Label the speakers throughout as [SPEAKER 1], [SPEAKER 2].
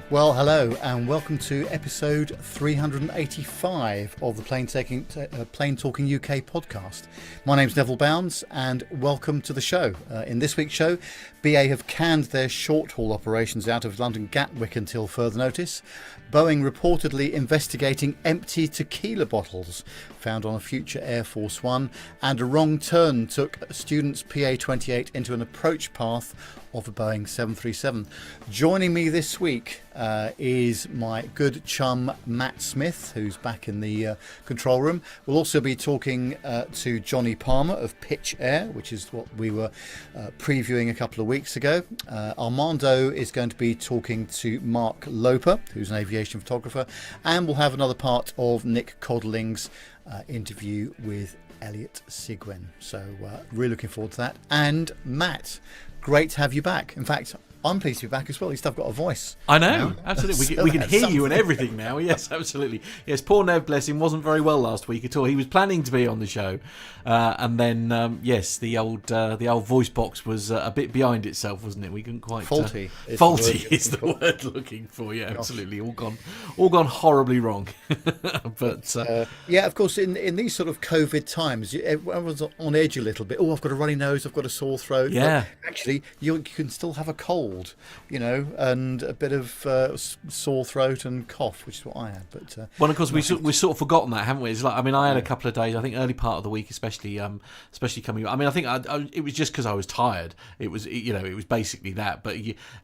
[SPEAKER 1] Well, hello and welcome to episode 385 of the Plane Talking UK podcast. My name's Neville Bounds and welcome to the show. In this week's show, BA have canned their short-haul operations out of London Gatwick until further notice. Boeing reportedly investigating empty tequila bottles found on a future Air Force One, and a wrong turn took students PA28 into an approach path of a Boeing 737. Joining me this week is my good chum Matt Smith, who's back in the control room. We'll also be talking to Johnny Palmer of Pytch Air, which is what we were previewing a couple of weeks ago. Armando is going to be talking to Mark Loper, who's an aviation photographer, and we'll have another part of Nik Codling's interview with Elliot Seguin. So really looking forward to that. And Matt, great to have you back. In fact, I'm pleased to be back as well. At least I've got a voice.
[SPEAKER 2] I know, absolutely. We can hear you and everything now. Yes, absolutely. Yes, poor Nev, bless him, wasn't very well last week at all. He was planning to be on the show, and then yes, the old voice box was a bit behind itself, wasn't it? We couldn't quite
[SPEAKER 1] faulty.
[SPEAKER 2] Faulty is the word looking for. Yeah, absolutely. All gone horribly wrong. But
[SPEAKER 1] yeah, of course, in these sort of COVID times, everyone's on edge a little bit. Oh, I've got a runny nose. I've got a sore throat.
[SPEAKER 2] Yeah,
[SPEAKER 1] but actually, you can still have a cold. You know, and a bit of sore throat and cough, which is what I had. But
[SPEAKER 2] well, of course, we've sort of forgotten that, haven't we? It's like, I mean, I had a couple of days. I think early part of the week, especially coming. I mean, I think it was just because I was tired. It was basically that. But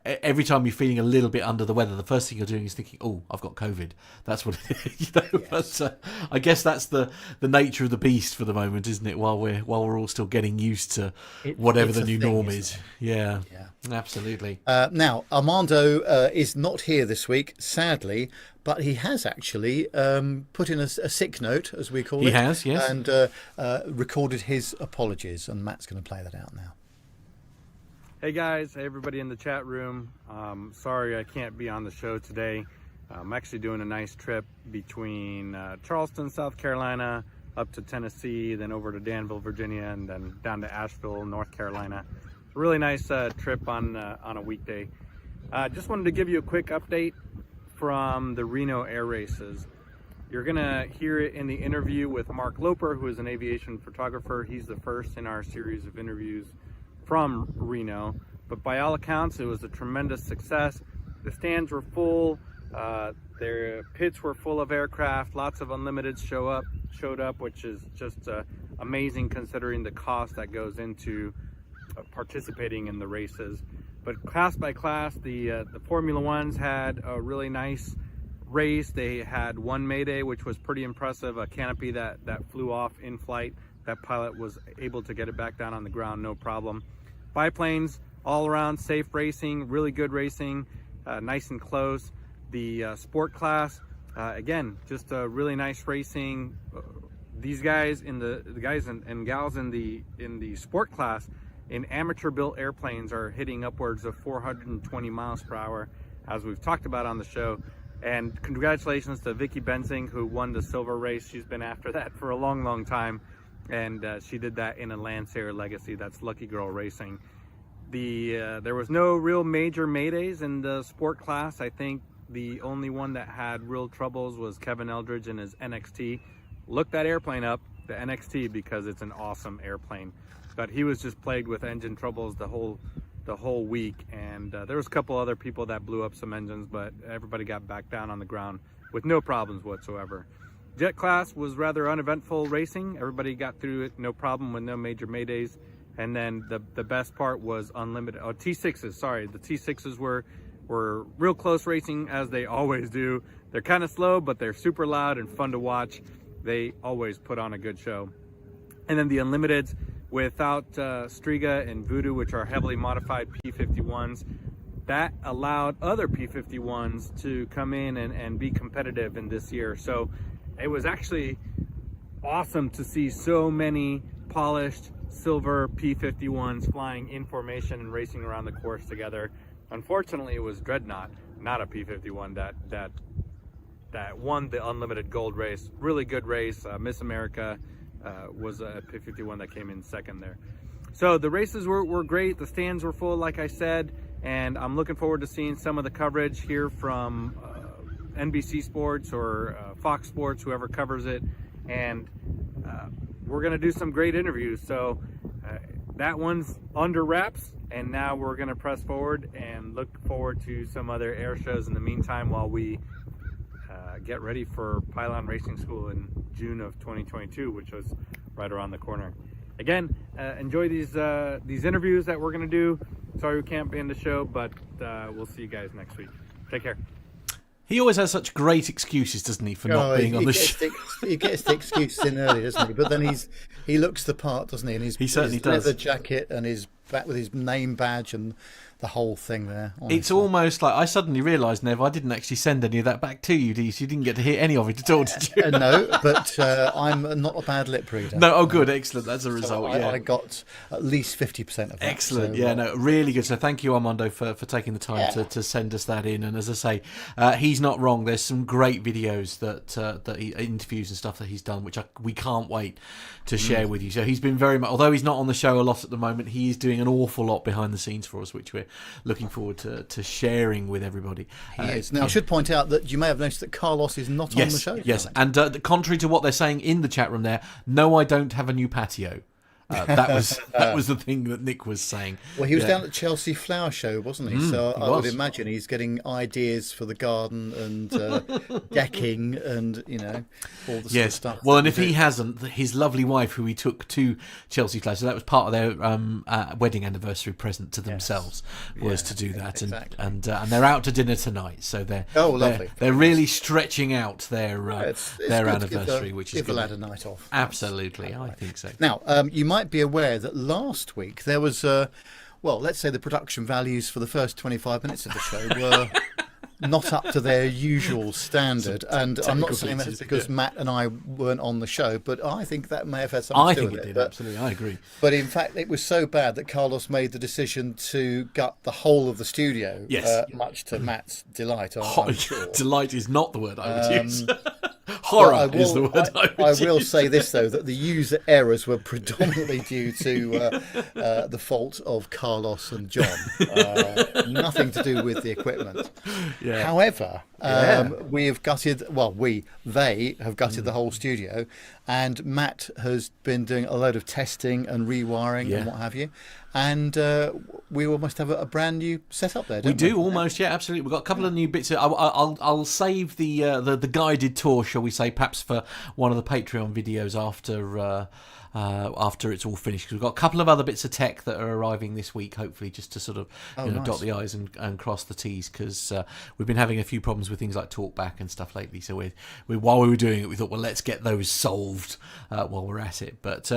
[SPEAKER 2] every time you're feeling a little bit under the weather, the first thing you're doing is thinking, "Oh, I've got COVID." That's what it is.
[SPEAKER 1] Yes.
[SPEAKER 2] But I guess that's the nature of the beast for the moment, isn't it? While we're all still getting used to whatever the new norm is. Yeah, absolutely.
[SPEAKER 1] Now, Armando is not here this week, sadly, but he has actually put in a sick note, as we call it.
[SPEAKER 2] He has, yes.
[SPEAKER 1] And recorded his apologies, and Matt's going to play that out now.
[SPEAKER 3] Hey guys, hey everybody in the chat room. Sorry I can't be on the show today. I'm actually doing a nice trip between Charleston, South Carolina, up to Tennessee, then over to Danville, Virginia, and then down to Asheville, North Carolina. Really nice trip on a weekday. Just wanted to give you a quick update from the Reno Air Races. You're gonna hear it in the interview with Mark Loper, who is an aviation photographer. He's the first in our series of interviews from Reno, but by all accounts it was a tremendous success. The stands were full, their pits were full of aircraft, lots of unlimiteds showed up, which is just amazing considering the cost that goes into participating in the races. But class by class, the Formula Ones had a really nice race. They had one Mayday, which was pretty impressive, a canopy that flew off in flight. That pilot was able to get it back down on the ground, no problem. Biplanes, all around safe racing, really good racing, nice and close. The sport class, again, just a really nice racing. These guys the guys and gals in the sport class in amateur built airplanes are hitting upwards of 420 miles per hour, as we've talked about on the show. And congratulations to Vicky Benzing, who won the silver race. She's been after that for a long time, and she did that in a Lancer Legacy. That's Lucky Girl Racing. There was no real major maydays in the sport class. I think the only one that had real troubles was Kevin Eldridge in his NXT. Look that airplane up, the NXT, because it's an awesome airplane. But he was just plagued with engine troubles the whole week, and there was a couple other people that blew up some engines, but everybody got back down on the ground with no problems whatsoever. Jet class was rather uneventful racing. Everybody got through it, no problem, with no major maydays. And then the best part was unlimited. Oh, T6s. Sorry, the T6s were real close racing, as they always do. They're kind of slow, but they're super loud and fun to watch. They always put on a good show. And then the unlimiteds, without Striga and Voodoo, which are heavily modified P-51s, that allowed other P-51s to come in and be competitive in this year. So it was actually awesome to see so many polished silver P-51s flying in formation and racing around the course together. Unfortunately, it was Dreadnought, not a P-51, that won the unlimited gold race. Really good race. Miss America was a P-51 that came in second there. So the races were great. The stands were full, like I said. and I'm looking forward to seeing some of the coverage here from NBC Sports or Fox Sports, whoever covers it, and we're going to do some great interviews. So that one's under wraps, and now we're going to press forward and look forward to some other air shows in the meantime while we get ready for Pylon Racing School in June of 2022, which was right around the corner. Again, enjoy these interviews that we're going to do. Sorry we can't be in the show, but we'll see you guys next week. Take care.
[SPEAKER 2] He always has such great excuses, doesn't he, for not being on the show?
[SPEAKER 1] He gets the excuses in early, doesn't he? But then he looks the part, doesn't he? And
[SPEAKER 2] he certainly does.
[SPEAKER 1] Leather jacket and his back with his name badge and the whole thing there. Honestly.
[SPEAKER 2] It's almost like I suddenly realised, Nev, I didn't actually send any of that back to you, so you didn't get to hear any of it at all, did you?
[SPEAKER 1] No, but I'm not a bad lip reader.
[SPEAKER 2] No, oh good, excellent. That's a result.
[SPEAKER 1] So
[SPEAKER 2] yeah,
[SPEAKER 1] I got at least 50% of that.
[SPEAKER 2] Excellent.
[SPEAKER 1] So,
[SPEAKER 2] yeah, no, really good. So thank you, Armando, for taking the time to send us that in. And as I say, he's not wrong. There's some great videos that he interviews and stuff that he's done, which we can't wait to share with you. So he's been very much, although he's not on the show a lot at the moment, he is doing an awful lot behind the scenes for us, which we're looking forward to sharing with everybody.
[SPEAKER 1] He is. Now, I should point out that you may have noticed that Carlos is not on the show.
[SPEAKER 2] Yes, and contrary to what they're saying in the chat room there, no, I don't have a new patio. That was the thing that Nik was saying.
[SPEAKER 1] Well, he was down at Chelsea Flower Show, wasn't he? So I would imagine he's getting ideas for the garden and decking and all the sort of stuff.
[SPEAKER 2] Well, and if he hasn't, his lovely wife, who he took to Chelsea Flower, so that was part of their wedding anniversary present to themselves, was to do that,
[SPEAKER 1] exactly.
[SPEAKER 2] and they're out to dinner tonight, so
[SPEAKER 1] lovely.
[SPEAKER 2] They're really stretching out their anniversary, which is
[SPEAKER 1] give the lad a night off.
[SPEAKER 2] Absolutely, I think so.
[SPEAKER 1] Now, you might be aware that last week there was let's say the production values for the first 25 minutes of the show were not up to their usual standard, and I'm not saying that's because Matt and I weren't on the show, but I think that may have had something to do with it.
[SPEAKER 2] I think it did, absolutely, I agree.
[SPEAKER 1] But in fact, it was so bad that Carlos made the decision to gut the whole of the studio, much to Matt's delight, I'm sure.
[SPEAKER 2] Delight is not the word I would use. Horror is the word I would use.
[SPEAKER 1] I will say this, though, that the user errors were predominantly due to the fault of Carlos and John. Nothing to do with the equipment. Yeah. However, we have gutted, they have gutted the whole studio, and Matt has been doing a load of testing and rewiring and what have you. And we almost have a brand new setup there, don't we?
[SPEAKER 2] We do, almost, yeah, absolutely. We've got a couple of new bits. I'll save the guided tour, shall we say, perhaps for one of the Patreon videos after it's all finished, because we've got a couple of other bits of tech that are arriving this week, hopefully, just to sort of nice. Dot the I's and cross the T's, because we've been having a few problems with things like talkback and stuff lately. So while we were doing it, we thought, well, let's get those solved while we're at it. But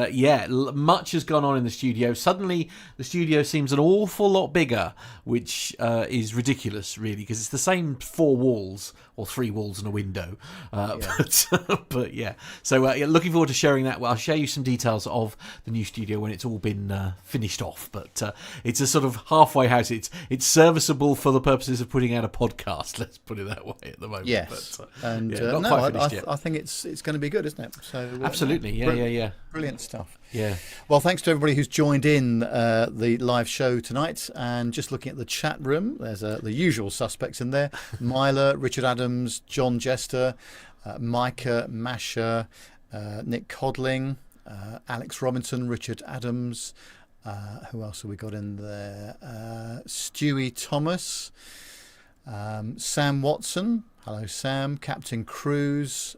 [SPEAKER 2] much has gone on in the studio. Suddenly, the studio seems an awful lot bigger, which is ridiculous, really, because it's the same 4 walls, or 3 walls and a window. But yeah. So looking forward to sharing that. Well, I'll share you some details of the new studio when it's all been finished off. But it's a sort of halfway house. It's serviceable for the purposes of putting out a podcast. Let's put it that way at the moment.
[SPEAKER 1] Yes,
[SPEAKER 2] but,
[SPEAKER 1] I think it's going to be good, isn't it? So
[SPEAKER 2] absolutely, yeah.
[SPEAKER 1] Brilliant stuff.
[SPEAKER 2] Yeah.
[SPEAKER 1] Well, thanks to everybody who's joined in the live show tonight. And just looking at the chat room, there's the usual suspects in there: Myla, Richard Adams, John Jester, Micah, Masha, Nik Codling, Alex Robinson, Richard Adams. Who else have we got in there? Stewie Thomas, Sam Watson. Hello, Sam. Captain Cruz.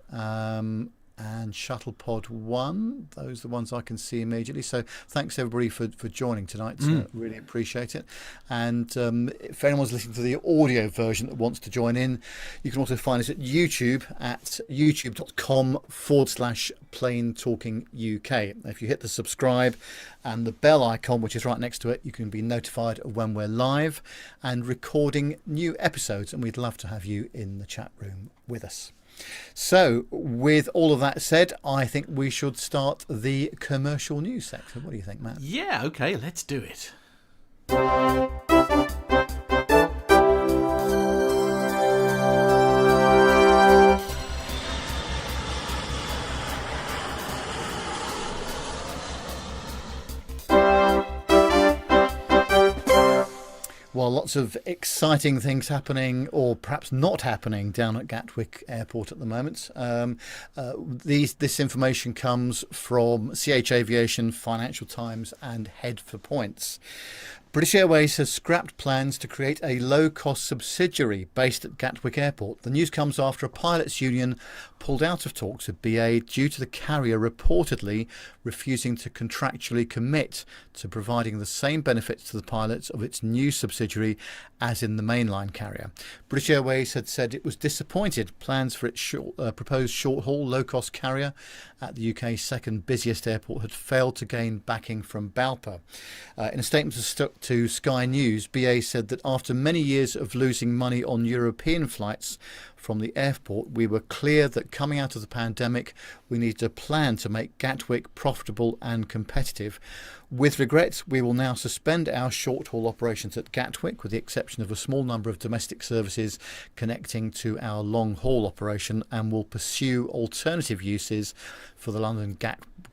[SPEAKER 1] And Shuttlepod 1. Those are the ones I can see immediately. So thanks everybody for joining tonight. Really appreciate it. And if anyone's listening to the audio version that wants to join in, you can also find us at YouTube at youtube.com/Plane Talking UK. If you hit the subscribe and the bell icon, which is right next to it, you can be notified of when we're live and recording new episodes. And we'd love to have you in the chat room with us. So, with all of that said, I think we should start the commercial news section. What do you think, Matt?
[SPEAKER 2] Yeah, okay, let's do it.
[SPEAKER 1] Well, lots of exciting things happening, or perhaps not happening, down at Gatwick Airport at the moment. This information comes from CH Aviation, Financial Times, and Head for Points. British Airways has scrapped plans to create a low-cost subsidiary based at Gatwick Airport. The news comes after a pilots' union pulled out of talks with BA due to the carrier reportedly refusing to contractually commit to providing the same benefits to the pilots of its new subsidiary as in the mainline carrier. British Airways had said it was disappointed plans for its proposed short-haul low-cost carrier at the UK's second busiest airport had failed to gain backing from BALPA. In a statement to Sky News, BA said that after many years of losing money on European flights from the airport, we were clear that coming out of the pandemic, we needed a plan to make Gatwick profitable and competitive. With regret, we will now suspend our short-haul operations at Gatwick, with the exception of a small number of domestic services connecting to our long-haul operation, and will pursue alternative uses for the London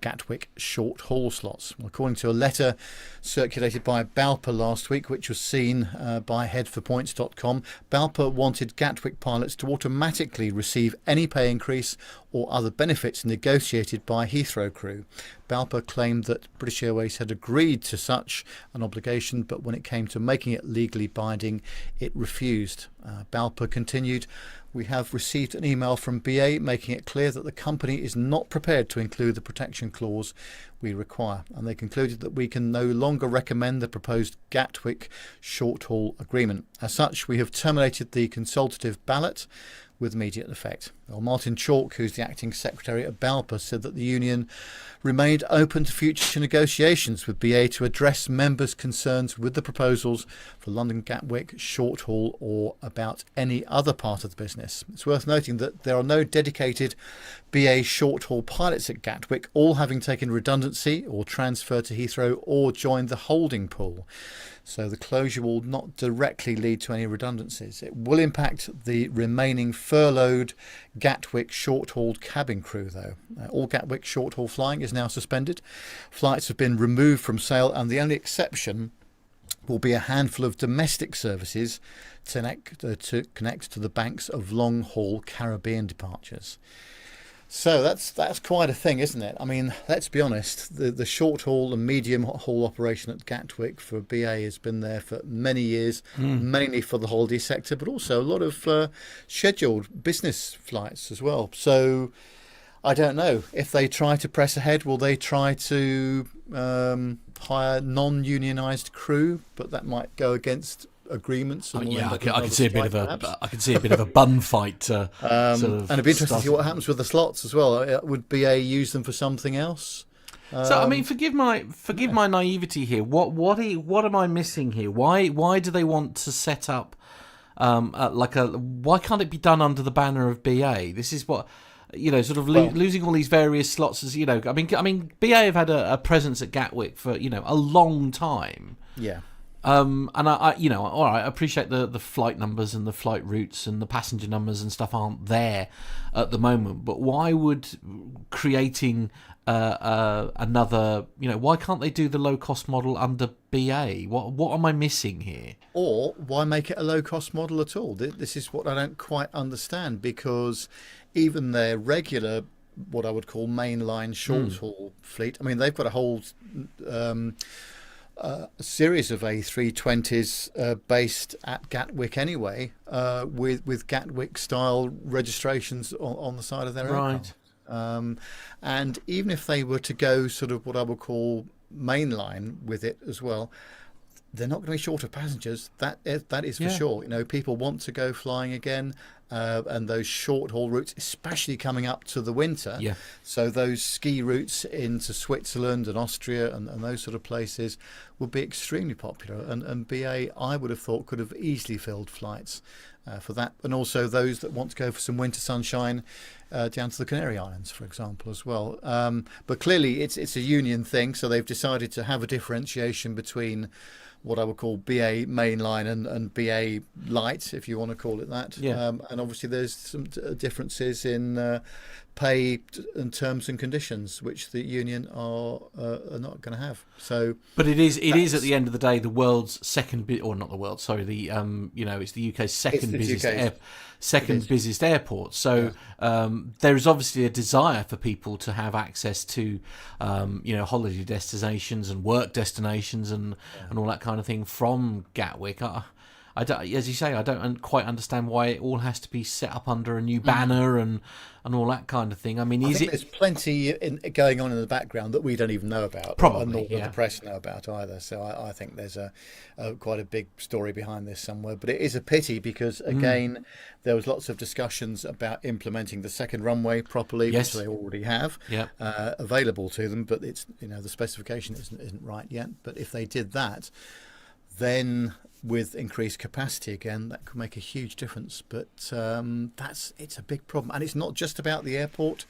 [SPEAKER 1] Gatwick short-haul slots. According to a letter circulated by BALPA last week, which was seen by headforpoints.com, BALPA wanted Gatwick pilots to automatically receive any pay increase or other benefits negotiated by Heathrow crew. BALPA claimed that British Airways had agreed to such an obligation, but when it came to making it legally binding, it refused. BALPA continued, "We have received an email from BA making it clear that the company is not prepared to include the protection clause we require," and they concluded that we can no longer recommend the proposed Gatwick short-haul agreement. As such, we have terminated the consultative ballot with immediate effect. Well, Martin Chalk, who's the acting secretary at BALPA, said that the union remained open to future negotiations with BA to address members' concerns with the proposals for London Gatwick short haul or about any other part of the business. It's worth noting that there are no dedicated BA short haul pilots at Gatwick, all having taken redundancy or transferred to Heathrow or joined the holding pool. So the closure will not directly lead to any redundancies. It will impact the remaining furloughed Gatwick short-haul cabin crew, though. All Gatwick short-haul flying is now suspended. Flights have been removed from sale, and the only exception will be a handful of domestic services to connect to the banks of long-haul Caribbean departures. So that's quite a thing, isn't it? I mean, let's be honest, the short haul and medium haul operation at Gatwick for BA has been there for many years, mainly for the holiday sector, but also a lot of scheduled business flights as well. So I don't know. If they try to press ahead, will they try to hire non-unionised crew? But that might go against agreements. And
[SPEAKER 2] I can see a bit of a bun fight. Sort of,
[SPEAKER 1] and it'd be interesting to see what happens with the slots as well. Would BA use them for something else?
[SPEAKER 2] So I mean, forgive my naivety here. What am I missing here? Why do they want to set up why can't it be done under the banner of BA? This is what. Sort of losing all these various slots, as you know. I mean, BA have had a presence at Gatwick for a long time.
[SPEAKER 1] Yeah.
[SPEAKER 2] And I all right, I appreciate the flight numbers and the flight routes and the passenger numbers and stuff aren't there at the moment. But why would creating another, why can't they do the low cost model under BA? What am I missing here?
[SPEAKER 1] Or why make it a low cost model at all? This is what I don't quite understand, because even their regular, what I would call mainline short haul fleet, I mean, they've got a whole series of A320s based at Gatwick anyway, with Gatwick style registrations on the side of their aircraft. And even if they were to go sort of what I would call mainline with it as well, they're not going to be short of passengers. That is for sure. People want to go flying again, and those short haul routes, especially coming up to the winter. Yeah. So those ski routes into Switzerland and Austria and those sort of places would be extremely popular. And BA, I would have thought, could have easily filled flights for that, and also those that want to go for some winter sunshine down to the Canary Islands, for example, as well. But clearly, it's a union thing, so they've decided to have a differentiation between what I would call BA mainline and BA light, if you want to call it that. Yeah. and obviously there's some differences in pay and terms and conditions, which the union are not going to have. So,
[SPEAKER 2] but it is at the end of the day the world's second, or not the world, sorry, the it's the UK's second busiest airport. So there is obviously a desire for people to have access to holiday destinations and work destinations and all that kind of thing from Gatwick. I don't, as you say, I don't quite understand why it all has to be set up under a new banner and all that kind of thing. I mean,
[SPEAKER 1] there's plenty going on in the background that we don't even know about,
[SPEAKER 2] probably,
[SPEAKER 1] nor the press know about either. So I think there's quite a big story behind this somewhere. But it is a pity because again, there was lots of discussions about implementing the second runway properly, which they already have available to them. But it's the specification isn't right yet. But if they did that, then with increased capacity again, that could make a huge difference. But it's a big problem, and it's not just about the airport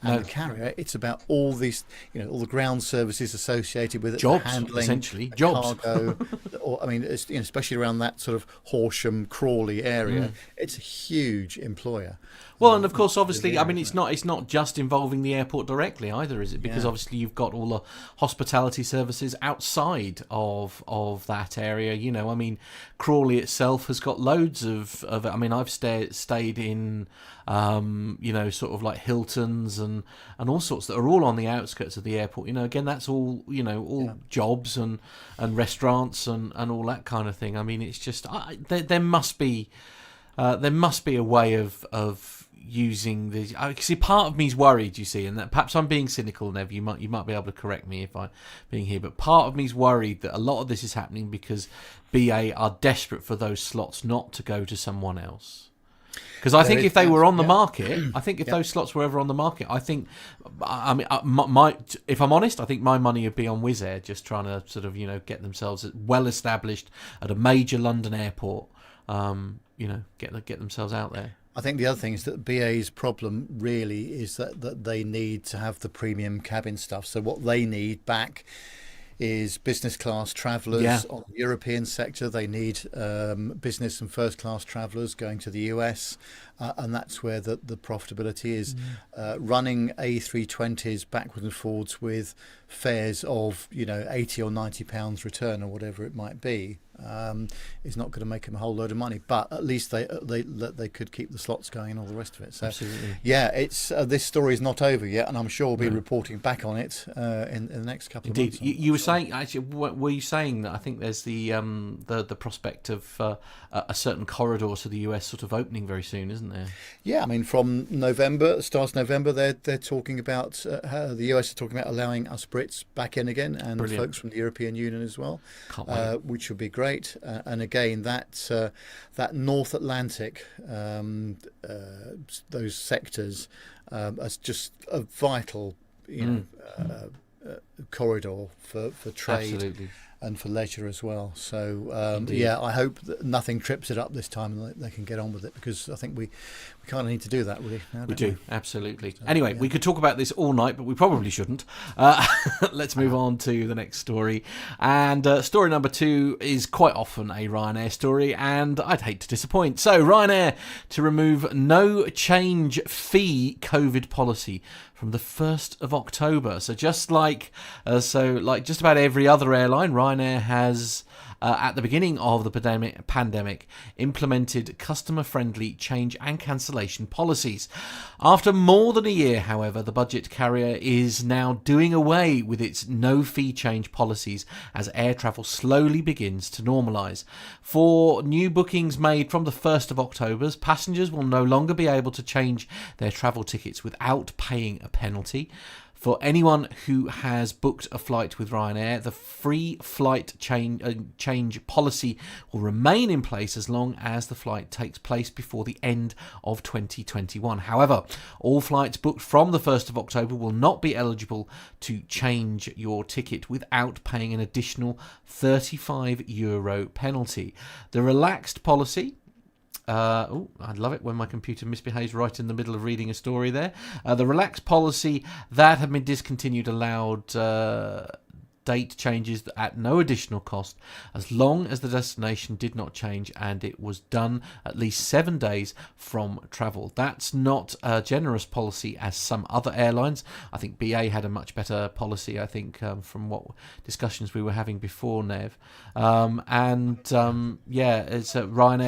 [SPEAKER 1] and the carrier. It's about all these, all the ground services associated with it,
[SPEAKER 2] jobs,
[SPEAKER 1] handling,
[SPEAKER 2] essentially jobs,
[SPEAKER 1] cargo. Or I mean, especially around that sort of Horsham, Crawley area, it's a huge employer.
[SPEAKER 2] Well, and of course, obviously, I mean, it's not just involving the airport directly either, is it? Because obviously you've got all the hospitality services outside of that area. I mean, Crawley itself has got loads of I mean, I've stayed in, sort of like Hilton's and all sorts that are all on the outskirts of the airport. Again, that's all jobs and restaurants and all that kind of thing. I mean, it's just there must be a way of using these. See, part of me's worried, you see, and that perhaps I'm being cynical, Nev. You might be able to correct me if I'm being here, but part of me's worried that a lot of this is happening because BA are desperate for those slots not to go to someone else. Because I think if they were on the market, I think if those slots were ever on the market, if I'm honest, I think my money would be on Wizz Air, just trying to sort of get themselves well established at a major London airport. Get themselves out there.
[SPEAKER 1] I think the other thing is that BA's problem really is that they need to have the premium cabin stuff. So what they need back is business class travellers on the European sector. They need business and first class travellers going to the US, and that's where the profitability is. Running A320s backwards and forwards with fares of £80 or £90 return or whatever it might be is not going to make them a whole load of money. But at least they could keep the slots going and all the rest of it. So
[SPEAKER 2] absolutely,
[SPEAKER 1] it's this story is not over yet, and I'm sure we'll be reporting back on it in the next couple of months.
[SPEAKER 2] Indeed, you were saying actually. Were you saying that I think there's the prospect of a certain corridor to the US sort of opening very soon, isn't there? Yeah,
[SPEAKER 1] I mean, from start of November, they're talking about the US are talking about allowing us Brits back in again, and folks from the European Union as well, which would be great. And again, that North Atlantic, those sectors, as just a vital, corridor for trade.
[SPEAKER 2] Absolutely.
[SPEAKER 1] And for leisure as well. So I hope that nothing trips it up this time and they can get on with it, because I think we kind of need to do that, really.
[SPEAKER 2] We do, absolutely. So, anyway, we could talk about this all night, but we probably shouldn't. Let's move on to the next story. And story number 2 is quite often a Ryanair story, and I'd hate to disappoint. So, Ryanair to remove no change fee COVID policy from the 1st of October. So just like just about every other airline, Ryanair has, at the beginning of the pandemic, implemented customer-friendly change and cancellation policies. After more than a year, however, the budget carrier is now doing away with its no-fee change policies as air travel slowly begins to normalise. For new bookings made from the 1st of October, passengers will no longer be able to change their travel tickets without paying a penalty. For anyone who has booked a flight with Ryanair, the free flight change policy will remain in place as long as the flight takes place before the end of 2021. However, all flights booked from the 1st of October will not be eligible to change your ticket without paying an additional €35 penalty. The relaxed policy... I love it when my computer misbehaves right in the middle of reading a story there. The relaxed policy that had been discontinued allowed date changes at no additional cost as long as the destination did not change and it was done at least 7 days from travel. That's not a generous policy as some other airlines. I think BA had a much better policy, I think, from what discussions we were having before, Nev. Ryanair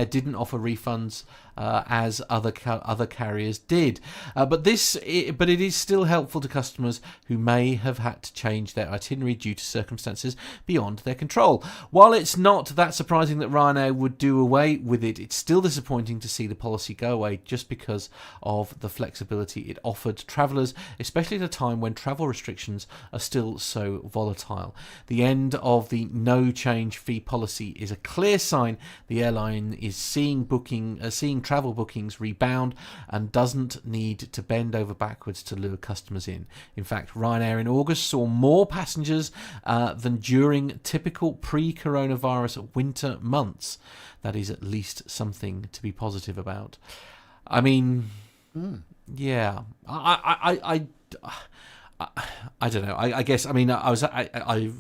[SPEAKER 2] didn't offer refunds as other carriers did, but it is still helpful to customers who may have had to change their itinerary due to circumstances beyond their control. While it's not that surprising that Ryanair would do away with it, it's still disappointing to see the policy go away just because of the flexibility it offered travellers, especially at a time when travel restrictions are still so volatile. The end of the no change fee policy is a clear sign the airline is seeing travel bookings rebound and doesn't need to bend over backwards to lure customers in. In fact, Ryanair in August saw more passengers than during typical pre-coronavirus winter months. That is at least something to be positive about. I mean, yeah, I don't know. I guess, I mean, I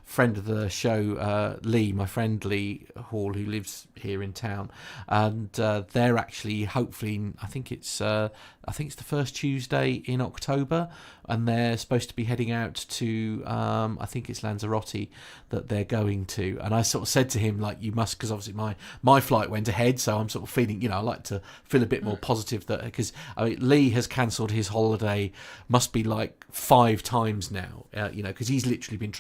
[SPEAKER 2] friend of the show, Lee, my friend Lee Hall, who lives here in town, and they're actually hopefully, I think it's the first Tuesday in October, and they're supposed to be heading out to I think it's Lanzarote that they're going to. And I sort of said to him, like, you must, because obviously my flight went ahead, so I'm sort of feeling, I like to feel a bit more positive, that because Lee has cancelled his holiday, must be like 5 times now, because he's literally been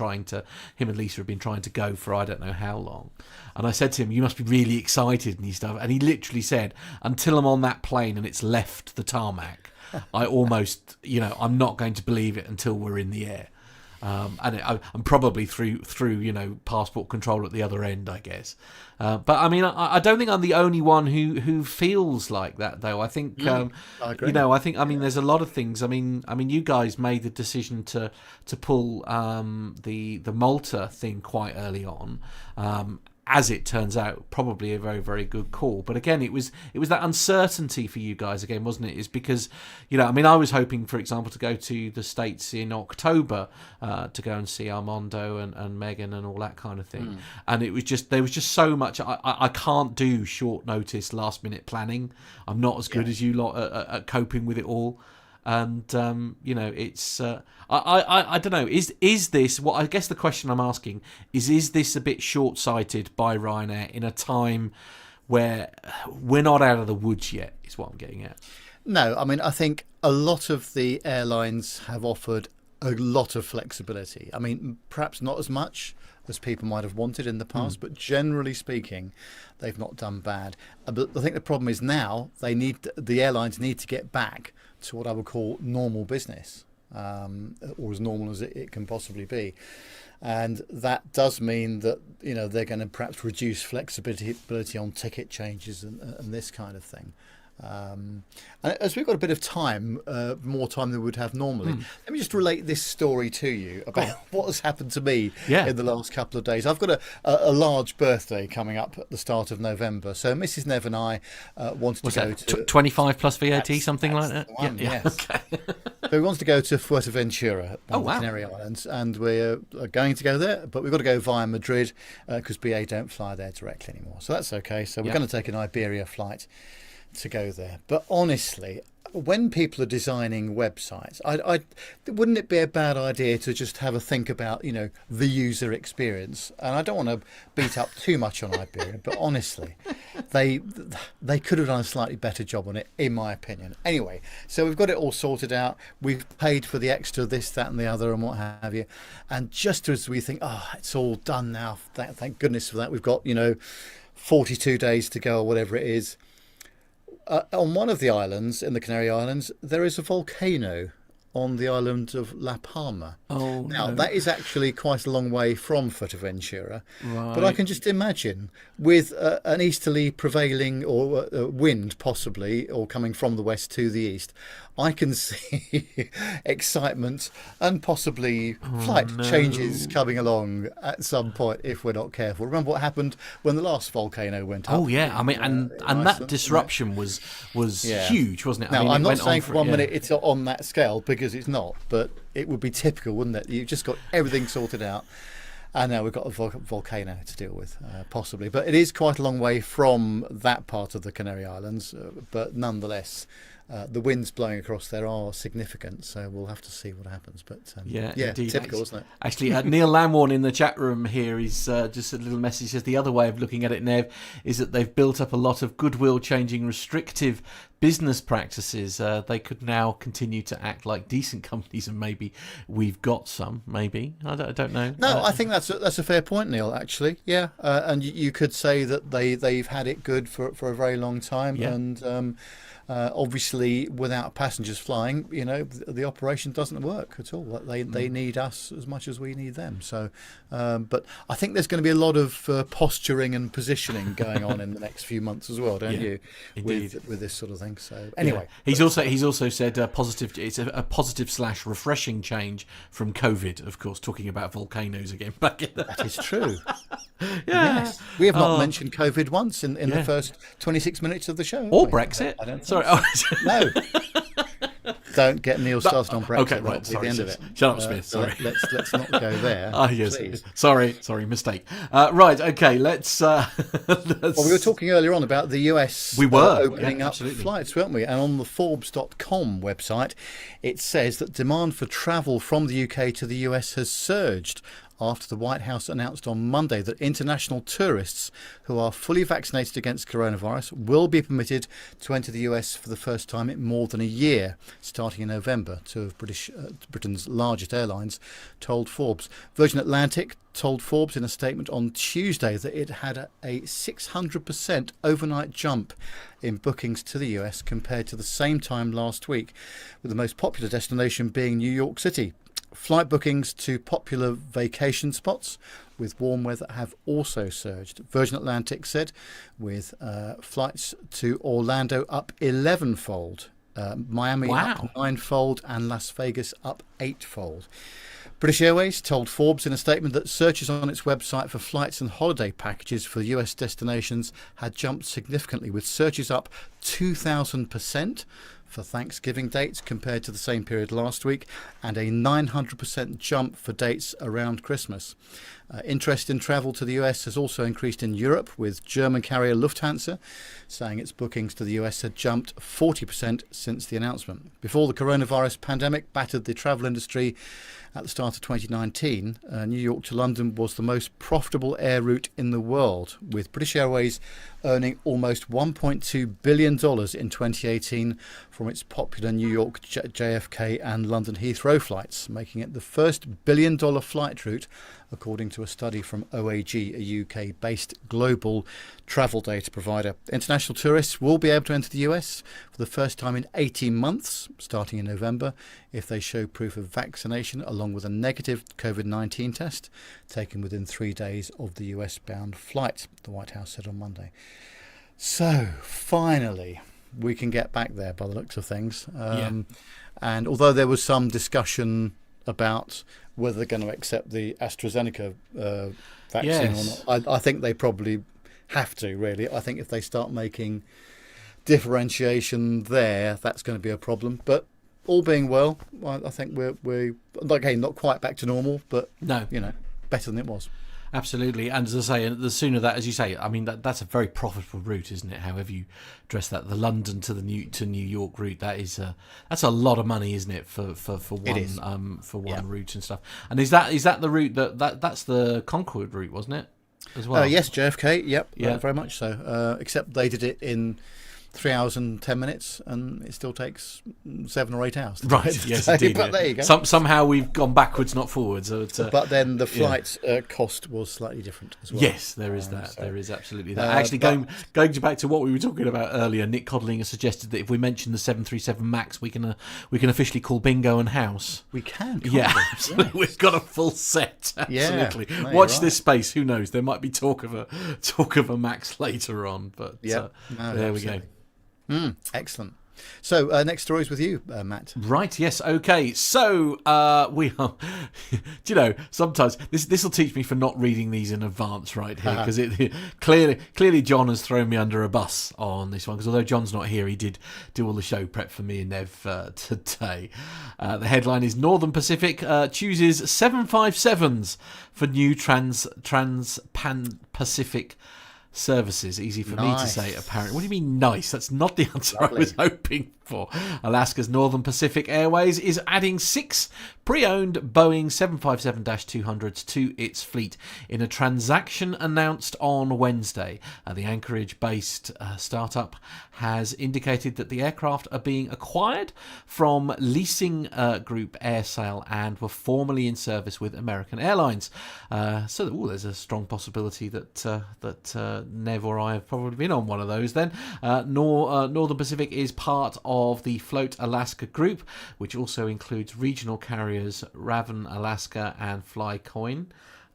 [SPEAKER 2] him and Lisa have been trying to go for I don't know how long. And I said to him, you must be really excited and stuff. And he literally said, until I'm on that plane and it's left the tarmac, I almost, I'm not going to believe it until we're in the air. I'm probably through passport control at the other end, I guess. But I mean, I don't think I'm the only one who feels like that, though. I think, I agree. I mean, there's a lot of things. I mean, you guys made the decision to pull the Malta thing quite early on. As it turns out, probably a very, very good call. But again, it was that uncertainty for you guys again, wasn't it? Is because, I was hoping, for example, to go to the States in October to go and see Armando and Megan and all that kind of thing. And there was just so much. I can't do short notice, last minute planning. I'm not as good as you lot at coping with it all. And it's I don't know, is this what, I guess the question I'm asking is this a bit short-sighted by Ryanair in a time where we're not out of the woods yet, is what I'm getting at?
[SPEAKER 1] No, I mean, I think a lot of the airlines have offered a lot of flexibility. I mean, perhaps not as much as people might have wanted in the past, but generally speaking, they've not done bad. But I think the problem is now the airlines need to get back to what I would call normal business, or as normal as it can possibly be. And that does mean that they're going to perhaps reduce flexibility on ticket changes and this kind of thing. And as we've got a bit of time, more time than we would have normally, let me just relate this story to you about what has happened to me in the last couple of days. I've got a large birthday coming up at the start of November, so Mrs. Nev and I wanted to go to
[SPEAKER 2] 25 plus VAT, something like that.
[SPEAKER 1] Yes.
[SPEAKER 2] Okay.
[SPEAKER 1] So we wanted to go to Fuerteventura, on the Canary Islands, and we're going to go there, but we've got to go via Madrid because BA don't fly there directly anymore. So that's okay. So we're going to take an Iberia flight to go there. But honestly, when people are designing websites, wouldn't it be a bad idea to just have a think about the user experience? And I don't want to beat up too much on Iberia, but honestly, they could have done a slightly better job on it, in my opinion. Anyway, so we've got it all sorted out. We've paid for the extra this, that, and the other, and what have you. And just as we think, it's all done now, thank goodness for that. We've got 42 days to go, or whatever it is. On one of the islands, in the Canary Islands, there is a volcano on the island of La Palma.
[SPEAKER 2] Oh,
[SPEAKER 1] now,
[SPEAKER 2] no.
[SPEAKER 1] That is actually quite a long way from Fuerteventura.
[SPEAKER 2] Right.
[SPEAKER 1] But I can just imagine, with an easterly prevailing or wind, possibly, or coming from the west to the east, I can see excitement and possibly flight changes coming along at some point if we're not careful. Remember what happened when the last volcano went up?
[SPEAKER 2] Oh yeah, I mean, and that disruption was huge, wasn't it?
[SPEAKER 1] Now,
[SPEAKER 2] I mean,
[SPEAKER 1] I'm
[SPEAKER 2] it
[SPEAKER 1] not
[SPEAKER 2] went
[SPEAKER 1] saying
[SPEAKER 2] on
[SPEAKER 1] for 1 minute it's on that scale, because it's not, but it would be typical, wouldn't it? You've just got everything sorted out. And now we've got a volcano to deal with, possibly. But it is quite a long way from that part of the Canary Islands. But nonetheless, the winds blowing across there are significant. So we'll have to see what happens. But yeah,
[SPEAKER 2] indeed.
[SPEAKER 1] Typical, isn't it?
[SPEAKER 2] Actually, Neil Lamworn in the chat room here, he's just a little message. Says the other way of looking at it, Nev, is that they've built up a lot of goodwill changing restrictive business practices. They could now continue to act like decent companies, and maybe we've got some. Maybe I don't know.
[SPEAKER 1] No, I think that's a fair point, Neil. Actually, yeah, and you could say that they've had it good for a very long time, and obviously without passengers flying, the operation doesn't work at all. They need us as much as we need them. So, but I think there's going to be a lot of posturing and positioning going on in the next few months as well, don't you?
[SPEAKER 2] Indeed.
[SPEAKER 1] With this sort of thing. So anyway,
[SPEAKER 2] he's also said positive. It's a positive / refreshing change from COVID. Of course, talking about volcanoes again. Back in
[SPEAKER 1] that is true.
[SPEAKER 2] Yes,
[SPEAKER 1] we have not mentioned COVID once in the first 26 minutes of the show,
[SPEAKER 2] or Brexit.
[SPEAKER 1] I don't
[SPEAKER 2] Sorry,
[SPEAKER 1] no. Don't get Neil started on Brexit.
[SPEAKER 2] Okay, right. Sorry,
[SPEAKER 1] the end of it.
[SPEAKER 2] Shut up, Smith.
[SPEAKER 1] So
[SPEAKER 2] sorry.
[SPEAKER 1] Let's not go there.
[SPEAKER 2] Yes.
[SPEAKER 1] Please.
[SPEAKER 2] Sorry, mistake. Right. Okay. Let's.
[SPEAKER 1] Well, we were talking earlier on about the US.
[SPEAKER 2] We were
[SPEAKER 1] opening up flights, weren't we? And on the Forbes.com website, it says that demand for travel from the UK to the US has surged after the White House announced on Monday that international tourists who are fully vaccinated against coronavirus will be permitted to enter the US for the first time in more than a year, starting in November. Two of Britain's largest airlines told Forbes. Virgin Atlantic told Forbes in a statement on Tuesday that it had a 600% overnight jump in bookings to the US compared to the same time last week, with the most popular destination being New York City. Flight bookings to popular vacation spots with warm weather have also surged. Virgin Atlantic said, with flights to Orlando up 11-fold, Miami up 9-fold, and Las Vegas up 8-fold. British Airways told Forbes in a statement that searches on its website for flights and holiday packages for US destinations had jumped significantly, with searches up 2,000% for Thanksgiving dates compared to the same period last week, and a 900% jump for dates around Christmas. Interest in travel to the US has also increased in Europe, with German carrier Lufthansa saying its bookings to the US had jumped 40% since the announcement. Before the coronavirus pandemic battered the travel industry at the start of 2019, New York to London was the most profitable air route in the world, with British Airways earning almost $1.2 billion in 2018 from its popular New York JFK and London Heathrow flights, making it the first billion-dollar flight route, according to a study from OAG, a UK-based global travel data provider. International tourists will be able to enter the US for the first time in 18 months, starting in November, if they show proof of vaccination along with a negative COVID-19 test taken within 3 days of the US-bound flight, the White House said on Monday. So, finally, we can get back there by the looks of things. And although there was some discussion about whether they're going to accept the AstraZeneca vaccine or not, I think they probably have to, really. I think if they start making differentiation there, that's going to be a problem. But all being well, I think we're okay, not quite back to normal, but better than it was.
[SPEAKER 2] Absolutely, and as I say, the sooner that, as you say, I mean that's a very profitable route, isn't it? However you dress that, the London to New York route, that's a lot of money, isn't it? For one route and stuff. And is that the route that's the Concorde route, wasn't it? As well.
[SPEAKER 1] Yes, JFK. Yep, very much so. Except they did it in 3 hours and 10 minutes, and it still takes 7 or 8 hours.
[SPEAKER 2] Right, yes, indeed.
[SPEAKER 1] But there you go.
[SPEAKER 2] Somehow we've gone backwards, not forwards.
[SPEAKER 1] But then the flight cost was slightly different as well.
[SPEAKER 2] Yes, there is that. There is absolutely that. Actually, going back to what we were talking about earlier, Nik Codling has suggested that if we mention the 737 MAX, we can officially call bingo and house.
[SPEAKER 1] We can.
[SPEAKER 2] Absolutely. Yeah. We've got a full set. Absolutely.
[SPEAKER 1] Yeah, no,
[SPEAKER 2] watch this space. Who knows? There might be talk of a MAX later on. But there we go.
[SPEAKER 1] Excellent. So next story is with you, Matt.
[SPEAKER 2] Right, yes, okay. So we are. Do you know, sometimes this will teach me for not reading these in advance right here, because it clearly John has thrown me under a bus on this one, because although John's not here, he did do all the show prep for me and Nev today. The headline is Northern Pacific chooses 757s for new Trans-Pan-Pacific services. Easy for me to say, apparently. What do you mean nice? That's not the answer I was hoping for. Alaska's Northern Pacific Airways is adding 6 pre-owned Boeing 757-200s to its fleet in a transaction announced on Wednesday. The Anchorage-based startup has indicated that the aircraft are being acquired from leasing group AirSail and were formerly in service with American Airlines. So there's a strong possibility that Nev or I have probably been on one of those then. Northern Pacific is part of the Float Alaska group, which also includes regional carriers Raven Alaska and Flycoin.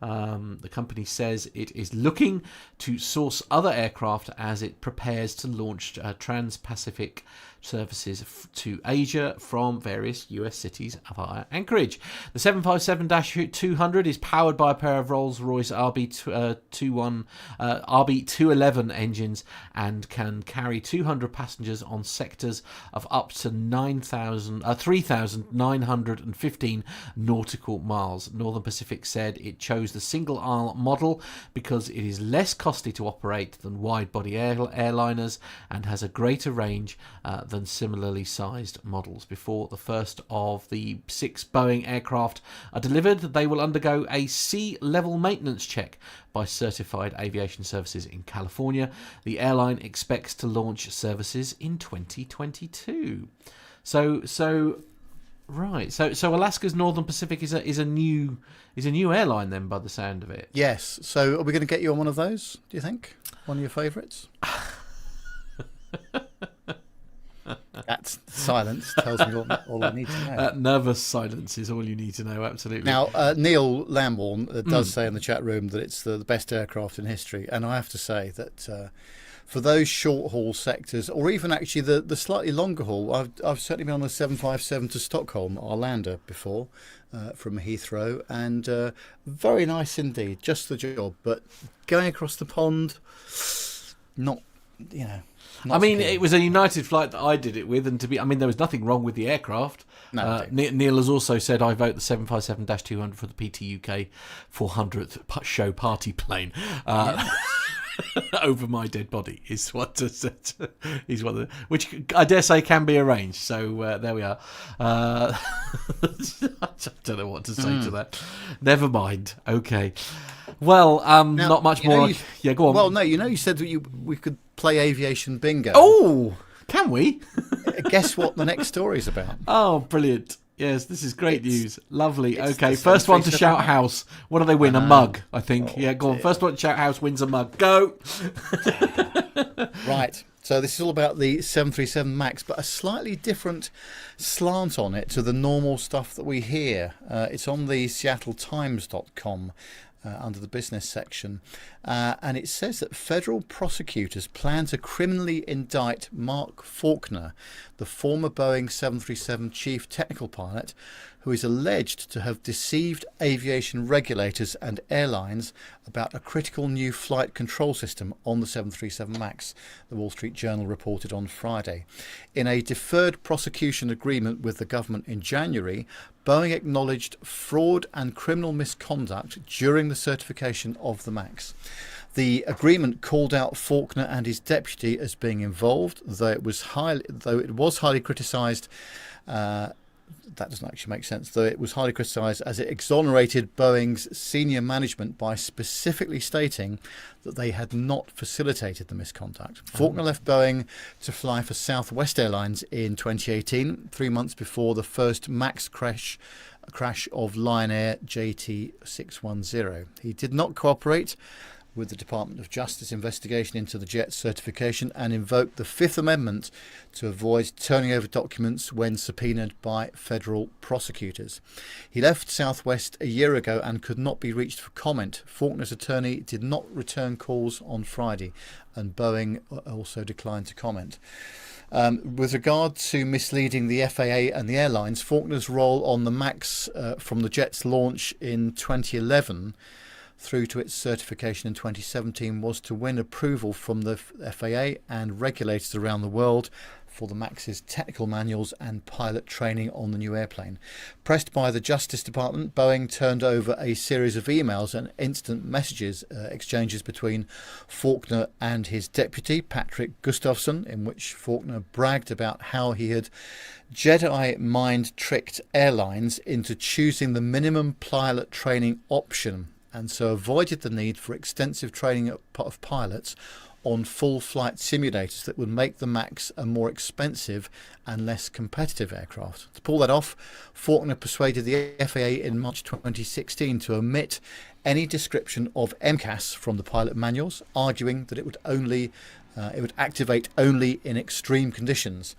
[SPEAKER 2] The company says it is looking to source other aircraft as it prepares to launch Trans-Pacific services to Asia from various US cities via Anchorage. The 757-200 is powered by a pair of Rolls-Royce RB211 engines and can carry 200 passengers on sectors of up to 3,915 nautical miles. Northern Pacific said it chose the single-aisle model because it is less costly to operate than wide-body airliners and has a greater range than similarly sized models. Before the first of the 6 Boeing aircraft are delivered, they will undergo a sea-level maintenance check by Certified Aviation Services in California. The airline expects to launch services in 2022. So Alaska's Northern Pacific is a new airline then, by the sound of it.
[SPEAKER 1] Yes. So are we going to get you on one of those, do you think? One of your favourites? That silence tells me all I need to know.
[SPEAKER 2] Nervous silence is all you need to know, absolutely.
[SPEAKER 1] Now, Neil Lambourne does say in the chat room that it's the best aircraft in history, and I have to say that for those short-haul sectors, or even actually the slightly longer haul, I've certainly been on a 757 to Stockholm, Arlanda, before, from Heathrow, and very nice indeed, just the job. But going across the pond, not.
[SPEAKER 2] I mean, it was a United flight that I did it with, and there was nothing wrong with the aircraft.
[SPEAKER 1] No,
[SPEAKER 2] Neil has also said, I vote the 757-200 for the PT UK 400th show party plane. Over my dead body is what which I dare say can be arranged. So there we are. I don't know what to say to that. Never mind. Okay. Well, now, not much more. Yeah, go on.
[SPEAKER 1] Well, no, you said that we could play aviation bingo.
[SPEAKER 2] Oh, can we?
[SPEAKER 1] Guess what the next story is about?
[SPEAKER 2] Oh, brilliant. Yes, this is great news. Lovely. Okay, first one to shout house. What do they win? A mug, I think. Go on. First one to shout house wins a mug. Go.
[SPEAKER 1] Right. So this is all about the 737 MAX, but a slightly different slant on it to the normal stuff that we hear. It's on the seattletimes.com. Under the business section, and it says that federal prosecutors plan to criminally indict Mark Faulkner, the former Boeing 737 chief technical pilot, who is alleged to have deceived aviation regulators and airlines about a critical new flight control system on the 737 MAX, the Wall Street Journal reported on Friday. In a deferred prosecution agreement with the government in January, Boeing acknowledged fraud and criminal misconduct during the certification of the MAX. The agreement called out Faulkner and his deputy as being involved, though it was highly criticised. That doesn't actually make sense, though it was highly criticised as it exonerated Boeing's senior management by specifically stating that they had not facilitated the misconduct. Faulkner left Boeing to fly for Southwest Airlines in 2018, 3 months before the first MAX crash of Ryanair JT610. He did not cooperate with the Department of Justice investigation into the jet certification and invoked the Fifth Amendment to avoid turning over documents when subpoenaed by federal prosecutors. He left Southwest a year ago and could not be reached for comment. Faulkner's attorney did not return calls on Friday, and Boeing also declined to comment. With regard to misleading the FAA and the airlines, Faulkner's role on the MAX from the jet's launch in 2011 through to its certification in 2017 was to win approval from the FAA and regulators around the world for the MAX's technical manuals and pilot training on the new airplane. Pressed by the Justice Department, Boeing turned over a series of emails and instant messages exchanges between Faulkner and his deputy, Patrick Gustafsson, in which Faulkner bragged about how he had Jedi mind-tricked airlines into choosing the minimum pilot training option, and so avoided the need for extensive training of pilots on full flight simulators that would make the MAX a more expensive and less competitive aircraft. To pull that off, Faulkner persuaded the FAA in March 2016 to omit any description of MCAS from the pilot manuals, arguing that it would activate only in extreme conditions.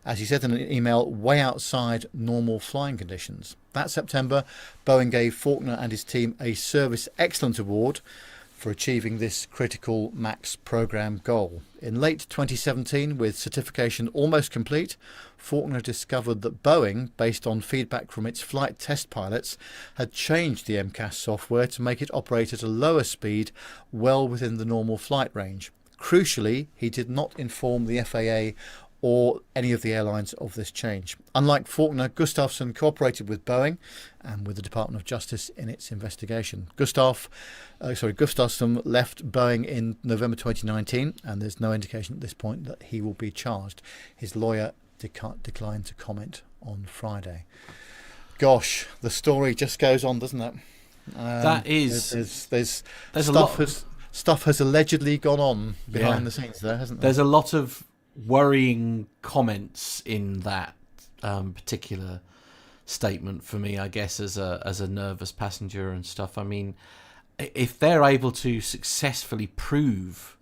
[SPEAKER 1] As he said in an email, way outside normal flying conditions. That September, Boeing gave Faulkner and his team a Service Excellence Award for achieving this critical MAX program goal. In late 2017, with certification almost complete, Faulkner discovered that Boeing, based on feedback from its flight test pilots, had changed the MCAS software to make it operate at a lower speed, well within the normal flight range. Crucially, he did not inform the FAA or any of the airlines of this change. Unlike Faulkner, Gustafsson cooperated with Boeing and with the Department of Justice in its investigation. Gustafsson left Boeing in November 2019, and there's no indication at this point that he will be charged. His lawyer declined to comment on Friday. Gosh, the story just goes on, doesn't it?
[SPEAKER 2] That is...
[SPEAKER 1] There's
[SPEAKER 2] stuff
[SPEAKER 1] has allegedly gone on behind the scenes there, hasn't there?
[SPEAKER 2] There's a lot of worrying comments in that particular statement for me, I guess, as a nervous passenger and stuff. I mean, if they're able to successfully prove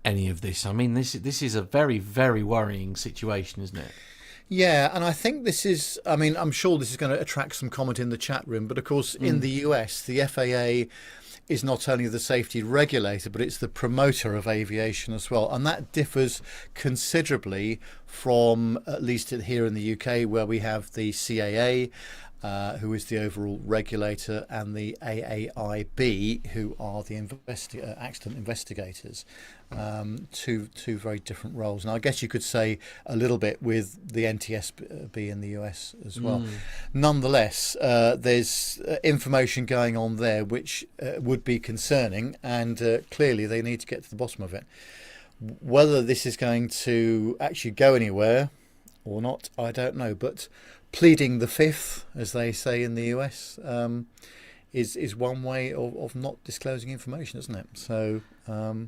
[SPEAKER 2] any of this, I mean, this is a very, very worrying situation, isn't it?
[SPEAKER 1] Yeah, and I think this is, I mean, I'm sure this is going to attract some comment in the chat room, but of course in the US, the FAA is not only the safety regulator, but it's the promoter of aviation as well. And that differs considerably from, at least here in the UK, where we have the CAA, who is the overall regulator, and the AAIB, who are the accident investigators. Two very different roles. And I guess you could say a little bit with the NTSB in the US as well. Nonetheless, there's information going on there which would be concerning, and clearly they need to get to the bottom of it. Whether this is going to actually go anywhere or not, I don't know. But pleading the fifth, as they say in the US, is one way of not disclosing information, isn't it? So I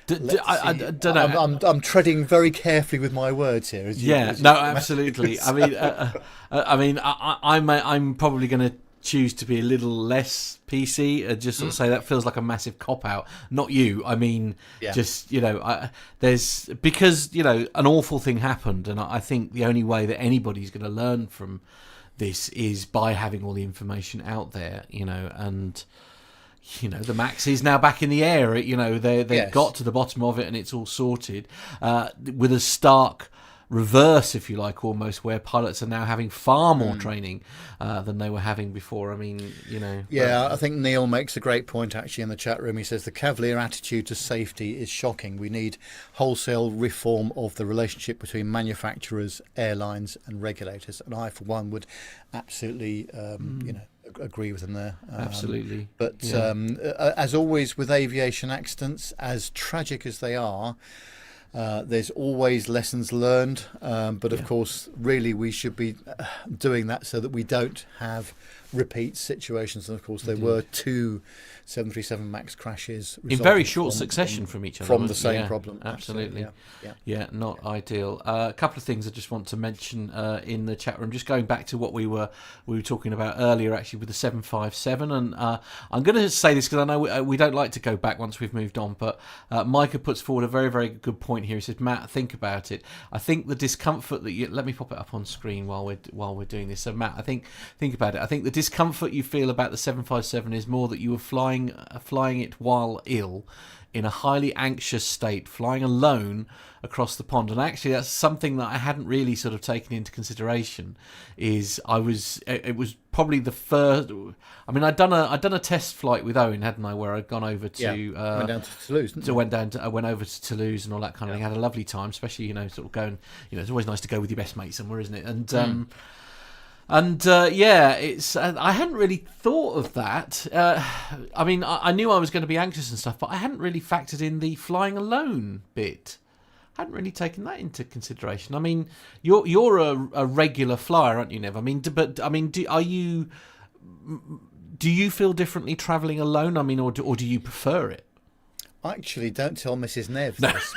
[SPEAKER 1] don't know. I'm treading very carefully with my words here.
[SPEAKER 2] Absolutely. I'm probably going to choose to be a little less PC and just sort of say that feels like a massive cop out. Not you. I mean, just, there's, because, an awful thing happened, and I think the only way that anybody's going to learn from this is by having all the information out there, and the MAX is now back in the air. They've got to the bottom of it and it's all sorted, with a stark reverse, if you like, almost, where pilots are now having far more training than they were having before. I mean, I think Neil makes a great point actually in the chat room. He says the cavalier attitude to safety is shocking. We need wholesale reform of the relationship between manufacturers, airlines and regulators, and I for one would absolutely agree with him there. Absolutely.
[SPEAKER 1] But as always with aviation accidents, as tragic as they are, there's always lessons learned, but of course, really we should be doing that so that we don't have repeat situations. And of course, there were two 737 MAX crashes
[SPEAKER 2] in very short succession from each other.
[SPEAKER 1] From the same problem.
[SPEAKER 2] Absolutely. Yeah, not ideal. A couple of things I just want to mention in the chat room. Just going back to what we were talking about earlier, actually, with the 757. And I'm going to say this because I know we don't like to go back once we've moved on. But Micah puts forward a very, very good point here. He says, Matt, think about it. I think the discomfort that you... Let me pop it up on screen while we're doing this. So, Matt, think about it. I think the discomfort you feel about the 757 is more that you were flying it while ill, in a highly anxious state, flying alone across the pond. And actually, that's something that I hadn't really sort of taken into consideration. It was probably the first. I mean, I'd done a test flight with Owen, hadn't I? Where I'd gone over to
[SPEAKER 1] went down to Toulouse.
[SPEAKER 2] I went over to Toulouse and all that kind of thing. Had a lovely time, especially sort of going. It's always nice to go with your best mate somewhere, isn't it? And it's. I hadn't really thought of that. I mean, I knew I was going to be anxious and stuff, but I hadn't really factored in the flying alone bit. I hadn't really taken that into consideration. I mean, you're a regular flyer, aren't you, Nev? I mean, do you feel differently travelling alone? I mean, or do you prefer it?
[SPEAKER 1] Actually, don't tell Mrs. Nev this,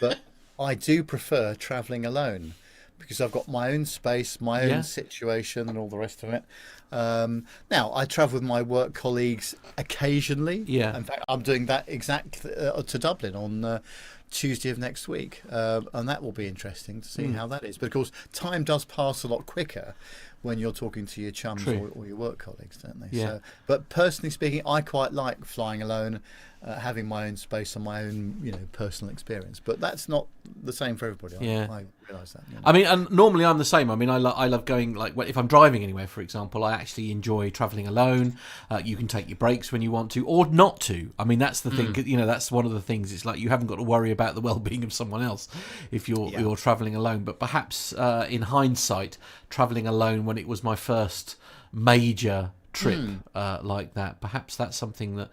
[SPEAKER 1] but I do prefer travelling alone. Because I've got my own space, my own situation, and all the rest of it. Now, I travel with my work colleagues occasionally.
[SPEAKER 2] Yeah.
[SPEAKER 1] In fact, I'm doing that to Dublin on Tuesday of next week, and that will be interesting to see how that is. But of course, time does pass a lot quicker when you're talking to your chums or your work colleagues, don't they?
[SPEAKER 2] Yeah.
[SPEAKER 1] So, but personally speaking, I quite like flying alone, having my own space and my own, personal experience. But that's not the same for everybody. I realise that.
[SPEAKER 2] I mean, and normally I'm the same. I mean, I love going, like, if I'm driving anywhere, for example, I actually enjoy travelling alone. You can take your breaks when you want to, or not to. I mean, that's the thing. That's one of the things. It's like you haven't got to worry about the well-being of someone else if you're travelling alone. But perhaps in hindsight, travelling alone when it was my first major trip like that, perhaps that's something that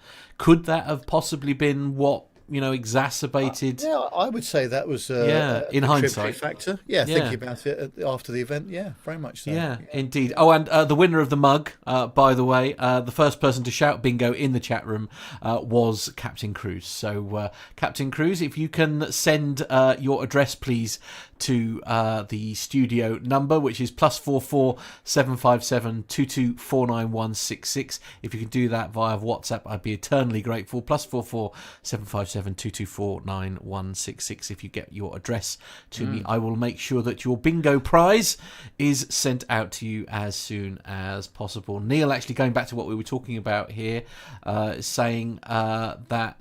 [SPEAKER 2] have possibly been what exacerbated.
[SPEAKER 1] I would say that was
[SPEAKER 2] in hindsight
[SPEAKER 1] factor. Thinking about it after the event, very much so.
[SPEAKER 2] Yeah, indeed. Oh, and the winner of the mug, by the way, the first person to shout bingo in the chat room was Captain Cruz. So, Captain Cruz, if you can send your address, please, to the studio number, which is +44 757 2249 If you can do that via WhatsApp, I'd be eternally grateful. +44 757 2249 If you get your address to me, I will make sure that your bingo prize is sent out to you as soon as possible. Neil, actually going back to what we were talking about here, saying that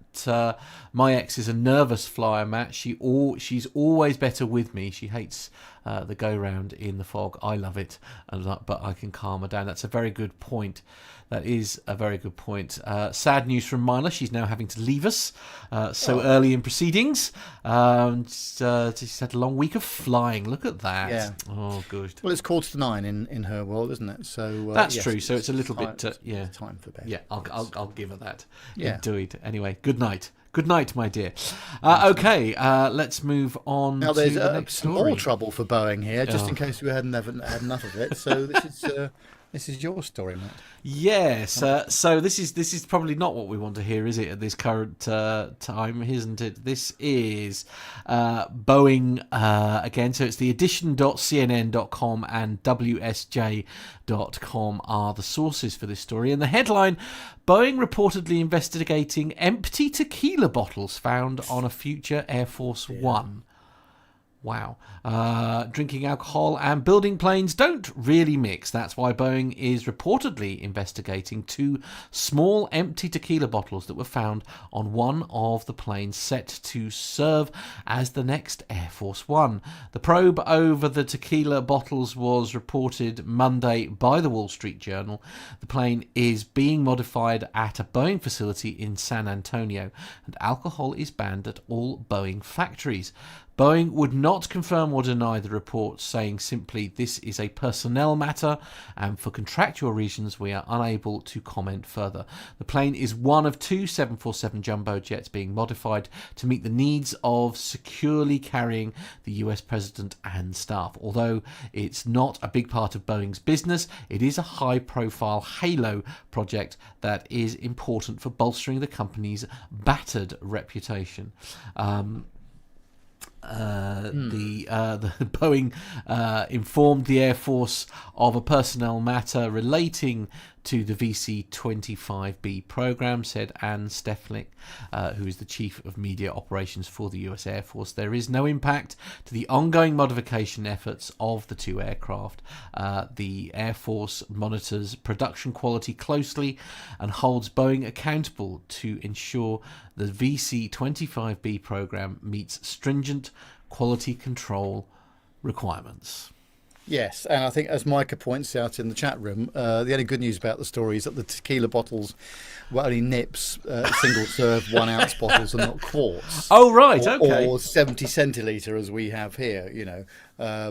[SPEAKER 2] my ex is a nervous flyer, Matt. She's always better with me. She hates the go round in the fog. I love it, but I can calm her down. That's a very good point. That is a very good point. Sad news from Mila. She's now having to leave us early in proceedings. She's had a long week of flying. Look at that.
[SPEAKER 1] Yeah.
[SPEAKER 2] Oh, good.
[SPEAKER 1] Well, it's 8:45 in her world, isn't it? So
[SPEAKER 2] that's true. So it's a little bit.
[SPEAKER 1] Time for bed.
[SPEAKER 2] Yeah, I'll give her that.
[SPEAKER 1] Yeah.
[SPEAKER 2] Indeed. Anyway, good night. Good night, my dear. Okay, let's move on
[SPEAKER 1] now,
[SPEAKER 2] to
[SPEAKER 1] there's
[SPEAKER 2] the next
[SPEAKER 1] some
[SPEAKER 2] story.
[SPEAKER 1] more trouble for Boeing here, just in case we hadn't had enough of it. So this is your story, Matt.
[SPEAKER 2] Yes. So this is probably not what we want to hear, is it, at this current time, isn't it? This is Boeing again. So it's the edition.cnn.com and WSJ.com are the sources for this story. And the headline, Boeing reportedly investigating empty tequila bottles found on a future Air Force One. Wow. Drinking alcohol and building planes don't really mix. That's why Boeing is reportedly investigating 2 small empty tequila bottles that were found on one of the planes set to serve as the next Air Force One. The probe over the tequila bottles was reported Monday by the Wall Street Journal. The plane is being modified at a Boeing facility in San Antonio, and alcohol is banned at all Boeing factories. Boeing would not confirm or deny the reports, saying simply, "This is a personnel matter, and for contractual reasons we are unable to comment further." The plane is one of two 747 jumbo jets being modified to meet the needs of securely carrying the US President and staff. Although it's not a big part of Boeing's business, it is a high-profile Halo project that is important for bolstering the company's battered reputation. The Boeing informed the Air Force of a personnel matter relating to the VC-25B program, said Anne Steflik, who is the Chief of Media Operations for the US Air Force. There is no impact to the ongoing modification efforts of the two aircraft. The Air Force monitors production quality closely and holds Boeing accountable to ensure the VC-25B program meets stringent quality control requirements.
[SPEAKER 1] Yes, and I think, as Micah points out in the chat room, the only good news about the story is that the tequila bottles were only nips, single-serve 1 ounce bottles, and not quarts.
[SPEAKER 2] Oh, right, okay.
[SPEAKER 1] Or 70 centilitre, as we have here,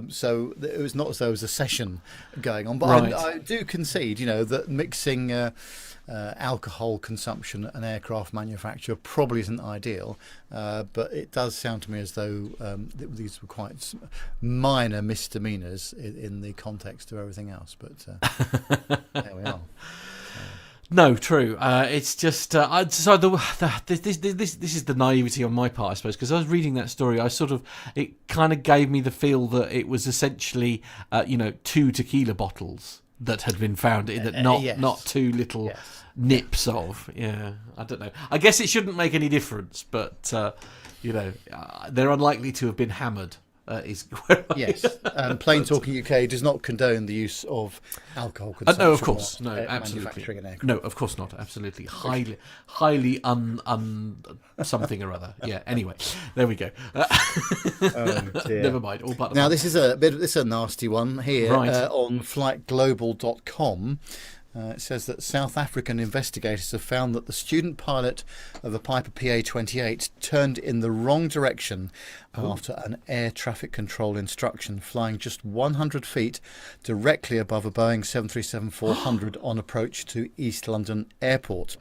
[SPEAKER 1] So it was not as though there was a session going on. But
[SPEAKER 2] right.
[SPEAKER 1] I do concede, that mixing alcohol consumption at an aircraft manufacturer probably isn't ideal, but it does sound to me as though these were quite minor misdemeanours in the context of everything else. But there we are.
[SPEAKER 2] No, true. It's just this is the naivety on my part, I suppose, because I was reading that story. It kind of gave me the feel that it was essentially, 2 tequila bottles that had been found in that, not 2 little nips of. Yeah, I don't know. I guess it shouldn't make any difference, but they're unlikely to have been hammered.
[SPEAKER 1] Yes, Plain Talking UK does not condone the use of alcohol consumption.
[SPEAKER 2] No, of course, no, absolutely.
[SPEAKER 1] Manufacturing an aircraft.
[SPEAKER 2] No, of course not. Absolutely, highly something or other. Yeah. Anyway, there we go. Never mind. All but
[SPEAKER 1] now this is a nasty one here,
[SPEAKER 2] right.
[SPEAKER 1] On flightglobal.com. It says that South African investigators have found that the student pilot of a Piper PA-28 turned in the wrong direction after an air traffic control instruction, flying just 100 feet directly above a Boeing 737-400 on approach to East London Airport.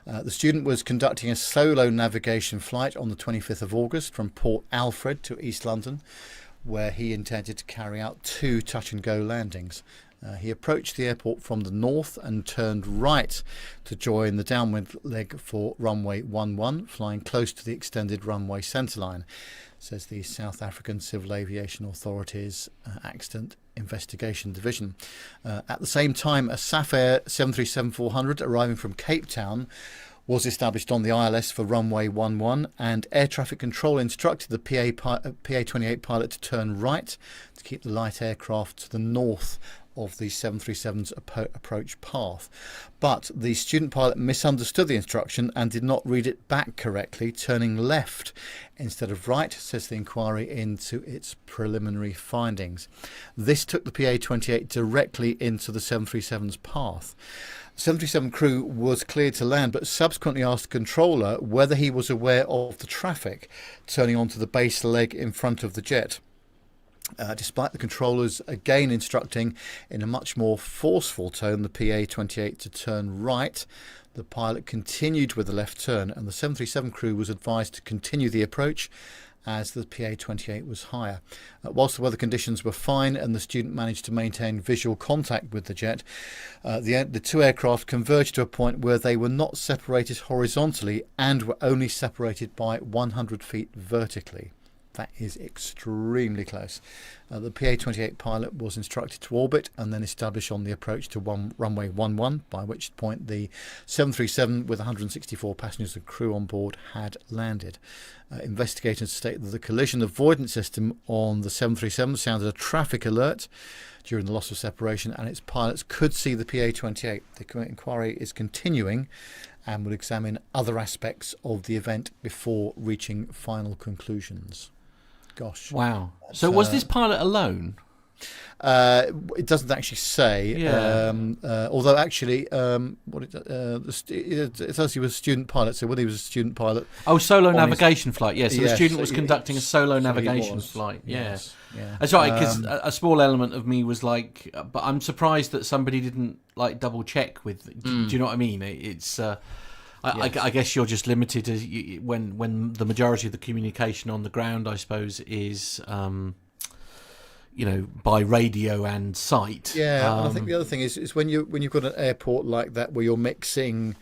[SPEAKER 1] The student was conducting a solo navigation flight on the 25th of August from Port Alfred to East London, where he intended to carry out 2 touch-and-go landings. He approached the airport from the north and turned right to join the downwind leg for runway 11, flying close to the extended runway centreline, says the South African Civil Aviation Authority's Accident Investigation Division. At the same time, a Safair 737-400 arriving from Cape Town was established on the ILS for runway 11, and air traffic control instructed the PA-28 pilot to turn right to keep the light aircraft to the north of the 737's approach path. But the student pilot misunderstood the instruction and did not read it back correctly, turning left instead of right, says the inquiry into its preliminary findings. This took the PA-28 directly into the 737's path. The 737 crew was cleared to land, but subsequently asked the controller whether he was aware of the traffic turning onto the base leg in front of the jet. Despite the controllers again instructing in a much more forceful tone the PA-28 to turn right, the pilot continued with the left turn, and the 737 crew was advised to continue the approach as the PA-28 was higher. Whilst the weather conditions were fine and the student managed to maintain visual contact with the jet, the 2 aircraft converged to a point where they were not separated horizontally and were only separated by 100 feet vertically. That is extremely close. The PA-28 pilot was instructed to orbit and then establish on the approach to runway 11, by which point the 737 with 164 passengers and crew on board had landed. Investigators state that the collision avoidance system on the 737 sounded a traffic alert during the loss of separation, and its pilots could see the PA-28. The inquiry is continuing and will examine other aspects of the event before reaching final conclusions. Gosh.
[SPEAKER 2] Wow. So was this pilot alone?
[SPEAKER 1] It doesn't actually say.
[SPEAKER 2] Yeah.
[SPEAKER 1] Although actually, it says he was a student pilot. So when he was a student pilot,
[SPEAKER 2] Solo navigation flight. Yeah, so the
[SPEAKER 1] Yes,
[SPEAKER 2] student was conducting a solo navigation flight. Yeah.
[SPEAKER 1] Yes, yeah.
[SPEAKER 2] That's right. Because a small element of me was like, but I'm surprised that somebody didn't like double check with. Do you know what I mean? It's. I guess you're just limited when the majority of the communication on the ground, I suppose, is by radio and sight.
[SPEAKER 1] Yeah, and I think the other thing is when you've got an airport like that where you're mixing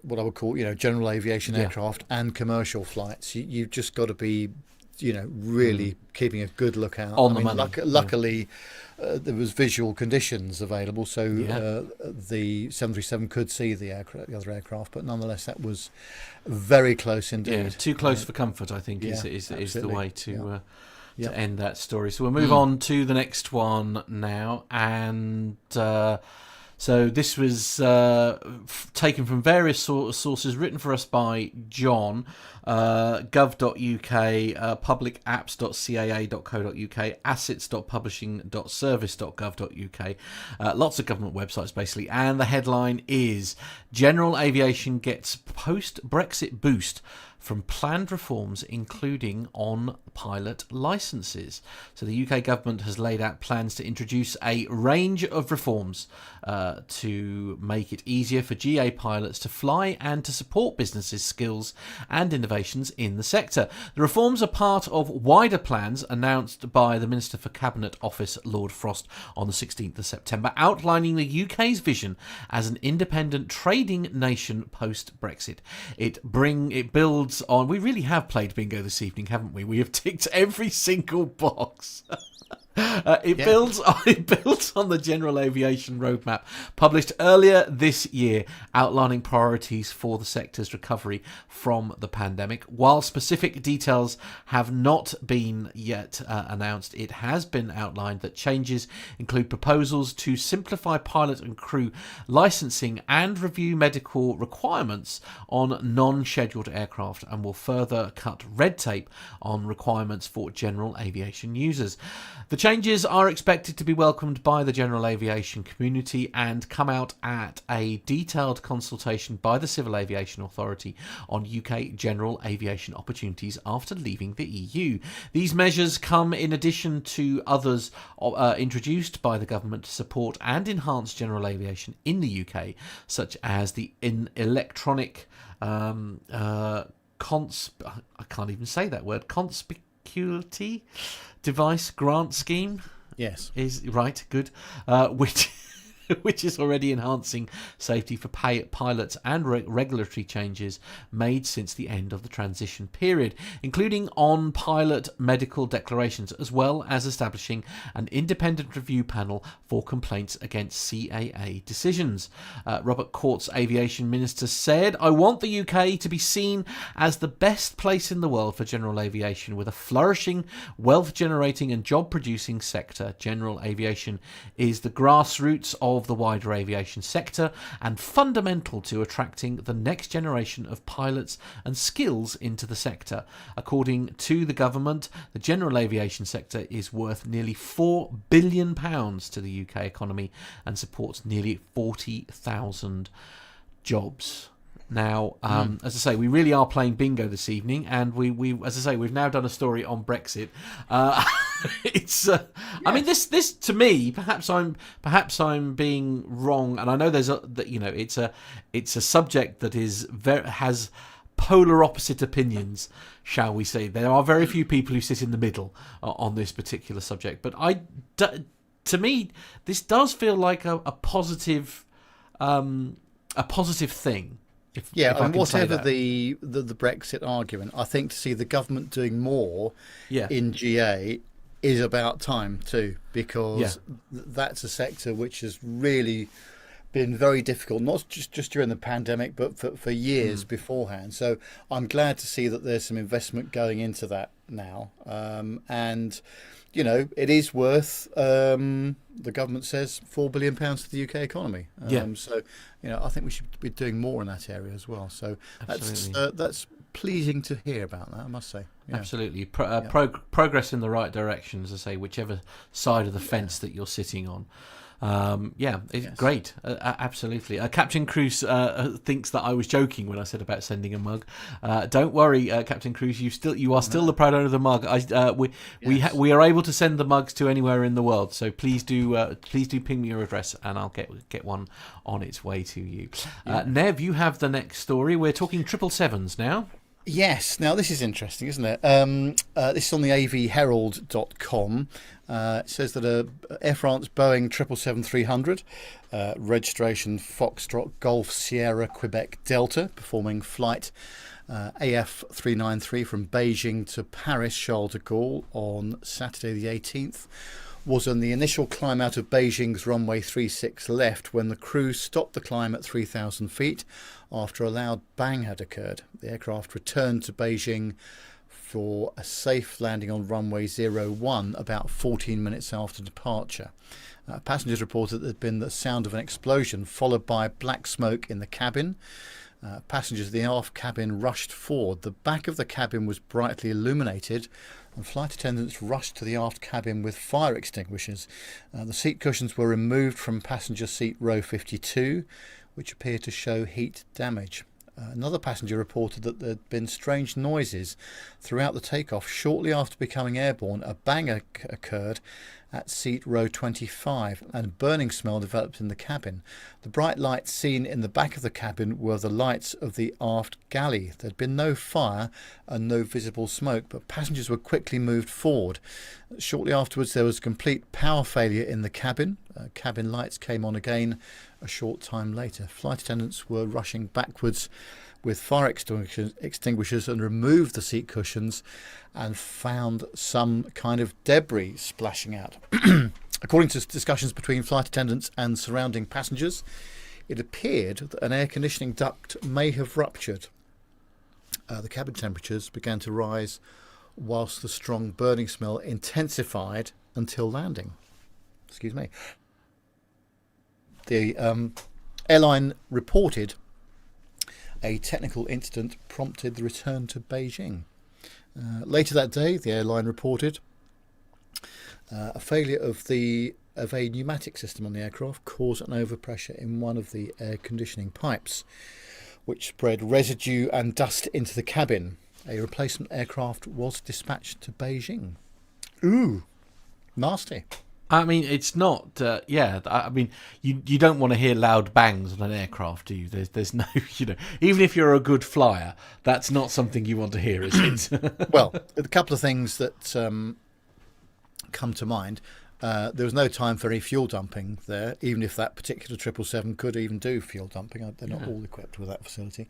[SPEAKER 1] what I would call general aviation aircraft and commercial flights, you've just got to be really keeping a good lookout.
[SPEAKER 2] On the money.
[SPEAKER 1] Luckily, there was visual conditions available, so the 737 could see the other aircraft, but nonetheless, that was very close indeed.
[SPEAKER 2] Yeah, too close for comfort, I think, is the way to end that story. So we'll move on to the next one now, and so this was taken from various sources, written for us by John, gov.uk, publicapps.caa.co.uk, assets.publishing.service.gov.uk, lots of government websites basically, and the headline is General Aviation Gets Post-Brexit Boost from planned reforms, including on pilot licences. So the UK government has laid out plans to introduce a range of reforms to make it easier for GA pilots to fly and to support businesses' skills and innovations in the sector. The reforms are part of wider plans announced by the Minister for Cabinet Office, Lord Frost, on the 16th of September, outlining the UK's vision as an independent trading nation post-Brexit. It builds on. We really have played bingo this evening, haven't we? We have ticked every single box. It builds on the General Aviation Roadmap published earlier this year, outlining priorities for the sector's recovery from the pandemic. While specific details have not been yet announced, it has been outlined that changes include proposals to simplify pilot and crew licensing and review medical requirements on non-scheduled aircraft, and will further cut red tape on requirements for general aviation users. The changes are expected to be welcomed by the general aviation community and come out at a detailed consultation by the Civil Aviation Authority on UK general aviation opportunities after leaving the EU. These measures come in addition to others introduced by the government to support and enhance general aviation in the UK, such as the electronic I can't even say that word, conspicuity device grant scheme.
[SPEAKER 1] Yes.
[SPEAKER 2] Is right, good. Which is already enhancing safety for pilots, and regulatory changes made since the end of the transition period, including on pilot medical declarations, as well as establishing an independent review panel for complaints against CAA decisions. Robert Courts, Aviation Minister, said, "I want the UK to be seen as the best place in the world for general aviation, with a flourishing, wealth-generating and job-producing sector. General aviation is the grassroots of the wider aviation sector and fundamental to attracting the next generation of pilots and skills into the sector. According to the government, the general aviation sector is worth nearly £4 billion to the UK economy and supports nearly 40,000 jobs." Now, as I say, we really are playing bingo this evening, and we as I say, we've now done a story on Brexit. It's, I mean, this to me, perhaps I'm being wrong, and I know it's a subject that has polar opposite opinions, shall we say. There are very few people who sit in the middle on this particular subject, but to me, this does feel like a positive thing.
[SPEAKER 1] And whatever the Brexit argument, I think to see the government doing more in GA is about time too, because that's a sector which has really been very difficult, not just during the pandemic, but for years beforehand. So I'm glad to see that there's some investment going into that now, and it is worth, the government says, £4 billion to the UK economy. So, I think we should be doing more in that area as well. So that's pleasing to hear about that, I must say. Yeah.
[SPEAKER 2] Absolutely. Progress in the right direction, as I say, whichever side of the fence that you're sitting on. It's great. Absolutely. Captain Cruise thinks that I was joking when I said about sending a mug. Don't worry, Captain Cruise. You are still the proud owner of the mug. We are able to send the mugs to anywhere in the world. So please do ping me your address, and I'll get one on its way to you. Nev, you have the next story. We're talking 777s now.
[SPEAKER 1] Yes. Now, this is interesting, isn't it? This is on the avherald.com. It says that Air France Boeing 777-300, registration Foxtrot Golf Sierra Quebec Delta, performing flight AF 393 from Beijing to Paris Charles de Gaulle on Saturday the 18th, was on the initial climb out of Beijing's runway 36 left when the crew stopped the climb at 3,000 feet after a loud bang had occurred. The aircraft returned to Beijing for a safe landing on runway 01 about 14 minutes after departure. Passengers reported there had been the sound of an explosion followed by black smoke in the cabin. Passengers in the aft cabin rushed forward. The back of the cabin was brightly illuminated, and flight attendants rushed to the aft cabin with fire extinguishers. The seat cushions were removed from passenger seat row 52, which appeared to show heat damage. Another passenger reported that there had been strange noises throughout the takeoff. Shortly after becoming airborne, a bang occurred at seat row 25 and a burning smell developed in the cabin. The bright lights seen in the back of the cabin were the lights of the aft galley. There had been no fire and no visible smoke, but passengers were quickly moved forward. Shortly afterwards, there was complete power failure in the cabin. Cabin lights came on again a short time later. Flight attendants were rushing backwards with fire extinguishers and removed the seat cushions and found some kind of debris splashing out. According to discussions between flight attendants and surrounding passengers, it appeared that an air conditioning duct may have ruptured. The cabin temperatures began to rise whilst the strong burning smell intensified until landing. Excuse me. The airline reported a technical incident prompted the return to Beijing. Later that day, the airline reported a failure of a pneumatic system on the aircraft caused an overpressure in one of the air conditioning pipes, which spread residue and dust into the cabin. A replacement aircraft was dispatched to Beijing. Ooh, nasty.
[SPEAKER 2] I mean, it's not. I mean, you don't want to hear loud bangs on an aircraft, do you? There's no, even if you're a good flyer, that's not something you want to hear, is it?
[SPEAKER 1] Well, a couple of things that come to mind. There was no time for any fuel dumping there, even if that particular 777 could even do fuel dumping. They're not all equipped with that facility.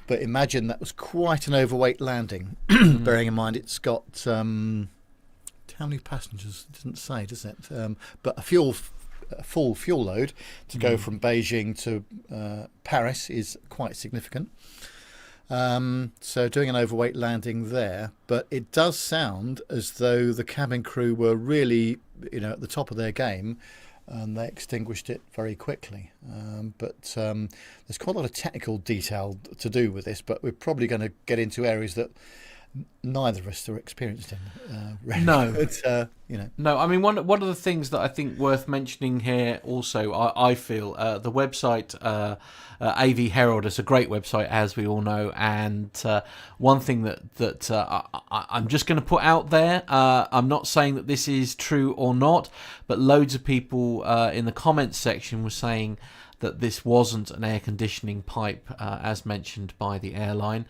[SPEAKER 1] But imagine that was quite an overweight landing, bearing in mind it's got... how many passengers? It doesn't say, does it? But a full fuel load to go from Beijing to Paris is quite significant. So doing an overweight landing there, but it does sound as though the cabin crew were really, at the top of their game, and they extinguished it very quickly. But there's quite a lot of technical detail to do with this, but we're probably going to get into areas that neither of us are experienced in. Really.
[SPEAKER 2] No,
[SPEAKER 1] but,
[SPEAKER 2] No, I mean one of the things that I think worth mentioning here also, I feel the website AV Herald is a great website, as we all know, and one thing that I'm just going to put out there, I'm not saying that this is true or not, but loads of people in the comments section were saying that this wasn't an air conditioning pipe, as mentioned by the airline.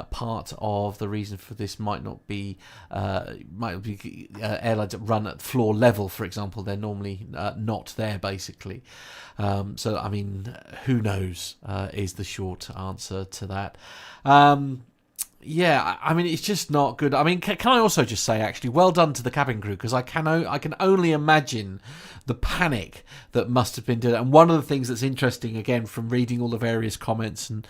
[SPEAKER 2] Part of the reason for this might be airlines that run at floor level, for example. They're normally not there, basically. So, I mean, who knows is the short answer to that. Yeah, I mean, it's just not good. I mean, can I also just say, actually, well done to the cabin crew, because I can only imagine the panic that must have been done. And one of the things that's interesting, again, from reading all the various comments and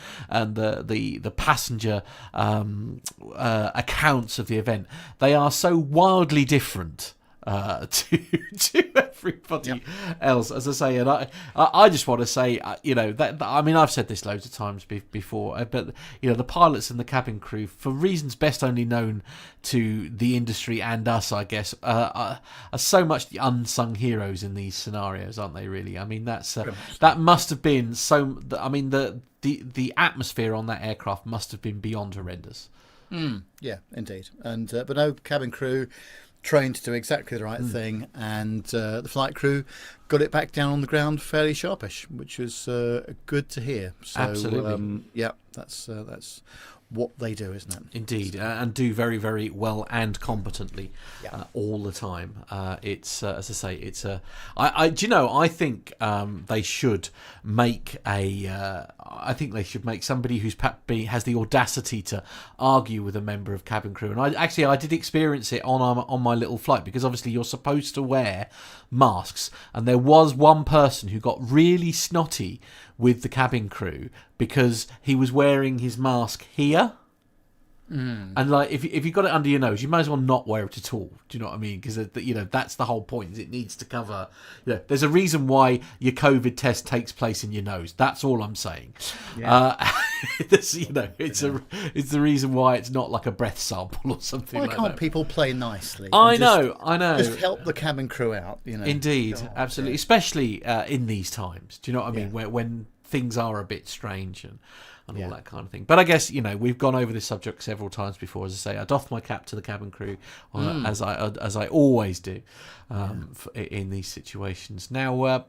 [SPEAKER 2] the passenger accounts of the event, they are so wildly different. to everybody else, as I say. And I just want to say, that I mean, I've said this loads of times before, but the pilots and the cabin crew, for reasons best only known to the industry and us, I guess, are so much the unsung heroes in these scenarios, aren't they? Really, I mean, that must have been so. I mean, the atmosphere on that aircraft must have been beyond horrendous.
[SPEAKER 1] Yeah, indeed. And but no, cabin crew trained to do exactly the right thing, and the flight crew got it back down on the ground fairly sharpish, which was good to hear. So,
[SPEAKER 2] absolutely.
[SPEAKER 1] That's what they do, isn't it?
[SPEAKER 2] Indeed, and do very, very well and competently all the time. It's as I say, it's I think they should make I think they should make somebody who's has the audacity to argue with a member of cabin crew. And I did experience it on my little flight, because obviously you're supposed to wear masks, and there was one person who got really snotty with the cabin crew because he was wearing his mask here. And like, if you got it under your nose, you might as well not wear it at all. Do you know what I mean? Because that's the whole point. Is it needs to cover. There's a reason why your COVID test takes place in your nose. That's all I'm saying. Yeah. It's the reason why it's not like a breath sample or something.
[SPEAKER 1] Why
[SPEAKER 2] like
[SPEAKER 1] can't
[SPEAKER 2] that.
[SPEAKER 1] people play nicely?
[SPEAKER 2] I know.
[SPEAKER 1] Just help the cabin crew out.
[SPEAKER 2] Indeed, absolutely, especially in these times. Do you know what I mean? When things are a bit strange and all that kind of thing. But I guess, we've gone over this subject several times before. As I say, I doff my cap to the cabin crew, as I always do in these situations. Now,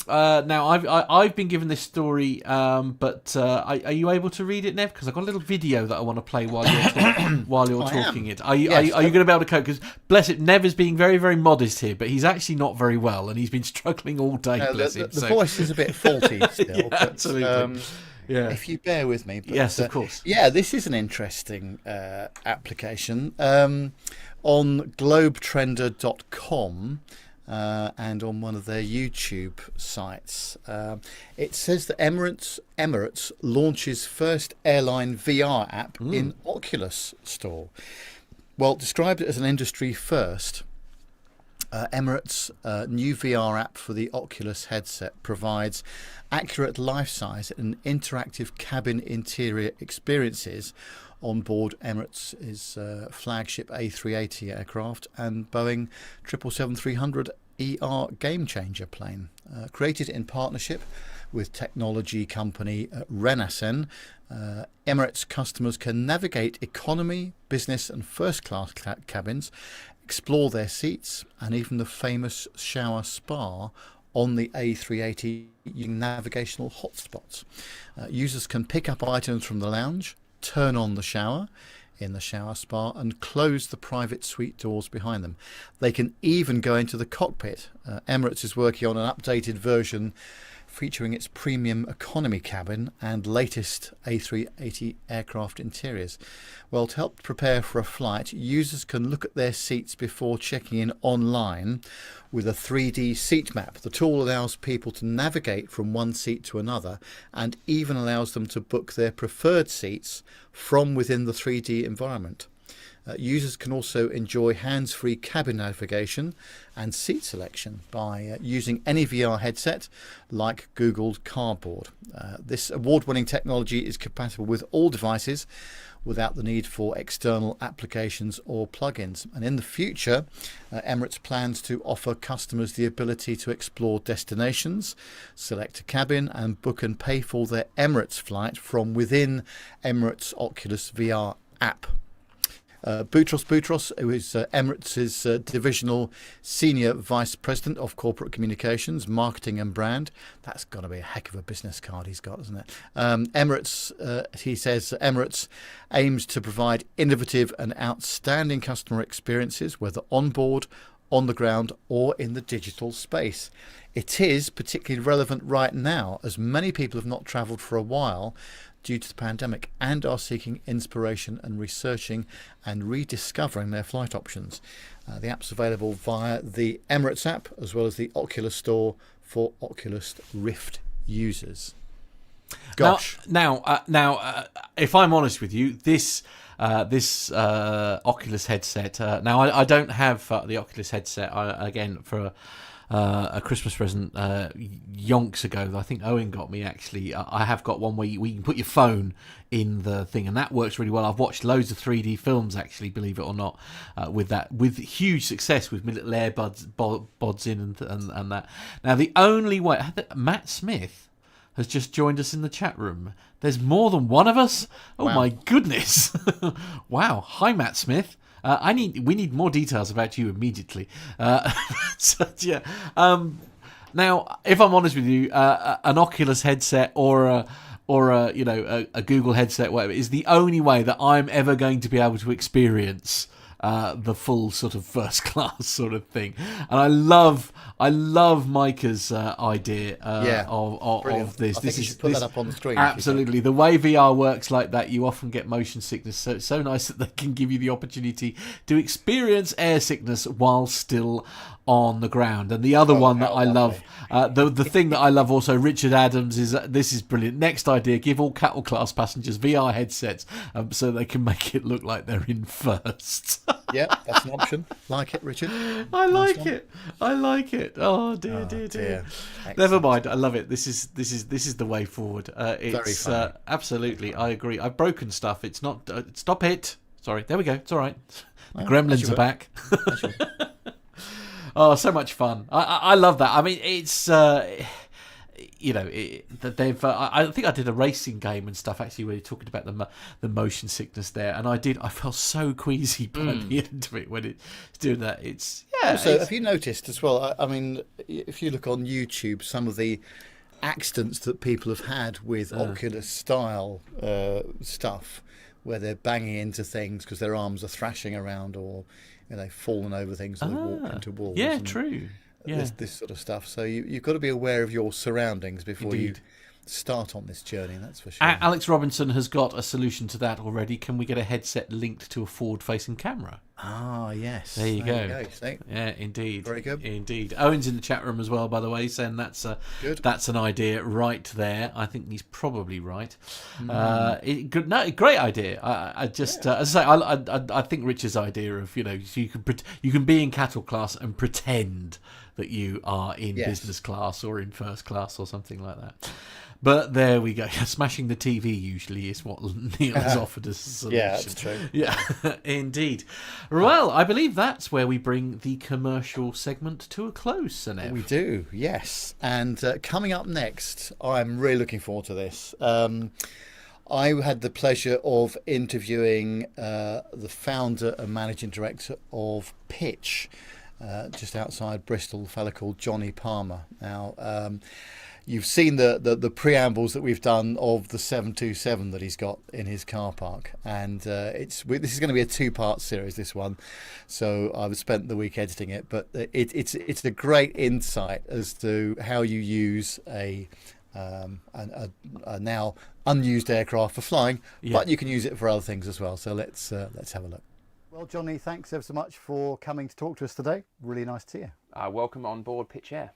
[SPEAKER 2] I've been given this story, but are you able to read it, Nev? Because I've got a little video that I want to play while you're talking it. Are you going to be able to cope? Because bless it, Nev is being very, very modest here, but he's actually not very well, and he's been struggling all day.
[SPEAKER 1] The voice is a bit faulty still. But,
[SPEAKER 2] absolutely.
[SPEAKER 1] If you bear with me. But,
[SPEAKER 2] yes, of course.
[SPEAKER 1] This is an interesting application. On globetrender.com and on one of their YouTube sites, it says that Emirates launches first airline VR app in Oculus store. Well, described as an industry first, Emirates' new VR app for the Oculus headset provides accurate life-size and interactive cabin interior experiences on board Emirates' flagship A380 aircraft and Boeing 777-300ER Game-Changer plane. Created in partnership with technology company Renaissance, Emirates customers can navigate economy, business and first-class cabins, explore their seats and even the famous shower spa on the A380 using navigational hotspots. Users can pick up items from the lounge, turn on the shower in the shower spa and close the private suite doors behind them. They can even go into the cockpit. Emirates is working on an updated version featuring its premium economy cabin and latest A380 aircraft interiors. Well, to help prepare for a flight, users can look at their seats before checking in online with a 3D seat map. The tool allows people to navigate from one seat to another and even allows them to book their preferred seats from within the 3D environment. Users can also enjoy hands-free cabin navigation and seat selection by using any VR headset like Google Cardboard. This award-winning technology is compatible with all devices without the need for external applications or plugins. And in the future, Emirates plans to offer customers the ability to explore destinations, select a cabin and book and pay for their Emirates flight from within Emirates Oculus VR app. Boutros, who is Emirates' divisional senior vice president of corporate communications, marketing and brand. That's got to be a heck of a business card he's got, isn't it? He says Emirates aims to provide innovative and outstanding customer experiences, whether on board, on the ground or in the digital space. It is particularly relevant right now as many people have not travelled for a while due to the pandemic and are seeking inspiration and researching and rediscovering their flight options. The app's available via the Emirates app as well as the Oculus Store for Oculus Rift users. Gosh.
[SPEAKER 2] Now, if I'm honest with you, this this Oculus headset. Now, I don't have the Oculus headset. Again, for a Christmas present yonks ago, I think Owen got me, actually. I have got one where you can put your phone in the thing, and that works really well. I've watched loads of 3D films, actually, believe it or not, with that, with huge success, with my little earbuds in and that. Now, the only way... Matt Smith has just joined us in the chat room. There's more than one of us? Oh, wow. My goodness. Wow. Hi, Matt Smith. We need more details about you immediately. So, yeah. Now, if I'm honest with you, an Oculus headset or a Google headset, whatever, is the only way that I'm ever going to be able to experience the full sort of first class sort of thing. And I love Micah's idea of this.
[SPEAKER 1] I think you should put that up on the screen.
[SPEAKER 2] Absolutely. The way VR works like that, you often get motion sickness. So it's so nice that they can give you the opportunity to experience air sickness while still on the ground. And the other one that I love, the thing that I love also, Richard Adams, is this is brilliant. Next idea: give all cattle class passengers VR headsets so they can make it look like they're in first.
[SPEAKER 1] Yeah, that's an option. Like it, Richard?
[SPEAKER 2] I like it. Oh dear. Never mind. I love it. This is the way forward. It's
[SPEAKER 1] very funny.
[SPEAKER 2] Absolutely. I agree. I've broken stuff. It's not. Stop it. Sorry. There we go. It's all right. The gremlins are back. Oh, so much fun. I love that. I mean, it's they've. I think I did a racing game and stuff, actually, where you're talking about the motion sickness there, and I felt so queasy by the end of it when it's doing that. It's
[SPEAKER 1] Also, have you noticed as well? I mean, if you look on YouTube, some of the accidents that people have had with Oculus style stuff, where they're banging into things because their arms are thrashing around, or falling over things, or they've walked into walls.
[SPEAKER 2] Yeah, true. Yeah.
[SPEAKER 1] This sort of stuff. So you've got to be aware of your surroundings before you start on this journey, that's for sure.
[SPEAKER 2] Alex Robinson has got a solution to that already. Can we get a headset linked to a forward-facing camera?
[SPEAKER 1] Ah, yes.
[SPEAKER 2] There you go.
[SPEAKER 1] See?
[SPEAKER 2] Yeah, indeed.
[SPEAKER 1] Very good.
[SPEAKER 2] Indeed. Owen's in the chat room as well, by the way, saying that's an idea right there. I think he's probably right. Great idea. I just, as I say, I think Richard's idea of you can be in cattle class and pretend that you are in business class or in first class or something like that. But there we go. Smashing the TV usually is what Neil has offered as a solution.
[SPEAKER 1] Yeah, that's true.
[SPEAKER 2] Yeah, indeed. Well, I believe that's where we bring the commercial segment to a close, Sir Nev.
[SPEAKER 1] We do, yes. And coming up next, I'm really looking forward to this. I had the pleasure of interviewing the founder and managing director of Pytch, just outside Bristol, a fellow called Johnny Palmer. Now, you've seen the preambles that we've done of the 727 that he's got in his car park, and this is going to be a two-part series, this one. So I've spent the week editing it, but it's a great insight as to how you use a now unused aircraft for flying, but you can use it for other things as well. So let's have a look. Well, Johnny, thanks ever so much for coming to talk to us today. Really nice to see you.
[SPEAKER 4] Welcome on board Pytch Air.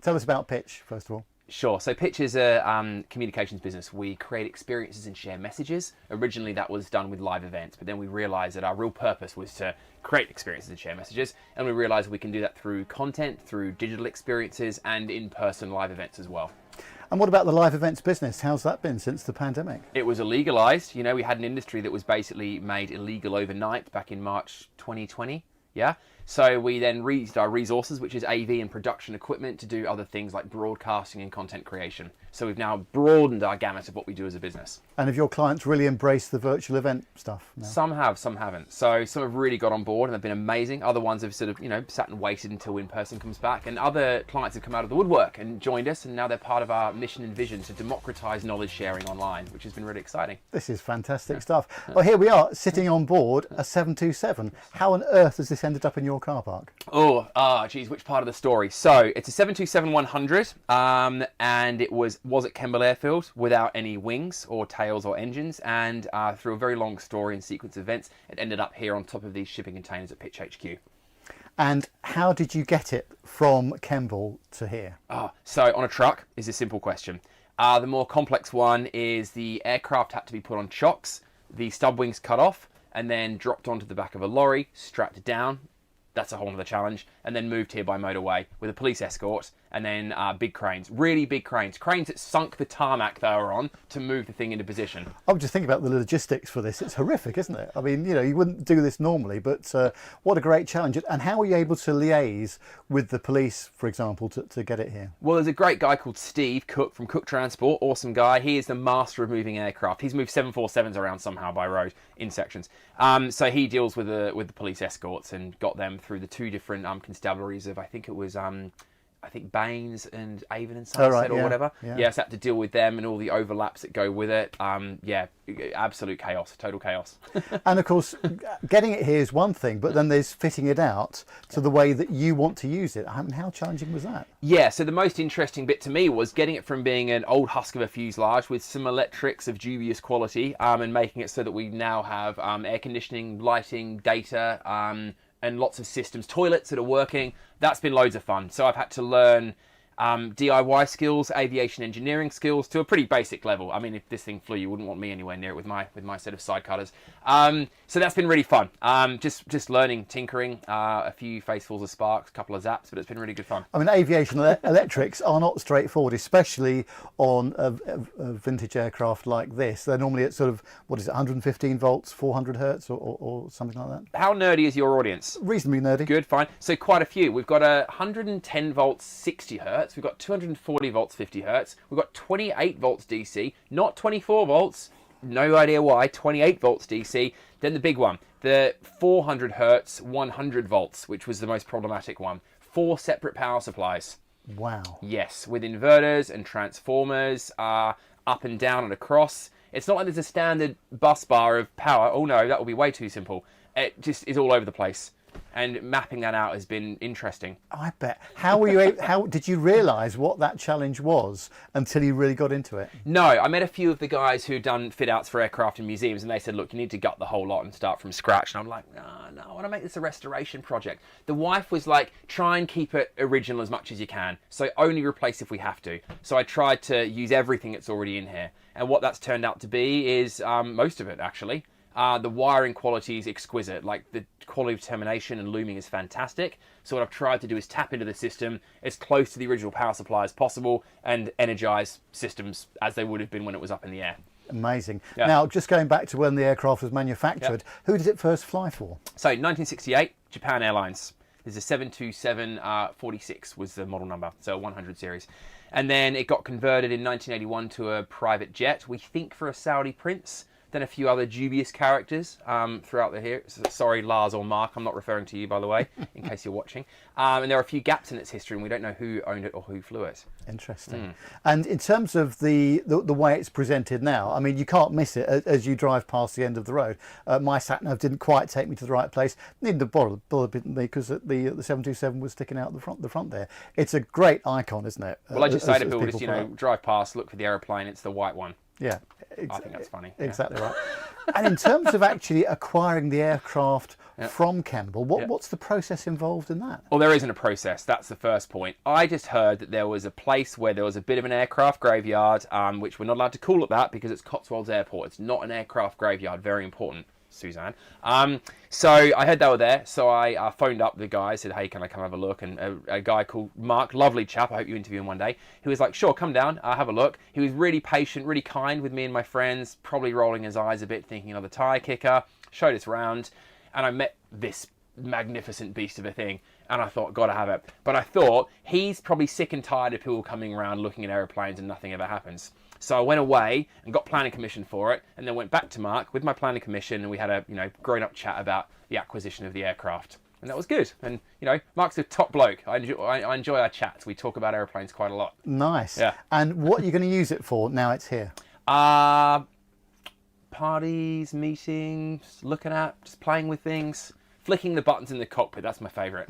[SPEAKER 1] Tell us about Pytch, first of all.
[SPEAKER 4] Sure. So Pytch is a communications business. We create experiences and share messages. Originally, that was done with live events, but then we realized that our real purpose was to create experiences and share messages. And we realized we can do that through content, through digital experiences, and in-person live events as well.
[SPEAKER 1] And what about the live events business? How's that been since the pandemic?
[SPEAKER 4] It was illegalized. We had an industry that was basically made illegal overnight back in March 2020. Yeah. So we then used our resources, which is AV and production equipment, to do other things like broadcasting and content creation. So we've now broadened our gamut of what we do as a business.
[SPEAKER 1] And have your clients really embraced the virtual event stuff now?
[SPEAKER 4] Some have, some haven't. So some have really got on board and they've been amazing. Other ones have sort of, sat and waited until in-person comes back. And other clients have come out of the woodwork and joined us, and now they're part of our mission and vision to democratize knowledge sharing online, which has been really exciting.
[SPEAKER 1] This is fantastic stuff. Well, here we are sitting on board a 727. How on earth has this ended up in your car park?
[SPEAKER 4] Geez, which part of the story? So it's a 727-100, and it was at Kemble Airfield without any wings or tails or engines, and through a very long story and sequence of events, it ended up here on top of these shipping containers at Pytch HQ.
[SPEAKER 1] And how did you get it from Kemble to here?
[SPEAKER 4] So on a truck is a simple question. The more complex one is the aircraft had to be put on chocks, the stub wings cut off and then dropped onto the back of a lorry, strapped down. That's a whole other challenge. And then moved here by motorway with a police escort and then big cranes, really big cranes that sunk the tarmac they were on to move the thing into position.
[SPEAKER 1] I'm just thinking about the logistics for this. It's horrific, isn't it? I mean, you wouldn't do this normally, but what a great challenge. And how were you able to liaise with the police, for example, to get it here?
[SPEAKER 4] Well, there's a great guy called Steve Cook from Cook Transport, awesome guy. He is the master of moving aircraft. He's moved 747s around somehow by road in sections. So he deals with the police escorts and got them through the two different constabularies of, I think it was Baines and Avon and Somerset or whatever. Yeah, so I had to deal with them and all the overlaps that go with it. Absolute chaos, total chaos.
[SPEAKER 1] And of course, getting it here is one thing, but then there's fitting it out to the way that you want to use it. I mean, how challenging was that?
[SPEAKER 4] Yeah, so the most interesting bit to me was getting it from being an old husk of a fuselage with some electrics of dubious quality and making it so that we now have air conditioning, lighting, data, and lots of systems, toilets that are working. That's been loads of fun. So I've had to learn DIY skills, aviation engineering skills to a pretty basic level. I mean, if this thing flew, you wouldn't want me anywhere near it with my set of side cutters. So that's been really fun. Just learning, tinkering, a few facefuls of sparks, a couple of zaps, but it's been really good fun.
[SPEAKER 1] I mean, aviation electrics are not straightforward, especially on a vintage aircraft like this. They're normally at sort of, 115 volts, 400 hertz or something like that.
[SPEAKER 4] How nerdy is your audience?
[SPEAKER 1] Reasonably nerdy.
[SPEAKER 4] Good, fine. So quite a few. We've got 110 volts, 60 hertz. We've got 240 volts, 50 hertz. We've got 28 volts DC, not 24 volts. No idea why. 28 volts DC. Then the big one, the 400 hertz, 100 volts, which was the most problematic one. 4 separate power supplies.
[SPEAKER 1] Wow.
[SPEAKER 4] Yes, with inverters and transformers, up and down and across. It's not like there's a standard bus bar of power. Oh no, that would be way too simple. It just is all over the place. And mapping that out has been interesting.
[SPEAKER 1] I bet. How did you realise what that challenge was until you really got into it?
[SPEAKER 4] No, I met a few of the guys who'd done fit outs for aircraft and museums, and they said, look, you need to gut the whole lot and start from scratch. And I'm like, no, I want to make this a restoration project. The wife was like, try and keep it original as much as you can. So only replace if we have to. So I tried to use everything that's already in here. And what that's turned out to be is most of it, actually. The wiring quality is exquisite, like the quality of termination and looming is fantastic. So what I've tried to do is tap into the system as close to the original power supply as possible and energize systems as they would have been when it was up in the air. Amazing.
[SPEAKER 1] Yeah. Now, just going back to when the aircraft was manufactured, who did it first fly for?
[SPEAKER 4] So 1968, Japan Airlines. There's a 727-46 was the model number, so a 100 series. And then it got converted in 1981 to a private jet, we think for a Saudi prince. Then a few other dubious characters throughout the here. Sorry, Lars or Mark, I'm not referring to you, by the way, in case you're watching. And there are a few gaps in its history, and we don't know who owned it or who flew it.
[SPEAKER 1] Interesting. And in terms of the way it's presented now, I mean, you can't miss it as you drive past the end of the road. My sat nav didn't quite take me to the right place. Needn't have bothered me because the 727 was sticking out the front there. It's a great icon, isn't it?
[SPEAKER 4] Well, I just say to people, just drive past, look for the aeroplane. It's the white one.
[SPEAKER 1] Yeah.
[SPEAKER 4] I think that's funny.
[SPEAKER 1] Exactly right. And in terms of actually acquiring the aircraft from Kemble, what's the process involved in that?
[SPEAKER 4] Well, there isn't a process. That's the first point. I just heard that there was a place where there was a bit of an aircraft graveyard, which we're not allowed to call it that because it's Cotswolds Airport. It's not an aircraft graveyard. Very important, Suzanne. So I heard they were there, so I phoned up the guy, said, hey, can I come have a look? And a guy called Mark, lovely chap, I hope you interview him one day, he was like, sure, come down, have a look. He was really patient, really kind with me and my friends, probably rolling his eyes a bit, thinking of the tyre kicker, showed us around, and I met this magnificent beast of a thing, and I thought, gotta have it. But I thought, he's probably sick and tired of people coming around looking at aeroplanes and nothing ever happens. So I went away and got planning commission for it, and then went back to Mark with my planning commission, and we had a grown-up chat about the acquisition of the aircraft, and that was good. And Mark's a top bloke. I enjoy our chats. We talk about airplanes quite a lot.
[SPEAKER 1] Nice.
[SPEAKER 4] Yeah.
[SPEAKER 1] And what are you going to use it for now it's here?
[SPEAKER 4] Parties, meetings, looking at, just playing with things. Flicking the buttons in the cockpit, that's my favourite.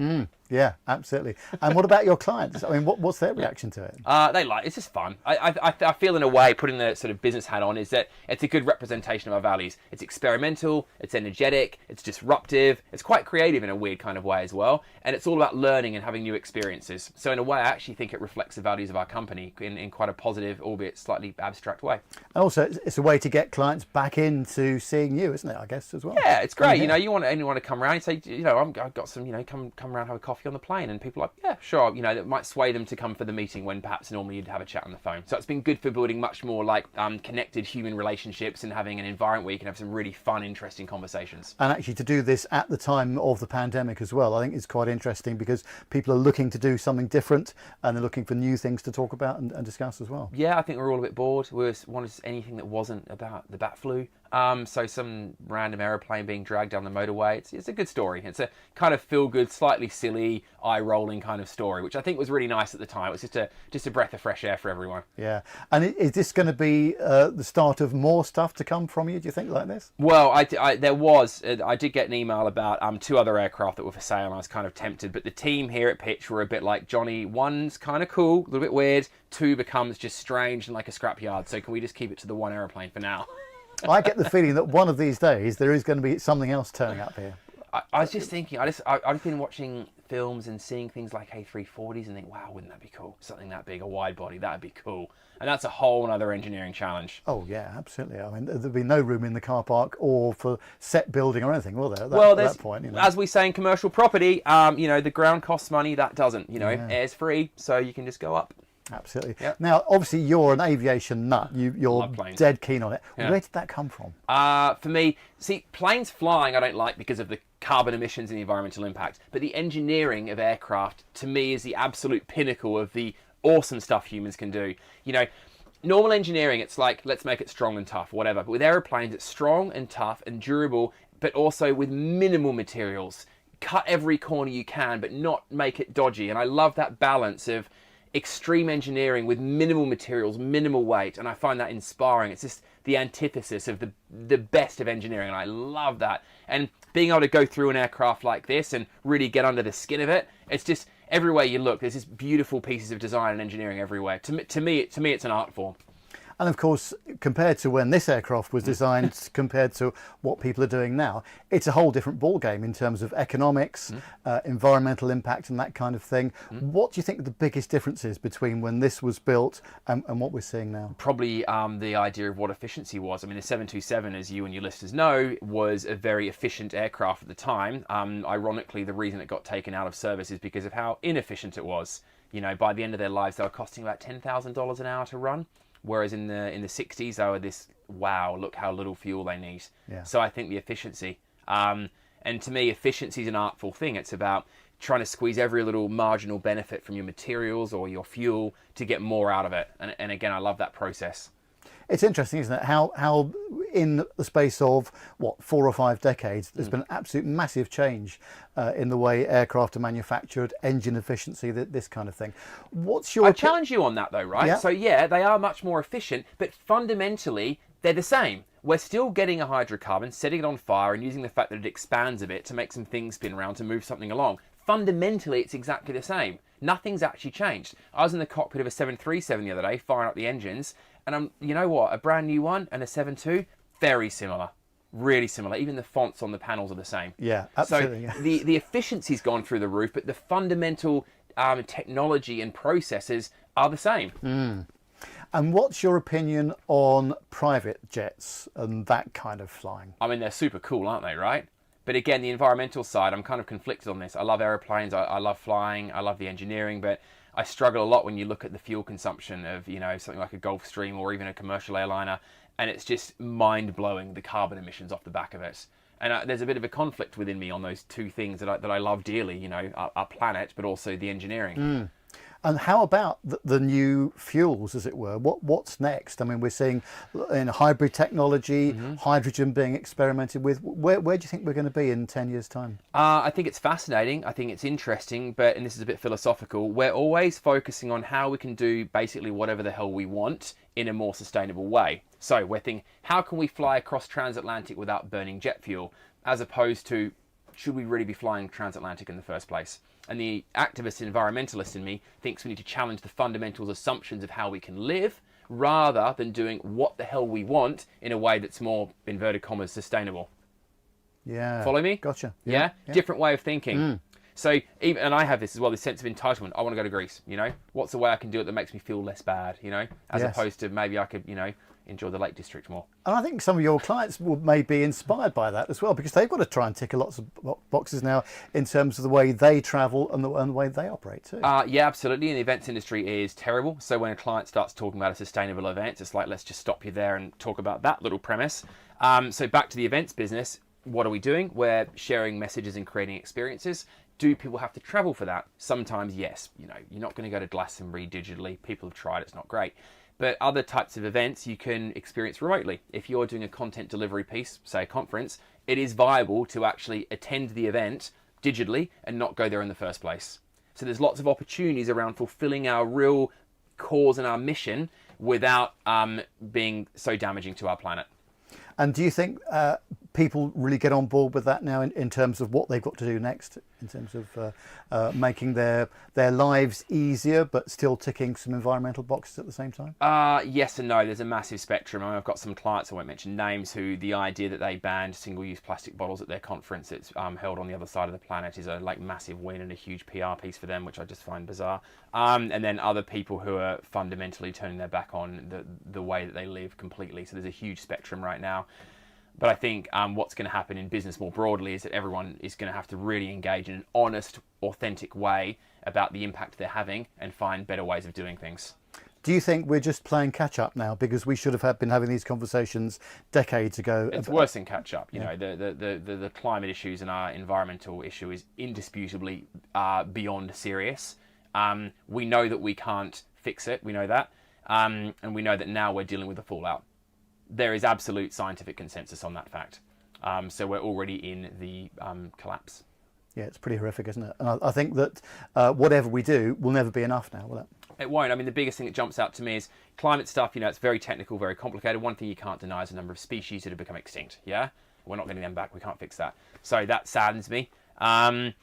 [SPEAKER 1] Yeah, absolutely. And what about your clients? I mean, what's their reaction to it?
[SPEAKER 4] They like it's just fun. I feel in a way, putting the sort of business hat on, is that it's a good representation of our values. It's experimental, it's energetic, it's disruptive, it's quite creative in a weird kind of way as well, and it's all about learning and having new experiences. So in a way, I actually think it reflects the values of our company in quite a positive, albeit slightly abstract way.
[SPEAKER 1] And also, it's a way to get clients back into seeing you, isn't it? I guess as well.
[SPEAKER 4] Yeah, it's great. You know, you want anyone to come around and say, you know, I've got some, you know, come around, have a coffee on the plane, and people are like, yeah, sure. You know, that might sway them to come for the meeting when perhaps normally you'd have a chat on the phone. So it's been good for building much more like connected human relationships and having an environment where you can have some really fun, interesting conversations.
[SPEAKER 1] And actually, to do this at the time of the pandemic as well, I think it's quite interesting because people are looking to do something different and they're looking for new things to talk about and discuss as well.
[SPEAKER 4] Yeah, I think we're all a bit bored. We wanted anything that wasn't about the bat flu. So some random aeroplane being dragged down the motorway. It's a good story. It's a kind of feel-good, slightly silly, eye-rolling kind of story, which I think was really nice at the time. It was just a breath of fresh air for everyone.
[SPEAKER 1] Yeah. And is this going to be the start of more stuff to come from you, do you think, like this?
[SPEAKER 4] Well, I did get an email about 2 other aircraft that were for sale, and I was kind of tempted. But the team here at Pytch were a bit like, Johnny, 1's kind of cool, a little bit weird. 2 becomes just strange and like a scrapyard. So can we just keep it to the 1 aeroplane for now?
[SPEAKER 1] I get the feeling that one of these days there is going to be something else turning up here.
[SPEAKER 4] I was just thinking, I've been watching films and seeing things like A340s and think, wow, wouldn't that be cool? Something that big, a wide body, that'd be cool. And that's a whole other engineering challenge.
[SPEAKER 1] Oh yeah, absolutely. I mean, there'd be no room in the car park or for set building or anything, will there? At that point, you know.
[SPEAKER 4] As we say in commercial property, you know, the ground costs money, that doesn't. You know, air's free, so you can just go up.
[SPEAKER 1] Absolutely.
[SPEAKER 4] Yep.
[SPEAKER 1] Now, obviously, you're an aviation nut. You're dead keen on it.
[SPEAKER 4] Yeah.
[SPEAKER 1] Where did that come from?
[SPEAKER 4] For me, see, planes flying I don't like because of the carbon emissions and the environmental impact. But the engineering of aircraft, to me, is the absolute pinnacle of the awesome stuff humans can do. You know, normal engineering, it's like, let's make it strong and tough, whatever. But with aeroplanes, it's strong and tough and durable, but also with minimal materials. Cut every corner you can, but not make it dodgy. And I love that balance of extreme engineering with minimal materials, minimal weight, and I find that inspiring. It's just the antithesis of the best of engineering, and I love that. And being able to go through an aircraft like this and really get under the skin of it, it's just everywhere you look, there's just beautiful pieces of design and engineering everywhere. To me, it's an art form.
[SPEAKER 1] And of course, compared to when this aircraft was designed, compared to what people are doing now, it's a whole different ballgame in terms of economics, environmental impact and that kind of thing. What do you think the biggest difference is between when this was built and what we're seeing now?
[SPEAKER 4] Probably the idea of what efficiency was. I mean, the 727, as you and your listeners know, was a very efficient aircraft at the time. Ironically, the reason it got taken out of service is because of how inefficient it was. You know, by the end of their lives, they were costing about $10,000 an hour to run. Whereas in the 60s, they were this, wow, look how little fuel they need.
[SPEAKER 1] Yeah.
[SPEAKER 4] So I think the efficiency. And to me, efficiency is an artful thing. It's about trying to squeeze every little marginal benefit from your materials or your fuel to get more out of it. And again, I love that process.
[SPEAKER 1] It's interesting, isn't it? How in the space of, 4 or 5 decades, there's been an absolute massive change in the way aircraft are manufactured, engine efficiency, this kind of thing. What's your...
[SPEAKER 4] I challenge you on that though, right?
[SPEAKER 1] Yeah.
[SPEAKER 4] So yeah, they are much more efficient, but fundamentally, they're the same. We're still getting a hydrocarbon, setting it on fire and using the fact that it expands a bit to make some things spin around to move something along. Fundamentally, it's exactly the same. Nothing's actually changed. I was in the cockpit of a 737 the other day, firing up the engines, and you know what? A brand new one and a 7.2, very similar. Really similar. Even the fonts on the panels are the same.
[SPEAKER 1] Yeah, absolutely.
[SPEAKER 4] So the efficiency's gone through the roof, but the fundamental technology and processes are the same.
[SPEAKER 1] And what's your opinion on private jets and that kind of flying?
[SPEAKER 4] I mean, they're super cool, aren't they, right? But again, the environmental side, I'm kind of conflicted on this. I love aeroplanes, I love flying, I love the engineering, but I struggle a lot when you look at the fuel consumption of, you know, something like a Gulfstream or even a commercial airliner, and it's just mind-blowing, the carbon emissions off the back of it. And there's a bit of a conflict within me on those two things that I love dearly, you know, our planet, but also the engineering.
[SPEAKER 1] And how about the new fuels, as it were? What's next? I mean, we're seeing in hybrid technology, hydrogen being experimented with. Where do you think we're going to be in 10 years' time?
[SPEAKER 4] I think it's fascinating. I think it's interesting, but, and this is a bit philosophical, we're always focusing on how we can do basically whatever the hell we want in a more sustainable way. So we're thinking, how can we fly across transatlantic without burning jet fuel, as opposed to should we really be flying transatlantic in the first place? And the activist and environmentalist in me thinks we need to challenge the fundamentals assumptions of how we can live, rather than doing what the hell we want in a way that's more, inverted commas, sustainable.
[SPEAKER 1] Yeah.
[SPEAKER 4] Follow me?
[SPEAKER 1] Gotcha.
[SPEAKER 4] Yeah? Different way of thinking. So, even, and I have this as well, this sense of entitlement. I want to go to Greece, you know? What's the way I can do it that makes me feel less bad, you know? As opposed to maybe I could, you know, enjoy the Lake District more.
[SPEAKER 1] And I think some of your clients may be inspired by that as well, because they've got to try and tick lots of boxes now in terms of the way they travel and the way they operate too.
[SPEAKER 4] Yeah, absolutely. And the events industry is terrible. So when a client starts talking about a sustainable event, it's like, let's just stop you there and talk about that little premise. So back to the events business, what are we doing? We're sharing messages and creating experiences. Do people have to travel for that? Sometimes, yes. You know, you're not going to go to Glastonbury digitally. People have tried, it's not great. But other types of events you can experience remotely. If you're doing a content delivery piece, say a conference, it is viable to actually attend the event digitally and not go there in the first place. So there's lots of opportunities around fulfilling our real cause and our mission without being so damaging to our planet.
[SPEAKER 1] And do you think people really get on board with that now in terms of what they've got to do next, in terms of making their lives easier but still ticking some environmental boxes at the same time?
[SPEAKER 4] Yes and no. There's a massive spectrum. I mean, I've got some clients, I won't mention names, who the idea that they banned single-use plastic bottles at their conference that's held on the other side of the planet is a massive win and a huge PR piece for them, which I just find bizarre. And then other people who are fundamentally turning their back on the way that they live completely. So there's a huge spectrum right now. But I think what's going to happen in business more broadly is that everyone is going to have to really engage in an honest, authentic way about the impact they're having and find better ways of doing things.
[SPEAKER 1] Do you think we're just playing catch up now because we should have been having these conversations decades ago?
[SPEAKER 4] It's worse than catch up. You know, the climate issues and our environmental issue is indisputably beyond serious. We know that we can't fix it. We know that. And we know that now we're dealing with the fallout. There is absolute scientific consensus on that fact. So we're already in the collapse.
[SPEAKER 1] Yeah, it's pretty horrific, isn't it? And I think that whatever we do will never be enough now, will it?
[SPEAKER 4] It won't. I mean, the biggest thing that jumps out to me is climate stuff. You know, it's very technical, very complicated. One thing you can't deny is the number of species that have become extinct. Yeah? We're not getting them back. We can't fix that. So that saddens me. But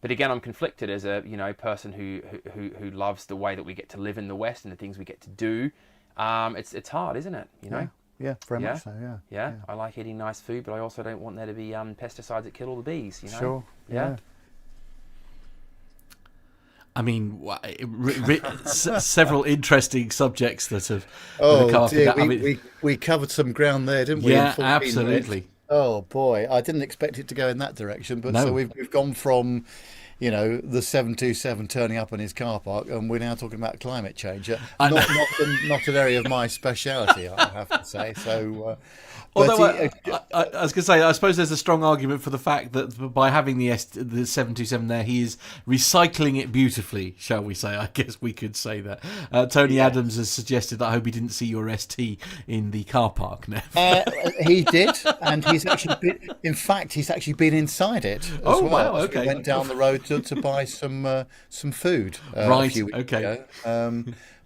[SPEAKER 4] again, I'm conflicted as a person who loves the way that we get to live in the West and the things we get to do. It's hard, isn't it? You know?
[SPEAKER 1] Yeah, very much so, yeah.
[SPEAKER 4] I like eating nice food, but I also don't want there to be pesticides that kill all the bees, you know?
[SPEAKER 1] Sure, yeah.
[SPEAKER 2] I mean, several interesting subjects that have come up.
[SPEAKER 1] Dear, we covered some ground there, didn't we?
[SPEAKER 2] Yeah, absolutely.
[SPEAKER 1] Oh boy, I didn't expect it to go in that direction, but
[SPEAKER 2] no.
[SPEAKER 1] So we've gone from, the 727 turning up in his car park, and we're now talking about climate change. Not an area of my speciality, I have to say. So,
[SPEAKER 2] although I was going to say, I suppose there's a strong argument for the fact that by having the 727 there, he is recycling it beautifully, shall we say? I guess we could say that. Tony Adams has suggested that I hope he didn't see your ST in the car park now.
[SPEAKER 1] He did, and he's actually been inside it as well.
[SPEAKER 2] Wow, okay.
[SPEAKER 1] He went down the road to buy some food
[SPEAKER 2] right,
[SPEAKER 1] a few weeks
[SPEAKER 2] okay.
[SPEAKER 1] ago.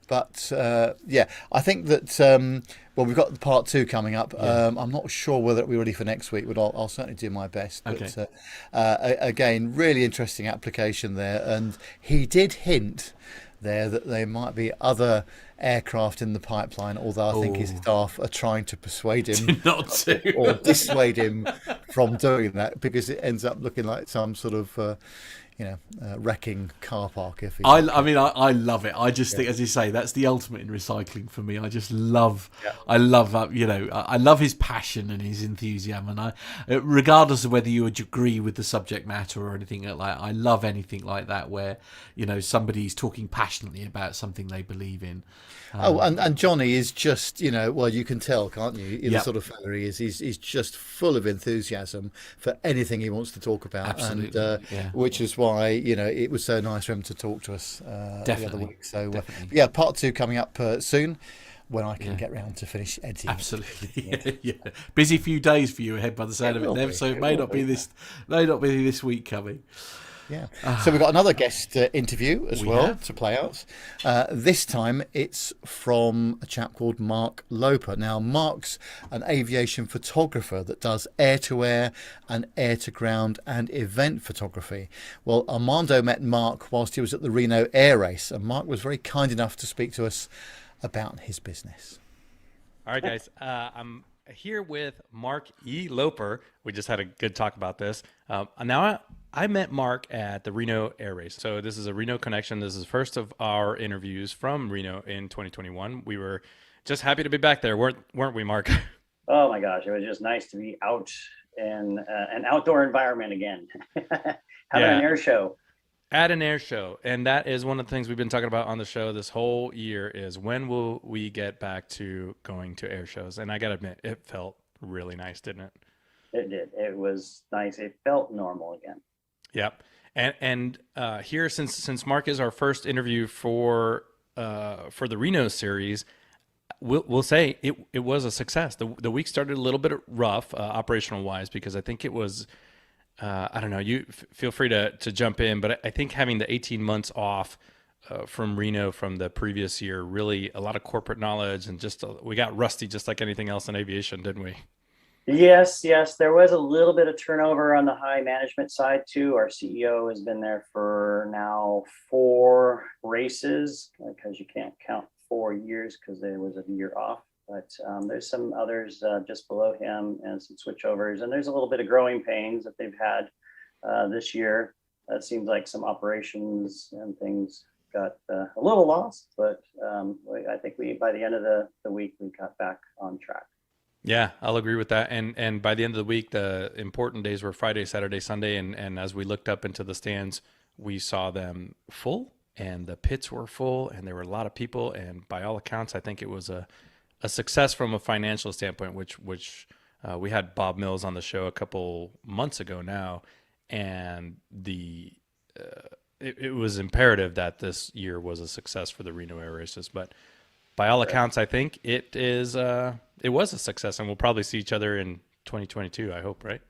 [SPEAKER 1] But I think that we've got the part 2 coming up. I'm not sure whether it'll be ready for next week, but I'll certainly do my best. But
[SPEAKER 2] okay.
[SPEAKER 1] Again, really interesting application there, and he did hint there that there might be other aircraft in the pipeline, although I think his staff are trying to persuade him
[SPEAKER 2] not to
[SPEAKER 1] or dissuade him from doing that, because it ends up looking like some sort of wrecking car park.
[SPEAKER 2] I love it. I just think, as you say, that's the ultimate in recycling for me. I just love, I love that. I love his passion and his enthusiasm, and regardless of whether you agree with the subject matter or anything like that, I love anything like that where somebody's talking passionately about something they believe in.
[SPEAKER 1] And Johnny is just, you can tell, can't you? The sort of fella he is. He's just full of enthusiasm for anything he wants to talk about.
[SPEAKER 2] Absolutely.
[SPEAKER 1] And which is why, it was so nice for him to talk to us the other week. So, part 2 coming up soon, when I can get round to finish editing.
[SPEAKER 2] Absolutely. Yeah. Busy few days for you ahead by the sound of it, Nev. So it may not be this week coming.
[SPEAKER 1] Yeah. So we've got another guest interview as well to play out. This time it's from a chap called Mark Loper. Now, Mark's an aviation photographer that does air-to-air and air-to-ground and event photography. Well, Armando met Mark whilst he was at the Reno Air Race, and Mark was very kind enough to speak to us about his business.
[SPEAKER 5] All right, guys. I'm here with Mark E. Loper. We just had a good talk about this. Now, I met Mark at the Reno Air Race. So this is a Reno connection. This is the first of our interviews from Reno in 2021. We were just happy to be back there, weren't we, Mark?
[SPEAKER 6] Oh my gosh, it was just nice to be out in an outdoor environment again. Having an air show.
[SPEAKER 5] At an air show. And that is one of the things we've been talking about on the show this whole year is when will we get back to going to air shows? And I got to admit, it felt really nice, didn't it?
[SPEAKER 6] It did. It was nice. It felt normal again.
[SPEAKER 5] Yep. And here, since Mark is our first interview for the Reno series, we'll say it was a success. The week started a little bit rough operational wise because I think it was I don't know. You feel free to jump in, but I think having the 18 months off from Reno from the previous year, really a lot of corporate knowledge and just we got rusty just like anything else in aviation, didn't we?
[SPEAKER 6] Yes. There was a little bit of turnover on the high management side too. Our CEO has been there for now 4 races because you can't count 4 years because there was a year off. But there's some others just below him and some switchovers. And there's a little bit of growing pains that they've had this year. It seems like some operations and things got a little lost, but I think by the end of the week, we got back on track.
[SPEAKER 5] Yeah, I'll agree with that. And by the end of the week, the important days were Friday, Saturday, Sunday. And as we looked up into the stands, we saw them full and the pits were full and there were a lot of people. And by all accounts, I think it was a success from a financial standpoint, which we had Bob Mills on the show a couple months ago now. And it was imperative that this year was a success for the Reno Air Races. But by all accounts, I think it was a success, and we'll probably see each other in 2022, I hope, right?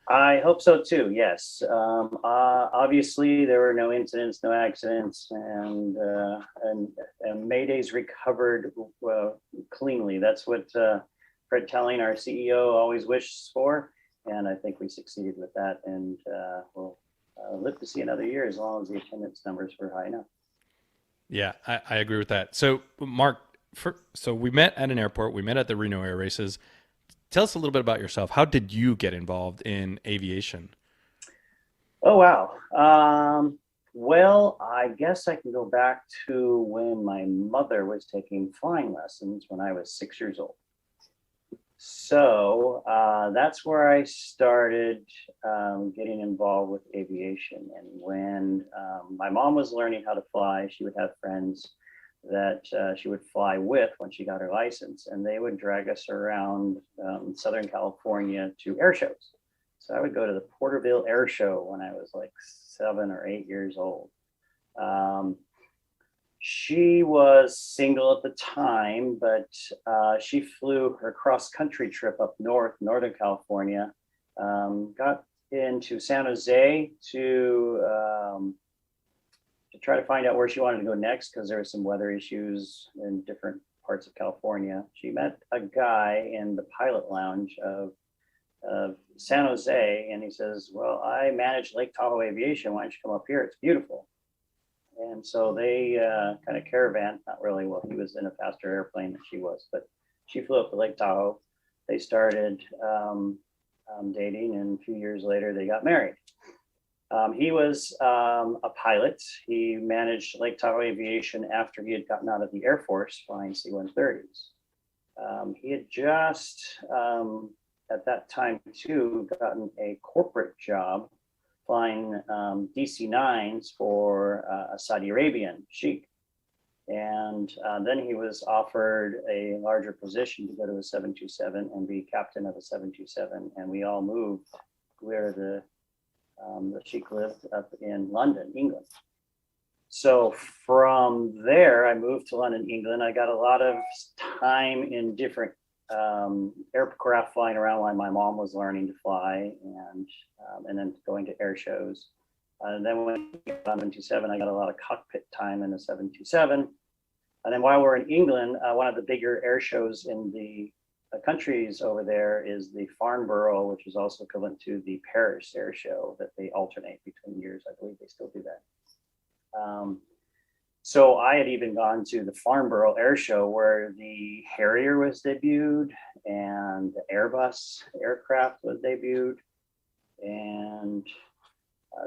[SPEAKER 6] I hope so too, yes. Obviously, there were no incidents, no accidents, and Mayday's recovered cleanly. That's what Fred Telling, our CEO, always wishes for, and I think we succeeded with that, and we'll live to see another year as long as the attendance numbers were high enough. Yeah,
[SPEAKER 5] I agree with that. So, Mark, so we met at an airport. We met at the Reno Air Races. Tell us a little bit about yourself. How did you get involved in aviation?
[SPEAKER 6] Oh, wow. Well, I guess I can go back to when my mother was taking flying lessons when I was 6 years old. So that's where I started getting involved with aviation. And when my mom was learning how to fly, she would have friends that she would fly with when she got her license, and they would drag us around Southern California to air shows. So I would go to the Porterville Air Show when I was like 7 or 8 years old. She was single at the time, but she flew her cross-country trip up Northern California, got into San Jose to try to find out where she wanted to go next because there were some weather issues in different parts of California. She met a guy in the pilot lounge of San Jose, and he says, well, I manage Lake Tahoe Aviation. Why don't you come up here? It's beautiful. And so they kind of caravan, not really, well, he was in a faster airplane than she was, but she flew up to Lake Tahoe. They started dating, and a few years later, they got married. He was a pilot. He managed Lake Tahoe Aviation after he had gotten out of the Air Force flying C-130s. He had just, at that time too, gotten a corporate job flying DC-9s for a Saudi Arabian sheikh. And then he was offered a larger position to go to a 727 and be captain of a 727. And we all moved where the sheikh lived up in London, England. So from there, I moved to London, England. I got a lot of time in different aircraft flying around while my mom was learning to fly, and then going to air shows. And then when I got on 727, I got a lot of cockpit time in the 727. And then while we're in England, one of the bigger air shows in the countries over there is the Farnborough, which is also equivalent to the Paris Air Show that they alternate between years. I believe they still do that. So I had even gone to the Farnborough Air Show where the Harrier was debuted and the Airbus aircraft was debuted. And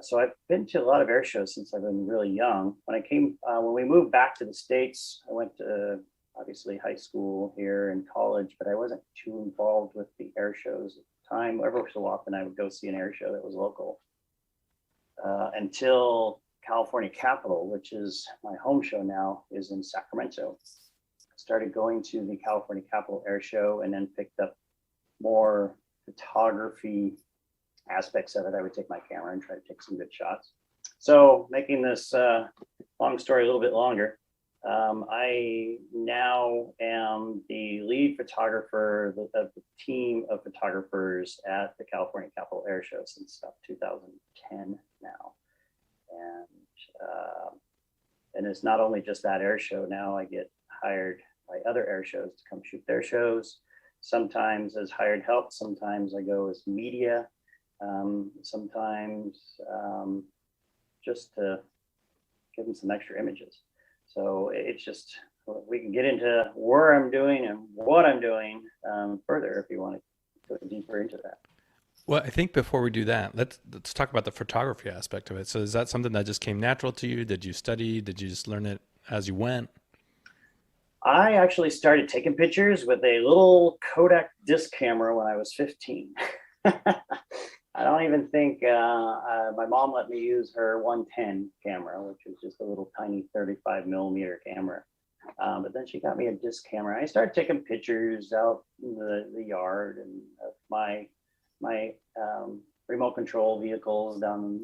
[SPEAKER 6] so I've been to a lot of air shows since I've been really young. When we moved back to the States, I went to obviously high school here and college, but I wasn't too involved with the air shows at the time. Every so often I would go see an air show that was local until California Capital, which is my home show now, is in Sacramento. I started going to the California Capital Air Show and then picked up more photography aspects of it. I would take my camera and try to take some good shots. So making this long story a little bit longer, I now am the lead photographer of the team of photographers at the California Capital Air Show since about 2010 now. And it's not only just that air show. Now I get hired by other air shows to come shoot their shows, sometimes as hired help, sometimes I go as media, sometimes just to give them some extra images. So it's just, we can get into where I'm doing and what I'm doing further if you want to go deeper into that.
[SPEAKER 5] Well, I think before we do that, let's talk about the photography aspect of it. So is that something that just came natural to you? Did you study? Did you just learn it as you went?
[SPEAKER 6] I actually started taking pictures with a little Kodak disc camera when I was 15. I don't even think my mom let me use her 110 camera, which was just a little tiny 35 millimeter camera. But then she got me a disc camera. I started taking pictures out in the yard and of my remote control vehicles down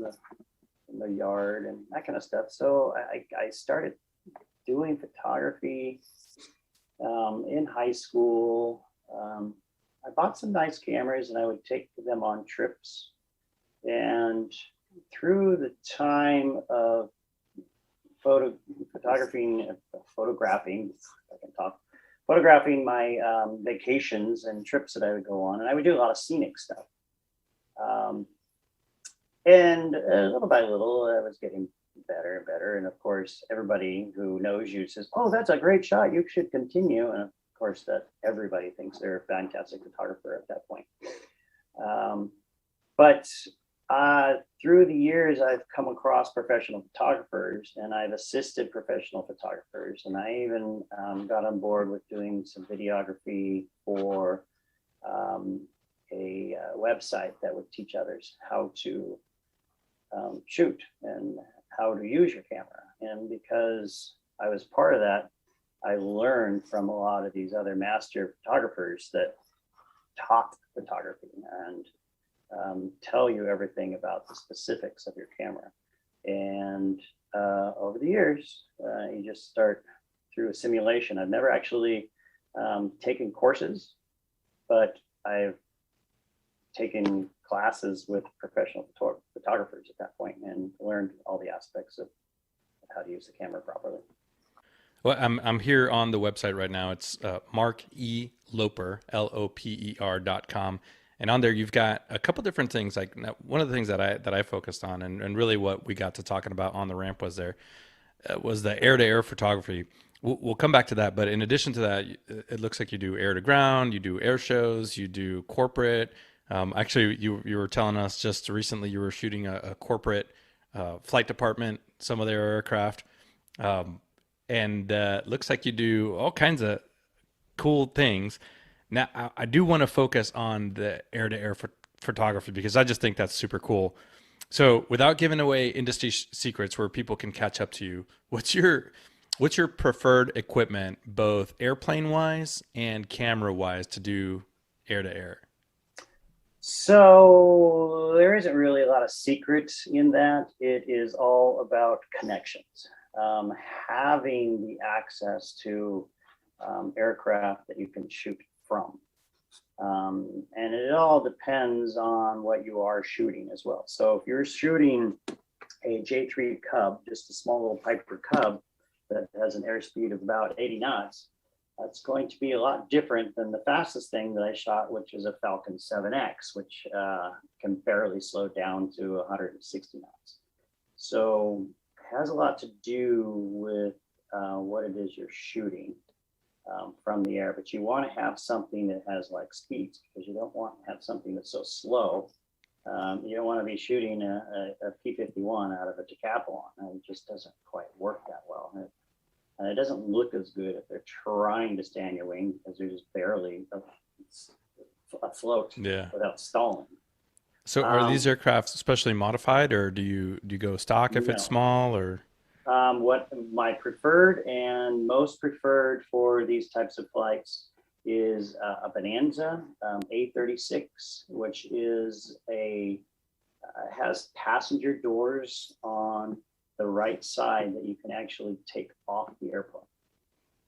[SPEAKER 6] in the yard and that kind of stuff. So I started doing photography in high school. I bought some nice cameras and I would take them on trips. And through the time of photographing my vacations and trips that I would go on, and I would do a lot of scenic stuff. And little by little, I was getting better and better. And of course, everybody who knows you says, "Oh, that's a great shot. You should continue." And of course, that everybody thinks they're a fantastic photographer at that point. But through the years, I've come across professional photographers and I've assisted professional photographers. And I even got on board with doing some videography for a website that would teach others how to shoot and how to use your camera. And because I was part of that, I learned from a lot of these other master photographers that taught photography and tell you everything about the specifics of your camera. And over the years, you just start through a simulation. I've never actually taken courses, but I've taken classes with professional photographers at that point and learned all the aspects of how to use the camera properly.
[SPEAKER 5] Well, I'm here on the website right now. It's Mark E. Loper, LOPER.com. And on there, you've got a couple different things. Like one of the things that I focused on, and really what we got to talking about on the ramp was the air-to-air photography. We'll come back to that. But in addition to that, it looks like you do air-to-ground, you do air shows, you do corporate. Actually, you were telling us just recently you were shooting a corporate flight department, some of their aircraft. And looks like you do all kinds of cool things. Now, I do want to focus on the air-to-air photography because I just think that's super cool. So without giving away industry secrets where people can catch up to you, what's your preferred equipment, both airplane-wise and camera-wise, to do air-to-air?
[SPEAKER 6] So there isn't really a lot of secrets in that. It is all about connections. Having the access to aircraft that you can shoot from. And it all depends on what you are shooting as well. So if you're shooting a J3 Cub, just a small little Piper Cub that has an airspeed of about 80 knots, that's going to be a lot different than the fastest thing that I shot, which is a Falcon 7X, which can barely slow down to 160 knots. So it has a lot to do with what it is you're shooting from the air, but you want to have something that has like speeds, because you don't want to have something that's so slow. You don't want to be shooting a P-51 out of a decathlon. It just doesn't quite work that well. And it doesn't look as good if they're trying to stand your wing, because they're just barely afloat without stalling.
[SPEAKER 5] So are these aircraft specially modified, or do you go stock if it's small, or?
[SPEAKER 6] What my preferred and most preferred for these types of flights is a Bonanza A36, which is has passenger doors on the right side that you can actually take off the airplane.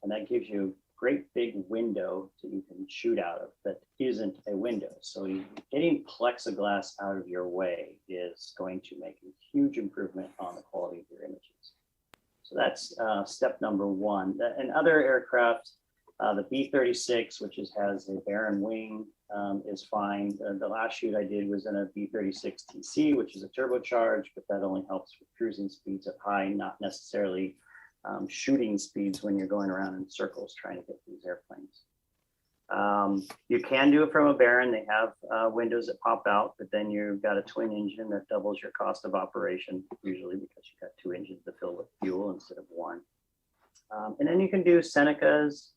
[SPEAKER 6] And that gives you a great big window that you can shoot out of that isn't a window. So getting plexiglass out of your way is going to make a huge improvement on the quality of your images. So that's step number one. And other aircraft, the B-36, which has a barren wing, is fine. The last shoot I did was in a B-36 TC, which is a turbocharged, but that only helps with cruising speeds up high, not necessarily shooting speeds when you're going around in circles trying to get these airplanes. You can do it from a barren. They have windows that pop out, but then you've got a twin engine that doubles your cost of operation, usually because you've got two engines to fill with fuel instead of one. And then you can do Senecas.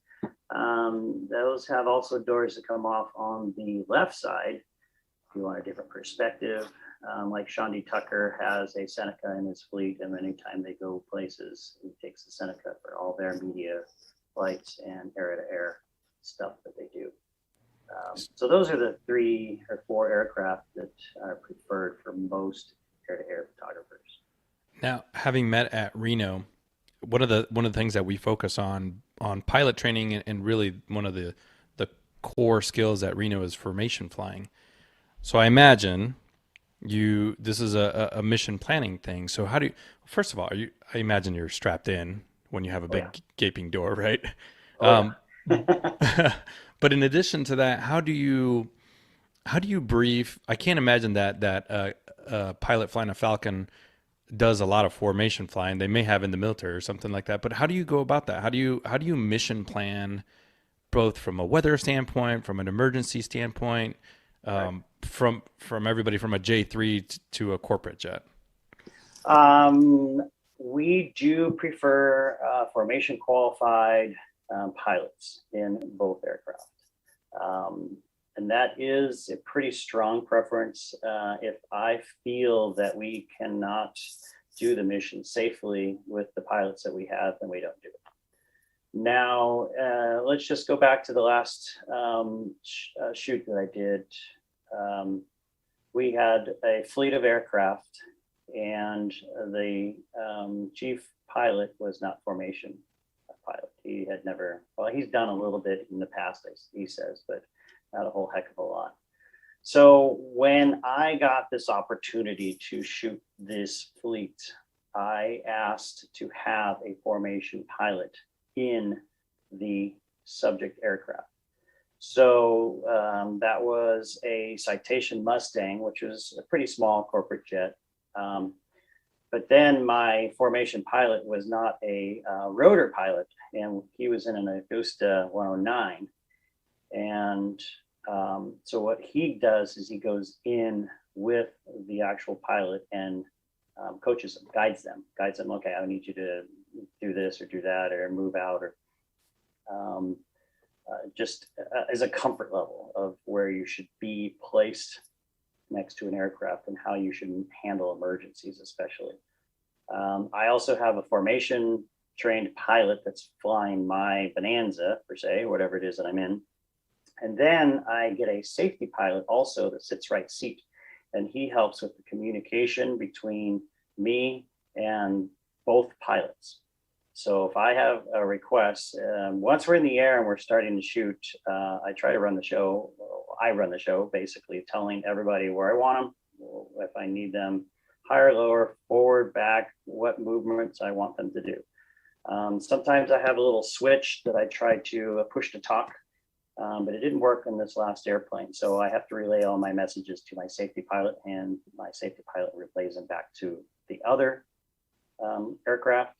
[SPEAKER 6] Those have also doors that come off on the left side if you want a different perspective. Like Shondi Tucker has a Seneca in his fleet, and anytime they go places, he takes the Seneca for all their media flights and air-to-air stuff that they do. So those are the 3 or 4 aircraft that are preferred for most air-to-air photographers.
[SPEAKER 5] Now, having met at Reno, one of the things that we focus on pilot training, and really one of the core skills at Reno is formation flying. So I imagine this is a mission planning thing. So how do you, first of all, I imagine you're strapped in when you have a big gaping door, right? But in addition to that, how do you brief? I can't imagine that a pilot flying a Falcon does a lot of formation flying. They may have in the military or something like that. But how do you go about that? How do you mission plan, both from a weather standpoint, from an emergency standpoint, from everybody from a J3 to a corporate jet?
[SPEAKER 6] We do prefer formation qualified pilots in both aircraft. And that is a pretty strong preference. If I feel that we cannot do the mission safely with the pilots that we have, then we don't do it. Now, let's just go back to the last shoot that I did. We had a fleet of aircraft, and the chief pilot was not formation pilot. He had never, well, he's done a little bit in the past, he says, but not a whole heck of a lot. So when I got this opportunity to shoot this fleet, I asked to have a formation pilot in the subject aircraft. So that was a Citation Mustang, which was a pretty small corporate jet. But then my formation pilot was not a rotor pilot, and he was in an Augusta 109. And so what he does is he goes in with the actual pilot and coaches them, guides them. Okay, I need you to do this or do that or move out, or just as a comfort level of where you should be placed next to an aircraft and how you should handle emergencies, especially. I also have a formation trained pilot that's flying my Bonanza, per se, whatever it is that I'm in. And then I get a safety pilot also that sits right seat, and he helps with the communication between me and both pilots. So if I have a request, once we're in the air and we're starting to shoot, I try to run the show. I run the show, basically telling everybody where I want them, if I need them higher, lower, forward, back what movements I want them to do. Sometimes I have a little switch that I try to push to talk, but it didn't work on this last airplane. So I have to relay all my messages to my safety pilot, and my safety pilot relays them back to the other aircraft.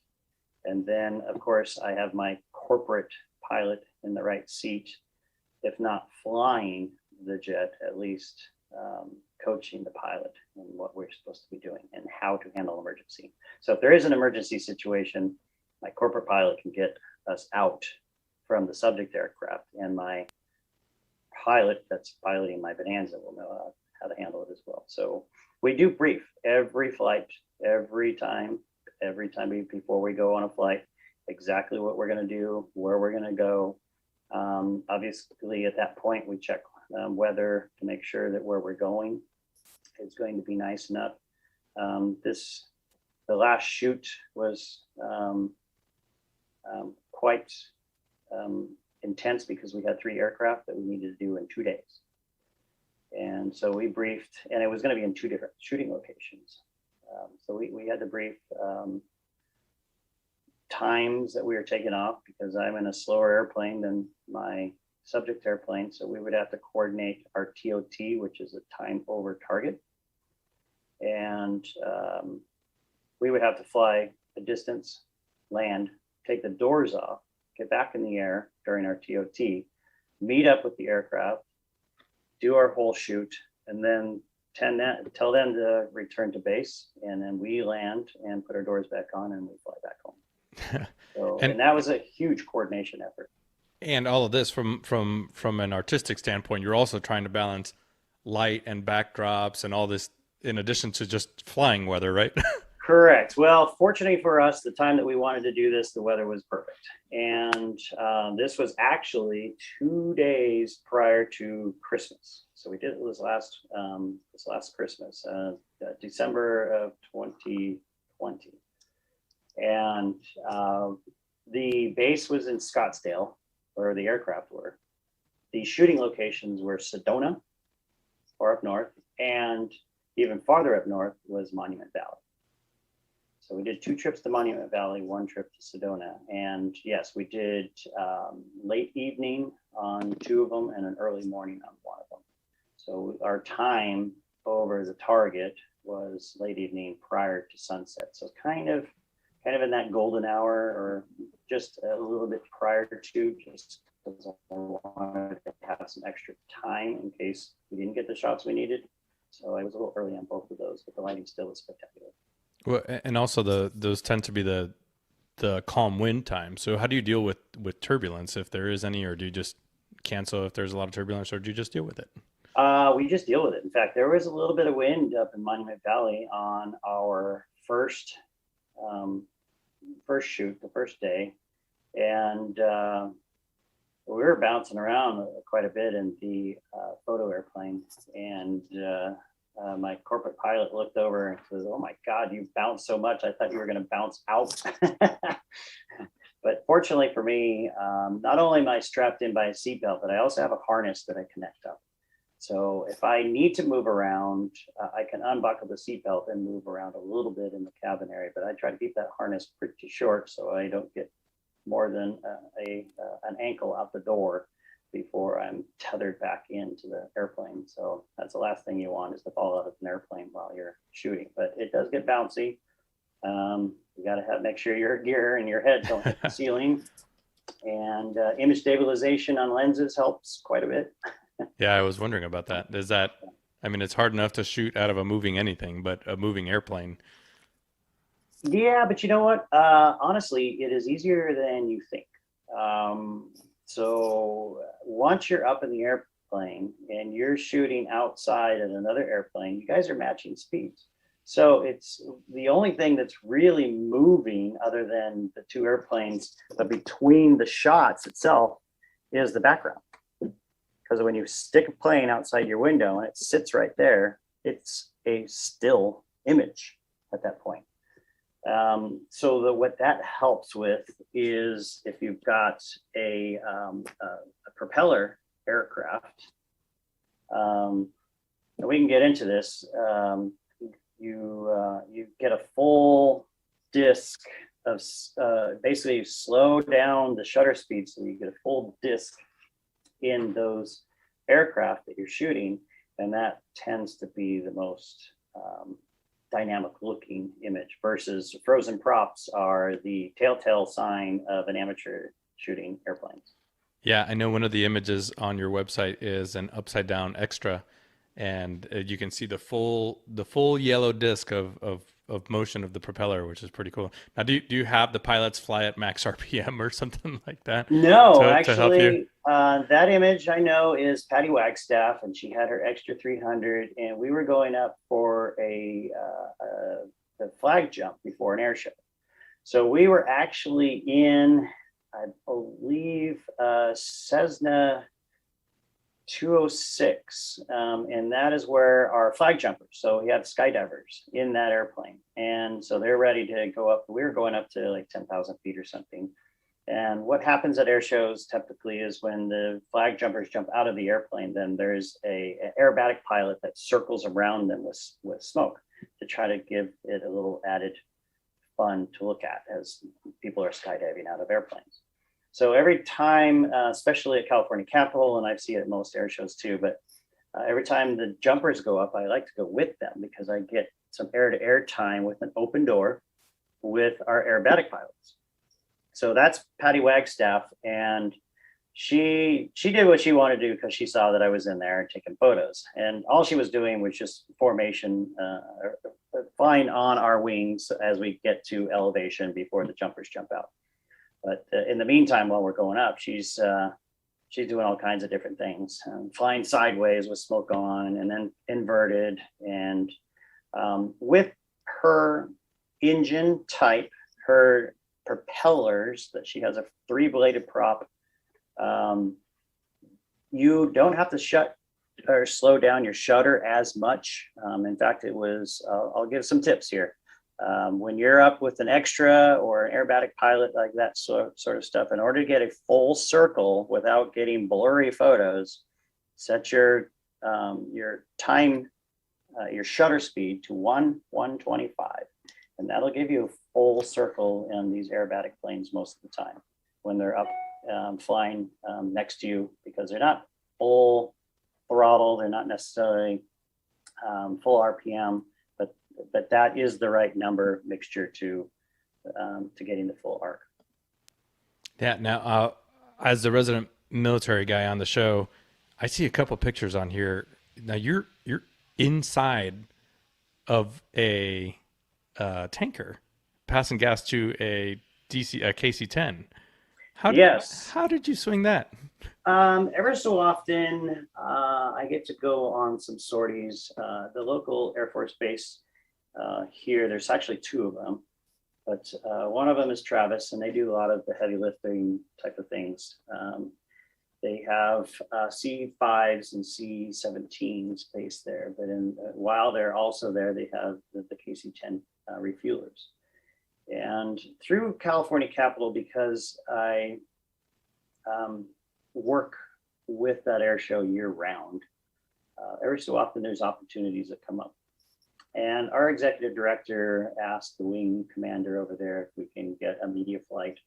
[SPEAKER 6] And then, of course, I have my corporate pilot in the right seat, if not flying the jet, at least coaching the pilot in what we're supposed to be doing and how to handle emergency. So if there is an emergency situation, my corporate pilot can get us out from the subject aircraft, and my pilot that's piloting my Bonanza will know how to handle it as well. So we do brief every flight, every time before we go on a flight, exactly what we're going to do, where we're going to go. Obviously, at that point, we check weather to make sure that where we're going is going to be nice enough. The last shoot was quite intense because we had 3 aircraft that we needed to do in 2 days. And so we briefed, and it was going to be in 2 different shooting locations. So we had to brief times that we were taking off, because I'm in a slower airplane than my subject airplane. So we would have to coordinate our TOT, which is a time over target. And we would have to fly a distance, land, take the doors off, get back in the air during our TOT, meet up with the aircraft, do our whole shoot, and then tell them to return to base, and then we land and put our doors back on and we fly back home. So, and that was a huge coordination effort.
[SPEAKER 5] And all of this from an artistic standpoint, you're also trying to balance light and backdrops and all this in addition to just flying weather, right?
[SPEAKER 6] Correct. Well, fortunately for us, the time that we wanted to do this, the weather was perfect. And this was actually 2 days prior to Christmas. So we did it this last Christmas, December of 2020. And the base was in Scottsdale, where the aircraft were. The shooting locations were Sedona, far up north, and even farther up north was Monument Valley. So we did 2 trips to Monument Valley, 1 trip to Sedona. And yes, we did late evening on 2 of them and an early morning on 1 of them. So our time over the target was late evening prior to sunset. So kind of in that golden hour, or just a little bit prior to, just because I wanted to have some extra time in case we didn't get the shots we needed. So I was a little early on both of those, but the lighting still was spectacular.
[SPEAKER 5] Well, and also those tend to be the calm wind time. So how do you deal with turbulence, if there is any, or do you just cancel if there's a lot of turbulence, or do you just deal with it?
[SPEAKER 6] We just deal with it. In fact, there was a little bit of wind up in Monument Valley on our first shoot, the first day, and we were bouncing around quite a bit in the photo airplane, and my corporate pilot looked over and says, "Oh my God, you bounced so much. I thought you were going to bounce out." But fortunately for me, not only am I strapped in by a seatbelt, but I also have a harness that I connect up. So if I need to move around, I can unbuckle the seatbelt and move around a little bit in the cabin area. But I try to keep that harness pretty short so I don't get more than an ankle out the door before I'm tethered back into the airplane. So that's the last thing you want, is to fall out of an airplane while you're shooting. But it does get bouncy. You got to make sure your gear and your head don't hit the ceiling. And image stabilization on lenses helps quite a bit.
[SPEAKER 5] Yeah, I was wondering about that. It's hard enough to shoot out of a moving anything, but a moving airplane.
[SPEAKER 6] Yeah, but you know what? Honestly, it is easier than you think. So once you're up in the airplane and you're shooting outside at another airplane, you guys are matching speeds. So it's the only thing that's really moving, other than the 2 airplanes, but between the shots itself, is the background. Because when you stick a plane outside your window and it sits right there, it's a still image at that point. So what that helps with is if you've got a propeller aircraft, and we can get into this, you get a full disc of basically slow down the shutter speed so you get a full disc in those aircraft that you're shooting, and that tends to be the most dynamic looking image, versus frozen props are the telltale sign of an amateur shooting airplanes.
[SPEAKER 5] Yeah, I know one of the images on your website is an upside down extra, and you can see the full yellow disc of motion of the propeller, which is pretty cool. Now, do you have the pilots fly at max RPM or something like that?
[SPEAKER 6] No,
[SPEAKER 5] to help you?
[SPEAKER 6] actually, that image I know is Patty Wagstaff, and she had her extra 300, and we were going up for a flag jump before an air show. So we were actually in, I believe, Cessna 206, and that is where our flag jumpers, so we had skydivers in that airplane, and so they're ready to go up. We were going up to like 10,000 feet or something. And what happens at air shows typically is when the flag jumpers jump out of the airplane, then there's an aerobatic pilot that circles around them with smoke to try to give it a little added fun to look at as people are skydiving out of airplanes. So every time, especially at California Capitol, and I see it at most air shows too, but every time the jumpers go up, I like to go with them because I get some air-to-air time with an open door with our aerobatic pilots. So that's Patty Wagstaff, and she did what she wanted to do because she saw that I was in there taking photos, and all she was doing was just formation, flying on our wings as we get to elevation before the jumpers jump out. But in the meantime, while we're going up, she's doing all kinds of different things, flying sideways with smoke on, and then inverted. And with her engine type, her propellers, that she has a 3-bladed prop, you don't have to shut or slow down your shutter as much. In fact, it was, I'll give some tips here. When you're up with an extra or an aerobatic pilot, like that sort of stuff, in order to get a full circle without getting blurry photos, set your time, your shutter speed to 125, and that'll give you a full circle in these aerobatic planes most of the time when they're up flying next to you, because they're not full throttle, they're not necessarily full RPM. But that is the right number mixture to getting the full arc.
[SPEAKER 5] Yeah. Now, as the resident military guy on the show, I see a couple pictures on here. Now you're inside of a tanker, passing gas to a KC-10.
[SPEAKER 6] Yes.
[SPEAKER 5] How did you swing that?
[SPEAKER 6] Ever so often, I get to go on some sorties. The local Air Force base here, there's actually 2 of them, but one of them is Travis, and they do a lot of the heavy lifting type of things. They have C5s and C17s based there, but while they're also there, they have the KC-10 refuelers. And through California Capitol, because I work with that air show year round, every so often there's opportunities that come up. And our executive director asked the wing commander over there if we can get a media flight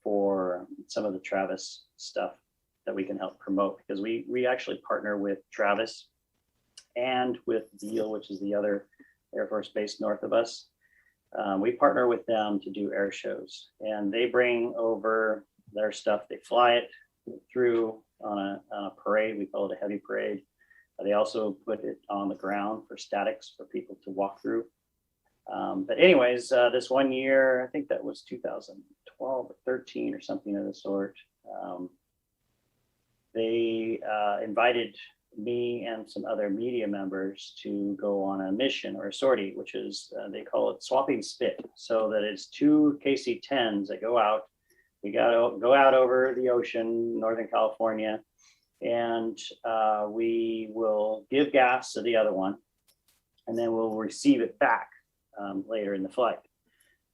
[SPEAKER 6] for some of the Travis stuff that we can help promote, because we actually partner with Travis and with Deal, which is the other Air Force base north of us. We partner with them to do air shows, and they bring over their stuff. They fly it through on a parade. We call it a heavy parade. They also put it on the ground for statics for people to walk through. But anyways, this one year, I think that was 2012 or 13 or something of the sort, they invited me and some other media members to go on a mission or a sortie, which is, they call it swapping spit. So that it's 2 KC-10s that go out. We go out over the ocean, Northern California, and we will give gas to the other one, and then we'll receive it back later in the flight.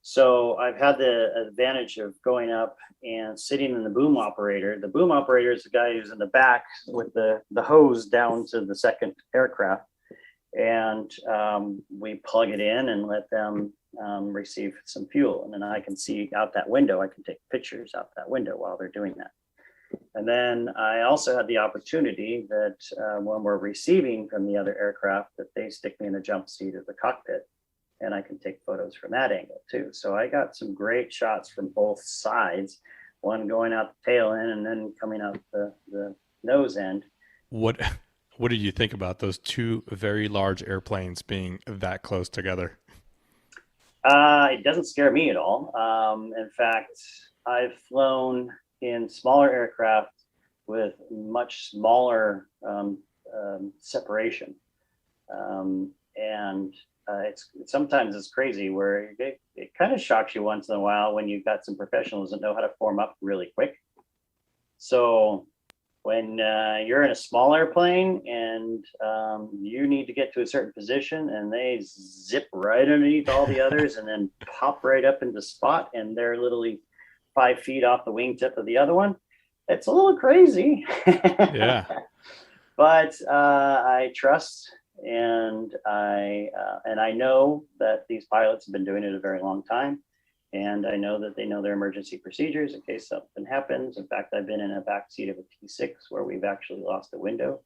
[SPEAKER 6] So I've had the advantage of going up and sitting in the boom operator. The boom operator is the guy who's in the back with the hose down to the second aircraft. And we plug it in and let them receive some fuel. And then I can see out that window, I can take pictures out that window while they're doing that. And then I also had the opportunity that when we're receiving from the other aircraft, that they stick me in the jump seat of the cockpit, and I can take photos from that angle too. So I got some great shots from both sides, one going out the tail end and then coming out the nose end.
[SPEAKER 5] What did you think about those two very large airplanes being that close together?
[SPEAKER 6] It doesn't scare me at all. In fact, I've flown in smaller aircraft with much smaller separation. Sometimes it's crazy where it kind of shocks you once in a while when you've got some professionals that know how to form up really quick. So when you're in a small airplane and you need to get to a certain position and they zip right underneath all the others and then pop right up into spot and they're literally 5 feet off the wingtip of the other one, it's a little crazy.
[SPEAKER 5] Yeah.
[SPEAKER 6] But I trust and I know that these pilots have been doing it a very long time. And I know that they know their emergency procedures in case something happens. In fact, I've been in a back seat of a T6 where we've actually lost a window.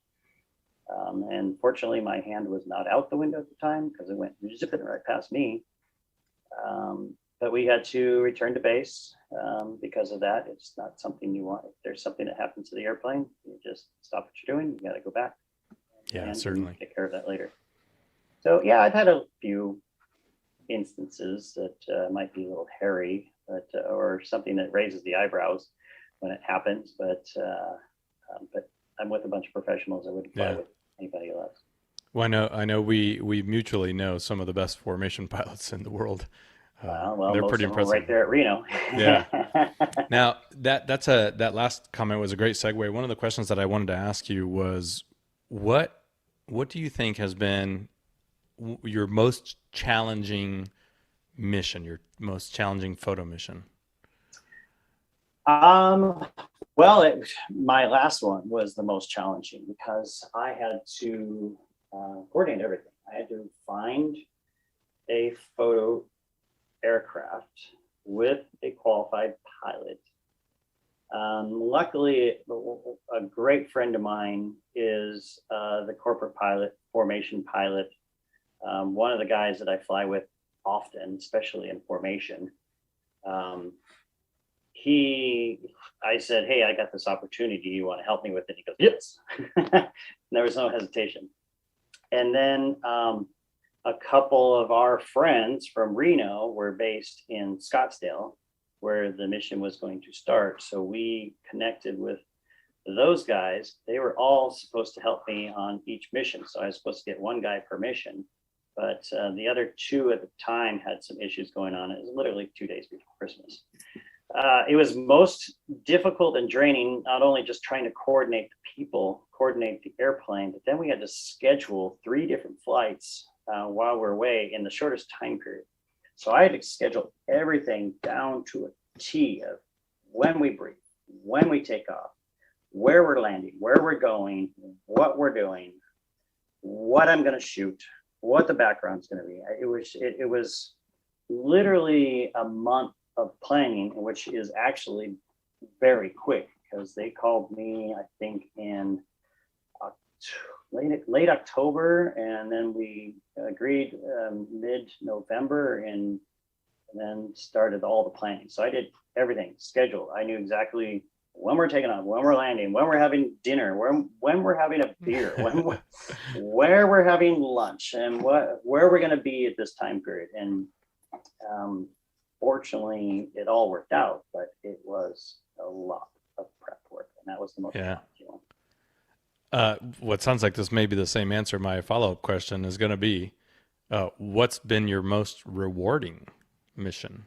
[SPEAKER 6] And fortunately, my hand was not out the window at the time because it went zipping right past me. But we had to return to base because of that. It's not something you want. If there's something that happens to the airplane, you just stop what you're doing. You got to go back.
[SPEAKER 5] Yeah,
[SPEAKER 6] and
[SPEAKER 5] certainly.
[SPEAKER 6] take care of that later. So yeah, I've had a few instances that might be a little hairy, but or something that raises the eyebrows when it happens. But I'm with a bunch of professionals. I wouldn't fly with anybody else.
[SPEAKER 5] Well, I know we mutually know some of the best formation pilots in the world.
[SPEAKER 6] Well,
[SPEAKER 5] they're
[SPEAKER 6] most
[SPEAKER 5] pretty
[SPEAKER 6] of them
[SPEAKER 5] impressive
[SPEAKER 6] right there at Reno.
[SPEAKER 5] Yeah. Now that last comment was a great segue. One of the questions that I wanted to ask you was, what do you think has been your most challenging mission, your most challenging photo mission?
[SPEAKER 6] Well, my last one was the most challenging because I had to coordinate everything. I had to find a photo aircraft with a qualified pilot. Luckily, a great friend of mine is the corporate pilot, formation pilot. One of the guys that I fly with often, especially in formation. I said, hey, I got this opportunity. You want to help me with it? He goes, yes. There was no hesitation. And then a couple of our friends from Reno were based in Scottsdale, where the mission was going to start. So we connected with those guys. They were all supposed to help me on each mission. So I was supposed to get one guy per mission, but the other two at the time had some issues going on. It was literally 2 days before Christmas. It was most difficult and draining, not only just trying to coordinate the people, coordinate the airplane, but then we had to schedule 3 different flights while we're away in the shortest time period. So I had to schedule everything down to a T of when we brief, when we take off, where we're landing, where we're going, what we're doing, what I'm going to shoot, what the background's going to be. It was literally a month of planning, which is actually very quick because they called me, I think, in late October, and then we agreed mid-November, and then started all the planning. So I did everything scheduled. I knew exactly when we're taking off, when we're landing, when we're having dinner, when we're having a beer, where we're having lunch, and where we're going to be at this time period. And fortunately, it all worked out, but it was a lot of prep work, and that was the most challenging one.
[SPEAKER 5] What sounds like this may be the same answer. My follow-up question is going to be, what's been your most rewarding mission?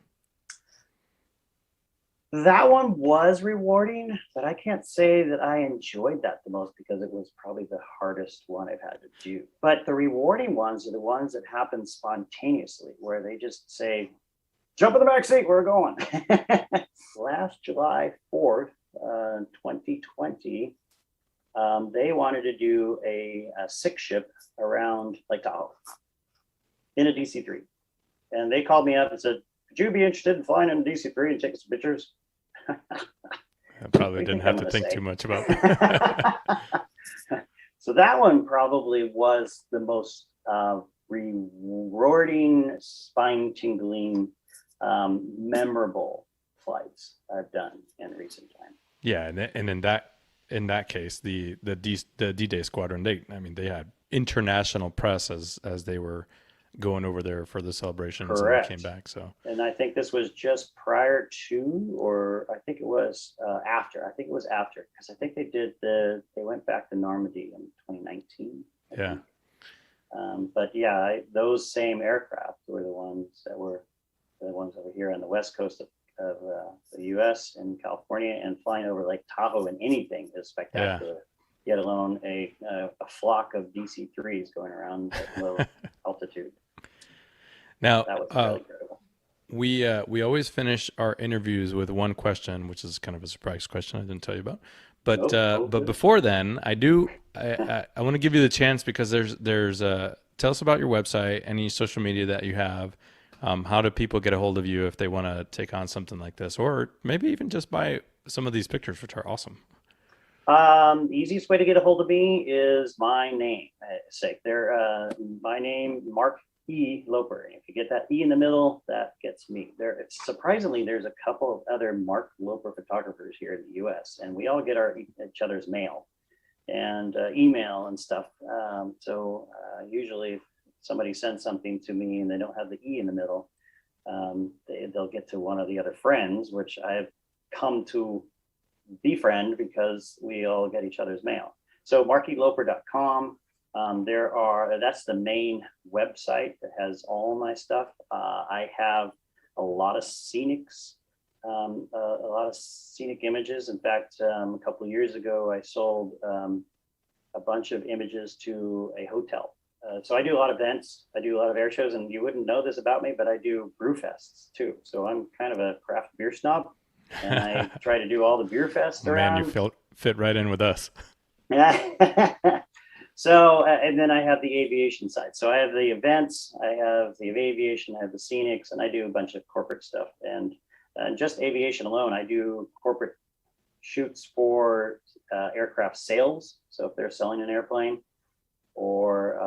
[SPEAKER 6] That one was rewarding, but I can't say that I enjoyed that the most because it was probably the hardest one I've had to do. But the rewarding ones are the ones that happen spontaneously, where they just say, jump in the back seat, we're going. Last July 4th, 2020, they wanted to do a 6 ship around Lake Tahoe in a DC-3. And they called me up and said, "Would you be interested in flying in DC-3 and taking some pictures?"
[SPEAKER 5] I probably didn't have to think too much about
[SPEAKER 6] So that one probably was the most rewarding, spine-tingling, memorable flights I've done in recent time.
[SPEAKER 5] Yeah, and in that case, the D-Day Squadron, they had international press as they were going over there for the celebrations.
[SPEAKER 6] Correct.
[SPEAKER 5] And they came back. So,
[SPEAKER 6] and I think this was just prior to, or I think it was after. I think it was after, because I think they went back to Normandy in 2019.
[SPEAKER 5] Yeah.
[SPEAKER 6] But yeah, those same aircraft were the ones over here on the west coast of the U.S. in California, and flying over Lake Tahoe in anything is spectacular. Yeah. Let alone a flock of DC-3s going around at low altitude.
[SPEAKER 5] Now,
[SPEAKER 6] that was really incredible.
[SPEAKER 5] We always finish our interviews with one question, which is kind of a surprise question I didn't tell you about. But but before then, I want to give you the chance, because there's tell us about your website, any social media that you have. How do people get a hold of you if they want to take on something like this, or maybe even just buy some of these pictures, which are awesome?
[SPEAKER 6] The easiest way to get a hold of me is my name. My name, Mark E. Loper. If you get that E in the middle, that gets me. Surprisingly, there's a couple of other Mark Loper photographers here in the U.S., and we all get each other's mail and email and stuff. So usually, if somebody sends something to me and they don't have the E in the middle, they'll get to one of the other friends, which I've come to befriend because we all get each other's mail. So markyloper.com. That's the main website that has all my stuff. I have a lot of scenics, a lot of scenic images. In fact, a couple of years ago, I sold a bunch of images to a hotel. So I do a lot of events. I do a lot of air shows, and you wouldn't know this about me, but I do brew fests too. So I'm kind of a craft beer snob, and I try to do all the beer fests around.
[SPEAKER 5] Man, you fit right in with us.
[SPEAKER 6] So, and then I have the aviation side. So I have the events, I have the aviation, I have the scenics, and I do a bunch of corporate stuff. And just aviation alone, I do corporate shoots for aircraft sales. So if they're selling an airplane, or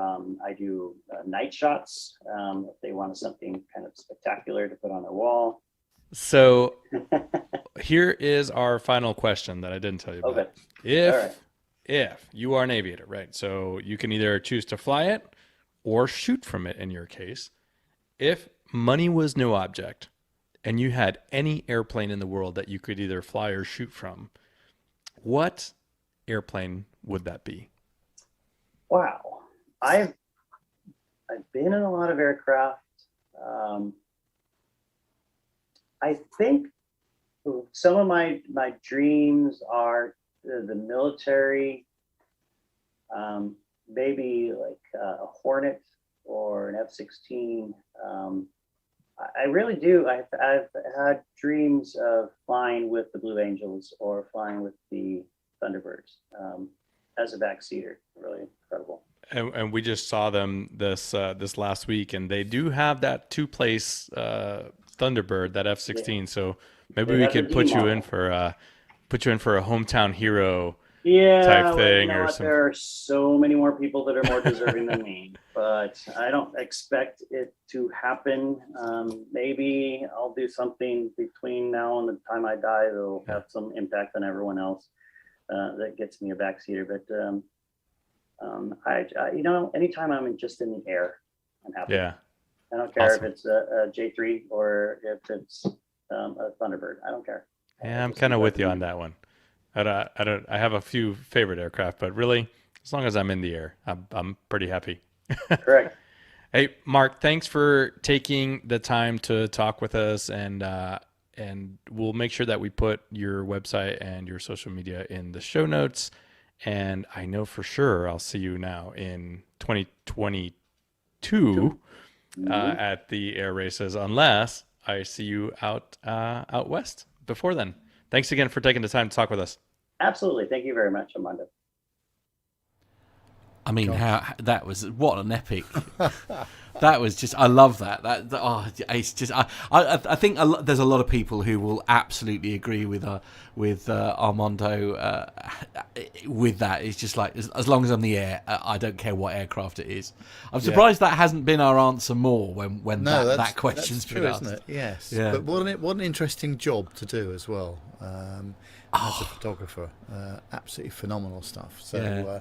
[SPEAKER 6] I do night shots if they want something kind of spectacular to put on their wall.
[SPEAKER 5] So here is our final question that I didn't tell you about.
[SPEAKER 6] Okay.
[SPEAKER 5] If you are an aviator, right? So you can either choose to fly it or shoot from it in your case. If money was no object and you had any airplane in the world that you could either fly or shoot from, what airplane would that be?
[SPEAKER 6] Wow. I've been in a lot of aircraft. I think some of my dreams are the military, maybe like a Hornet or an F-16. I really do. I've had dreams of flying with the Blue Angels or flying with the Thunderbirds as a backseater. Really incredible.
[SPEAKER 5] And we just saw them this last week, and they do have that two-place Thunderbird, that F-16. Yeah. So maybe we could put you in for a hometown hero type thing, or something.
[SPEAKER 6] There are so many more people that are more deserving than me, but I don't expect it to happen. Maybe I'll do something between now and the time I die that'll have some impact on everyone else that gets me a backseater. But I anytime I'm just in the air, I'm happy.
[SPEAKER 5] Yeah.
[SPEAKER 6] I don't care if it's a J3 or if it's a Thunderbird. I don't care.
[SPEAKER 5] Yeah, I'm kind of with you on that one. I have a few favorite aircraft, but really, as long as I'm in the air, I'm pretty happy.
[SPEAKER 6] Correct.
[SPEAKER 5] Hey, Mark, thanks for taking the time to talk with us, and we'll make sure that we put your website and your social media in the show notes. And I know for sure I'll see you now in 2022 at the air races, unless I see you out west before then. Thanks again for taking the time to talk with us.
[SPEAKER 6] Absolutely. Thank you very much, Armando.
[SPEAKER 2] I mean, what an epic. That was just, I love that. It's just, I think there's a lot of people who will absolutely agree with Armando with that. It's just like, as long as I'm in the air, I don't care what aircraft it is. I'm surprised that hasn't been our answer more when that question's been asked.
[SPEAKER 1] Isn't it? Yes.
[SPEAKER 2] Yeah.
[SPEAKER 1] But what an interesting job to do as well. As a photographer, absolutely phenomenal stuff. So, I'm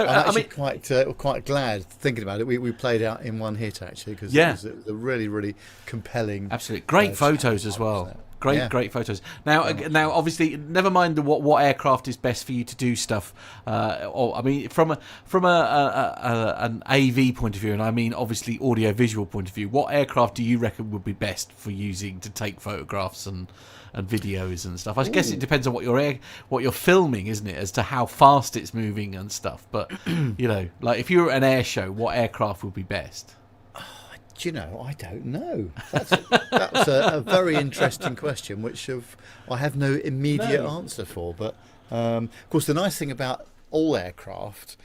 [SPEAKER 1] actually quite glad thinking about it. We played out in one hit actually because it was a really, really compelling.
[SPEAKER 2] Absolutely great photos as well. Great photos. Now, obviously, never mind what aircraft is best for you to do stuff. From an AV point of view, and I mean obviously audio visual point of view, what aircraft do you reckon would be best for using to take photographs and videos and stuff? I guess it depends on what you're filming, isn't it, as to how fast it's moving and stuff. But like if you were at an air show, what aircraft would be best?
[SPEAKER 1] Do you know? I don't know. That's a very interesting question, which I have no immediate answer for. But of course, the nice thing about all aircraft,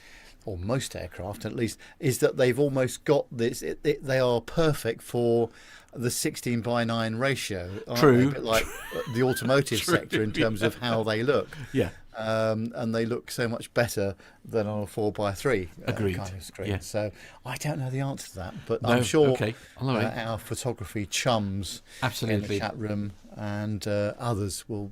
[SPEAKER 1] or most aircraft at least, is that they've almost got this. They are perfect for the 16:9 ratio.
[SPEAKER 2] True.
[SPEAKER 1] A bit like the automotive sector in terms of how they look.
[SPEAKER 2] Yeah.
[SPEAKER 1] And they look so much better than on a 4x3
[SPEAKER 2] Agreed.
[SPEAKER 1] kind of screen.
[SPEAKER 2] Yeah.
[SPEAKER 1] So I don't know the answer to that, but I'm sure our photography chums in the chat room and others will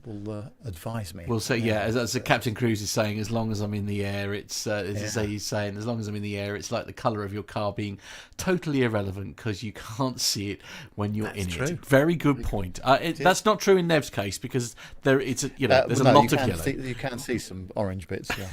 [SPEAKER 1] advise me.
[SPEAKER 2] We'll say, as Captain Cruise is saying, as long as I'm in the air, it's he's saying, as long as I'm in the air, it's like the colour of your car being totally irrelevant because you can't see it when you're in it. Very good point. That's not true in Nev's case because there's a lot of yellow.
[SPEAKER 1] You can see some orange bits. Yeah.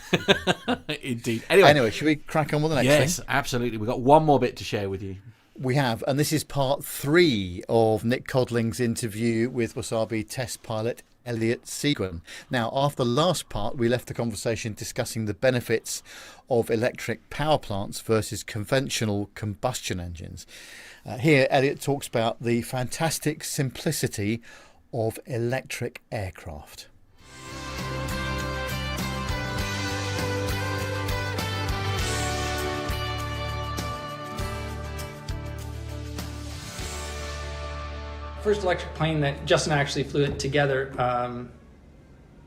[SPEAKER 2] Indeed.
[SPEAKER 1] Anyway, should we crack on with the next thing?
[SPEAKER 2] Yes, absolutely. We've got one more bit to share with you.
[SPEAKER 1] We have, and this is part 3 of Nik Codling's interview with Wasabi test pilot Elliot Seguin. Now, after the last part, we left the conversation discussing the benefits of electric power plants versus conventional combustion engines. Here, Elliot talks about the fantastic simplicity of electric aircraft.
[SPEAKER 7] First electric plane that Justin and I actually flew it together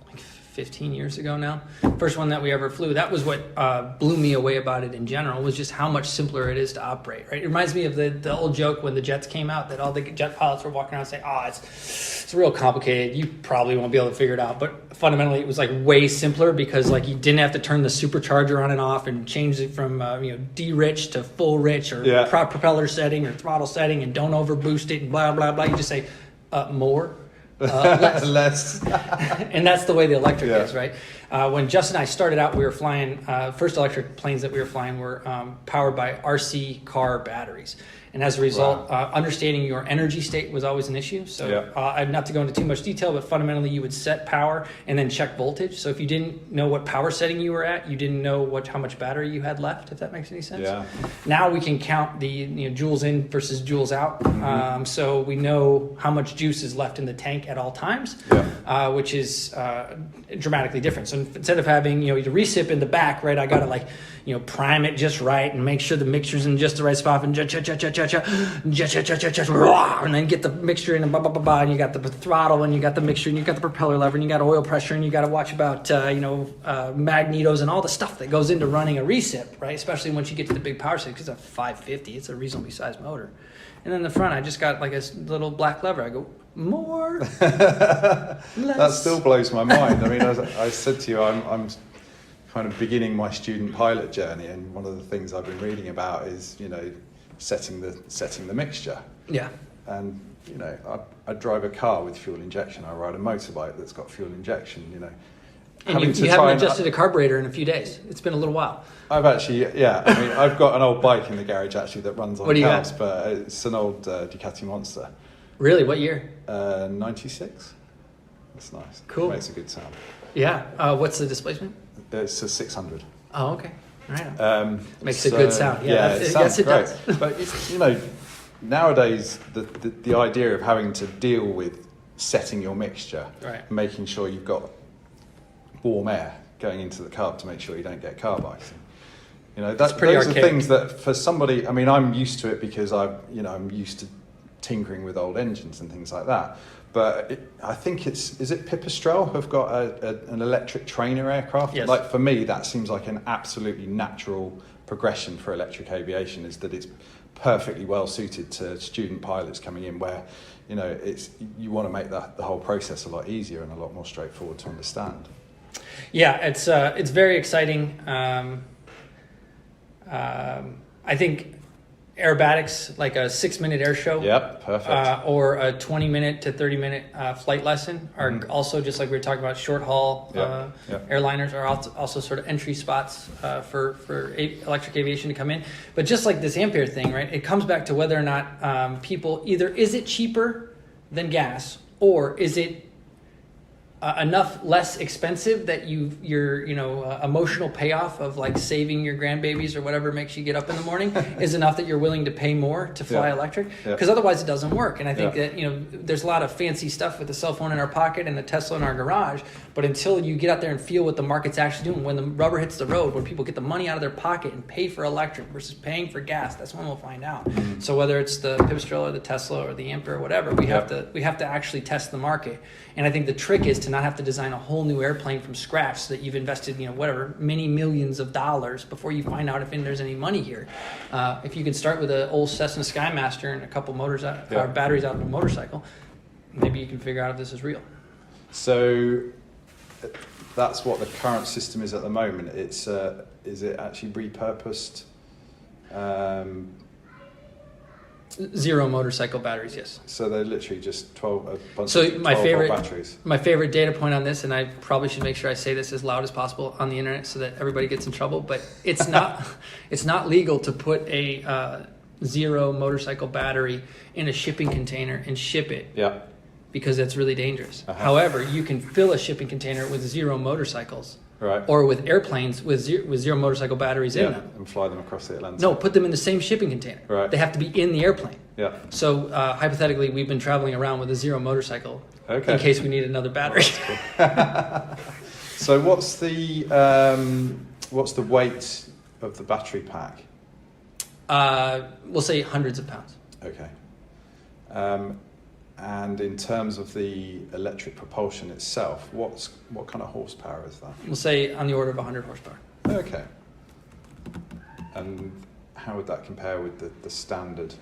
[SPEAKER 7] like 15 years ago now. First one that we ever flew. That was what blew me away about it in general, was just how much simpler it is to operate, right? It reminds me of the old joke when the jets came out that all the jet pilots were walking around saying, it's real complicated. You probably won't be able to figure it out. But fundamentally, it was like way simpler because like you didn't have to turn the supercharger on and off and change it from de-rich to full rich or propeller setting or throttle setting and don't overboost it and blah, blah, blah. You just say more. Less. And that's the way the electric is, right? When Justin and I started out, we were flying, first electric planes that we were flying were powered by RC car batteries. And as a result, understanding your energy state was always an issue. So not to go into too much detail, but fundamentally you would set power and then check voltage. So if you didn't know what power setting you were at, you didn't know how much battery you had left, if that makes any sense. Yeah. Now we can count the joules in versus joules out. Mm-hmm. So we know how much juice is left in the tank at all times, which is dramatically different. So instead of having the recip in the back, right, I got to prime it just right and make sure the mixture's in just the right spot and and then get the mixture in and and you got the throttle and you got the mixture and you got the propeller lever and you got oil pressure and you got to watch about magnetos and all the stuff that goes into running a recip, right? Especially once you get to the big power setting, because it's a 550, it's a reasonably sized motor. And then in the front, I just got like a little black lever. I go, more, less.
[SPEAKER 8] That still blows my mind. I mean, as I said to you, I'm kind of beginning my student pilot journey, and one of the things I've been reading about is setting the mixture. Yeah. And I drive a car with fuel injection. I ride a motorbike that's got fuel injection.
[SPEAKER 7] And you haven't adjusted a carburetor in a few days. It's been a little while.
[SPEAKER 8] I've actually, I mean, I've got an old bike in the garage actually that runs on carbs, but it's an old Ducati Monster.
[SPEAKER 7] Really? What year?
[SPEAKER 8] 96. That's nice.
[SPEAKER 7] Cool.
[SPEAKER 8] It makes a good sound.
[SPEAKER 7] Yeah. What's the displacement?
[SPEAKER 8] It's a 600.
[SPEAKER 7] Oh, okay. All right. Makes a good sound.
[SPEAKER 8] It sounds great. But nowadays the idea of having to deal with setting your mixture, making sure you've got warm air going into the carb to make sure you don't get carb icing, You know,
[SPEAKER 7] It's pretty
[SPEAKER 8] those
[SPEAKER 7] archaic.
[SPEAKER 8] are things that for somebody, I mean, I'm used to it because I'm used to tinkering with old engines and things like that. But I think is it Pipistrel have got an electric trainer aircraft?
[SPEAKER 7] Yes.
[SPEAKER 8] Like for me, that seems like an absolutely natural progression for electric aviation, is that it's perfectly well suited to student pilots coming in, where, you know, you want to make the whole process a lot easier and a lot more straightforward to understand.
[SPEAKER 7] Yeah, it's very exciting. I think aerobatics, like a 6-minute air show,
[SPEAKER 8] Yep, perfect.
[SPEAKER 7] or a 20-minute to 30-minute flight lesson are also, just like we were talking about, short haul airliners are also sort of entry spots for electric aviation to come in. But just like this Ampere thing, right? It comes back to whether or not people, either is it cheaper than gas, or is it enough less expensive that your emotional payoff of like saving your grandbabies or whatever makes you get up in the morning is enough that you're willing to pay more to fly electric, because otherwise it doesn't work. And I think that, you know, there's a lot of fancy stuff with the cell phone in our pocket and the Tesla in our garage, but until you get out there and feel what the market's actually doing, when the rubber hits the road, when people get the money out of their pocket and pay for electric versus paying for gas, that's when we'll find out. So whether it's the Pipistrel or the Tesla or the Ampere or whatever, we have to actually test the market. And I think the trick is to not have to design a whole new airplane from scratch, so that you've invested, you know, whatever, many millions of dollars before you find out if there's any money here. If you can start with an old Cessna Skymaster and a couple motors or batteries out of a motorcycle, maybe you can figure out if this is real.
[SPEAKER 8] So that's what the current system is at the moment. It's is it actually repurposed?
[SPEAKER 7] Zero motorcycle batteries, yes.
[SPEAKER 8] So they're literally just 12 batteries.
[SPEAKER 7] My favorite data point on this, and I probably should make sure I say this as loud as possible on the internet so that everybody gets in trouble, but it's not legal to put a zero motorcycle battery in a shipping container and ship it.
[SPEAKER 8] Yeah.
[SPEAKER 7] Because that's really dangerous. However, you can fill a shipping container with zero motorcycles.
[SPEAKER 8] Right.
[SPEAKER 7] Or with airplanes with zero motorcycle batteries in them.
[SPEAKER 8] And fly them across the Atlantic.
[SPEAKER 7] No, put them in the same shipping container.
[SPEAKER 8] Right.
[SPEAKER 7] They have to be in the airplane.
[SPEAKER 8] Yeah.
[SPEAKER 7] So hypothetically, we've been traveling around with a zero motorcycle in case we need another battery.
[SPEAKER 8] So what's the weight of the battery pack?
[SPEAKER 7] We'll say hundreds of pounds.
[SPEAKER 8] Okay. And in terms of the electric propulsion itself, what kind of horsepower is that?
[SPEAKER 7] We'll say on the order of 100 horsepower.
[SPEAKER 8] Okay. And how would that compare with the standard?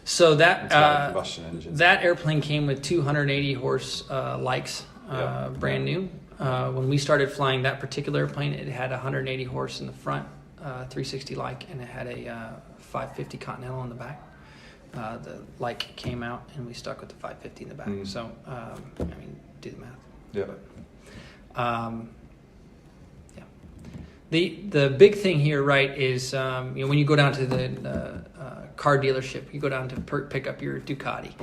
[SPEAKER 7] So that
[SPEAKER 8] combustion engines?
[SPEAKER 7] That airplane came with 280 horse likes, brand new. When we started flying that particular airplane, it had 180 horse in the front, 360 like, and it had a 550 Continental in the back. The like came out, and we stuck with the 550 in the back. So, I mean, do the math.
[SPEAKER 8] Yeah.
[SPEAKER 7] The big thing here, right, is when you go down to the car dealership, you go down to pick up your Ducati.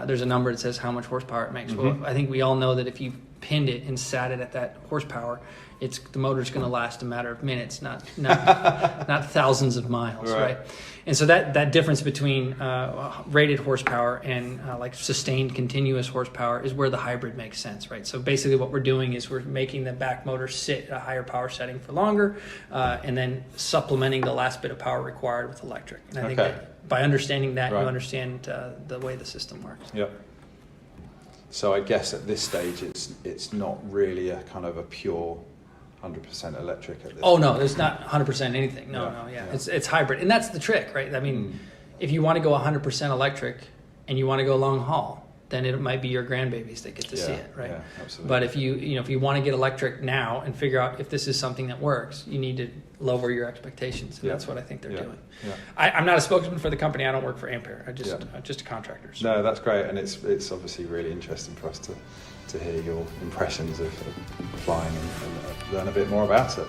[SPEAKER 7] There's a number that says how much horsepower it makes. Well, I think we all know that if you pinned it and sat it at that horsepower, the motor's going to last a matter of minutes, not thousands of miles, right? And so that difference between rated horsepower and like sustained continuous horsepower is where the hybrid makes sense, right? So basically what we're doing is we're making the back motor sit at a higher power setting for longer, and then supplementing the last bit of power required with electric. And I think that by understanding that, you understand the way the system works.
[SPEAKER 8] Yep. So I guess at this stage it's not really a kind of a pure 100% electric at this
[SPEAKER 7] point. No, there's not 100% anything. No. It's hybrid. And that's the trick, right? I mean, if you want to go 100% electric and you want to go long haul, then it might be your grandbabies that get to see it, right?
[SPEAKER 8] Yeah, absolutely.
[SPEAKER 7] But if you want to get electric now and figure out if this is something that works, you need to lower your expectations. And that's what I think they're doing. Yeah. I'm not a spokesman for the company. I don't work for Ampere. I'm just a contractor. So.
[SPEAKER 8] No, that's great. And it's obviously really interesting for us to hear your impressions of flying and learn a bit more about it.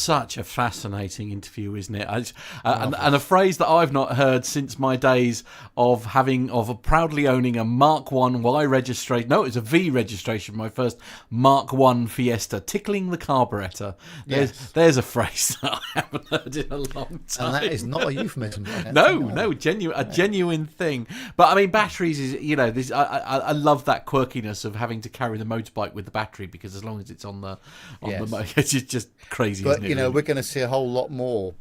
[SPEAKER 2] such a fascinating interview, isn't it? And a phrase that I've not heard since my days of proudly owning a Mark 1 Y registration. No, it was a V registration, my first Mark 1 Fiesta, tickling the carburetor. There's a phrase that I haven't heard in a long time.
[SPEAKER 1] And that is not a euphemism.
[SPEAKER 2] No, genuine thing. But I mean, batteries is, this. I love that quirkiness of having to carry the motorbike with the battery, because as long as it's on the it's just crazy.
[SPEAKER 1] But
[SPEAKER 2] isn't it, really?
[SPEAKER 1] we're going to see a whole lot more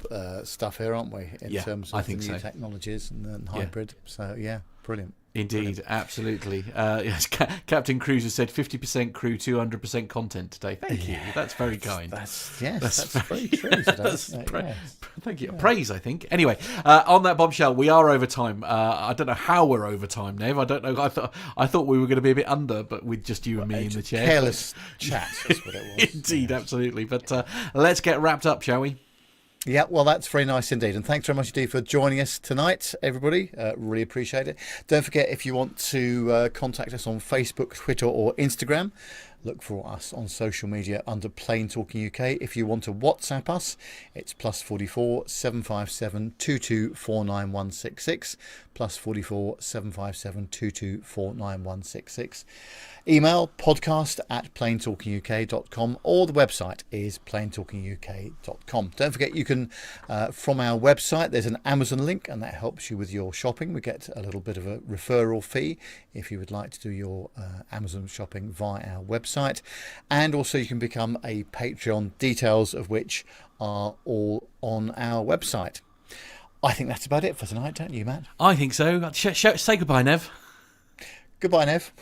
[SPEAKER 1] stuff here, aren't we? In terms
[SPEAKER 2] I
[SPEAKER 1] of the
[SPEAKER 2] think
[SPEAKER 1] new
[SPEAKER 2] so.
[SPEAKER 1] technologies and hybrid. So brilliant.
[SPEAKER 2] Indeed, absolutely. Yes, Captain Cruiser said 50% crew, 200% content today. Thank you. That's very kind.
[SPEAKER 1] That's very true today.
[SPEAKER 2] Thank you. Praise, I think. Anyway, on that bombshell, we are over time. I don't know how we're over time, Nev. I don't know. I thought we were going to be a bit under, but with just you and me in the chair.
[SPEAKER 1] Careless chat. That's what it was.
[SPEAKER 2] Indeed, absolutely. But let's get wrapped up, shall we?
[SPEAKER 1] Yeah, well, that's very nice indeed. And thanks very much indeed for joining us tonight, everybody. Really appreciate it. Don't forget, if you want to contact us on Facebook, Twitter or Instagram, look for us on social media under Plane Talking UK. If you want to WhatsApp us, it's +44 757 22 +44 757 22 Email podcast@planetalkinguk.com, or the website is planetalkinguk.com. Don't forget, you can, from our website, there's an Amazon link, and that helps you with your shopping. We get a little bit of a referral fee if you would like to do your Amazon shopping via our website. And also you can become a Patreon, details of which are all on our website. I think that's about it for tonight, don't you, Matt?
[SPEAKER 2] I think so. Say goodbye, Nev.
[SPEAKER 1] Goodbye, Nev.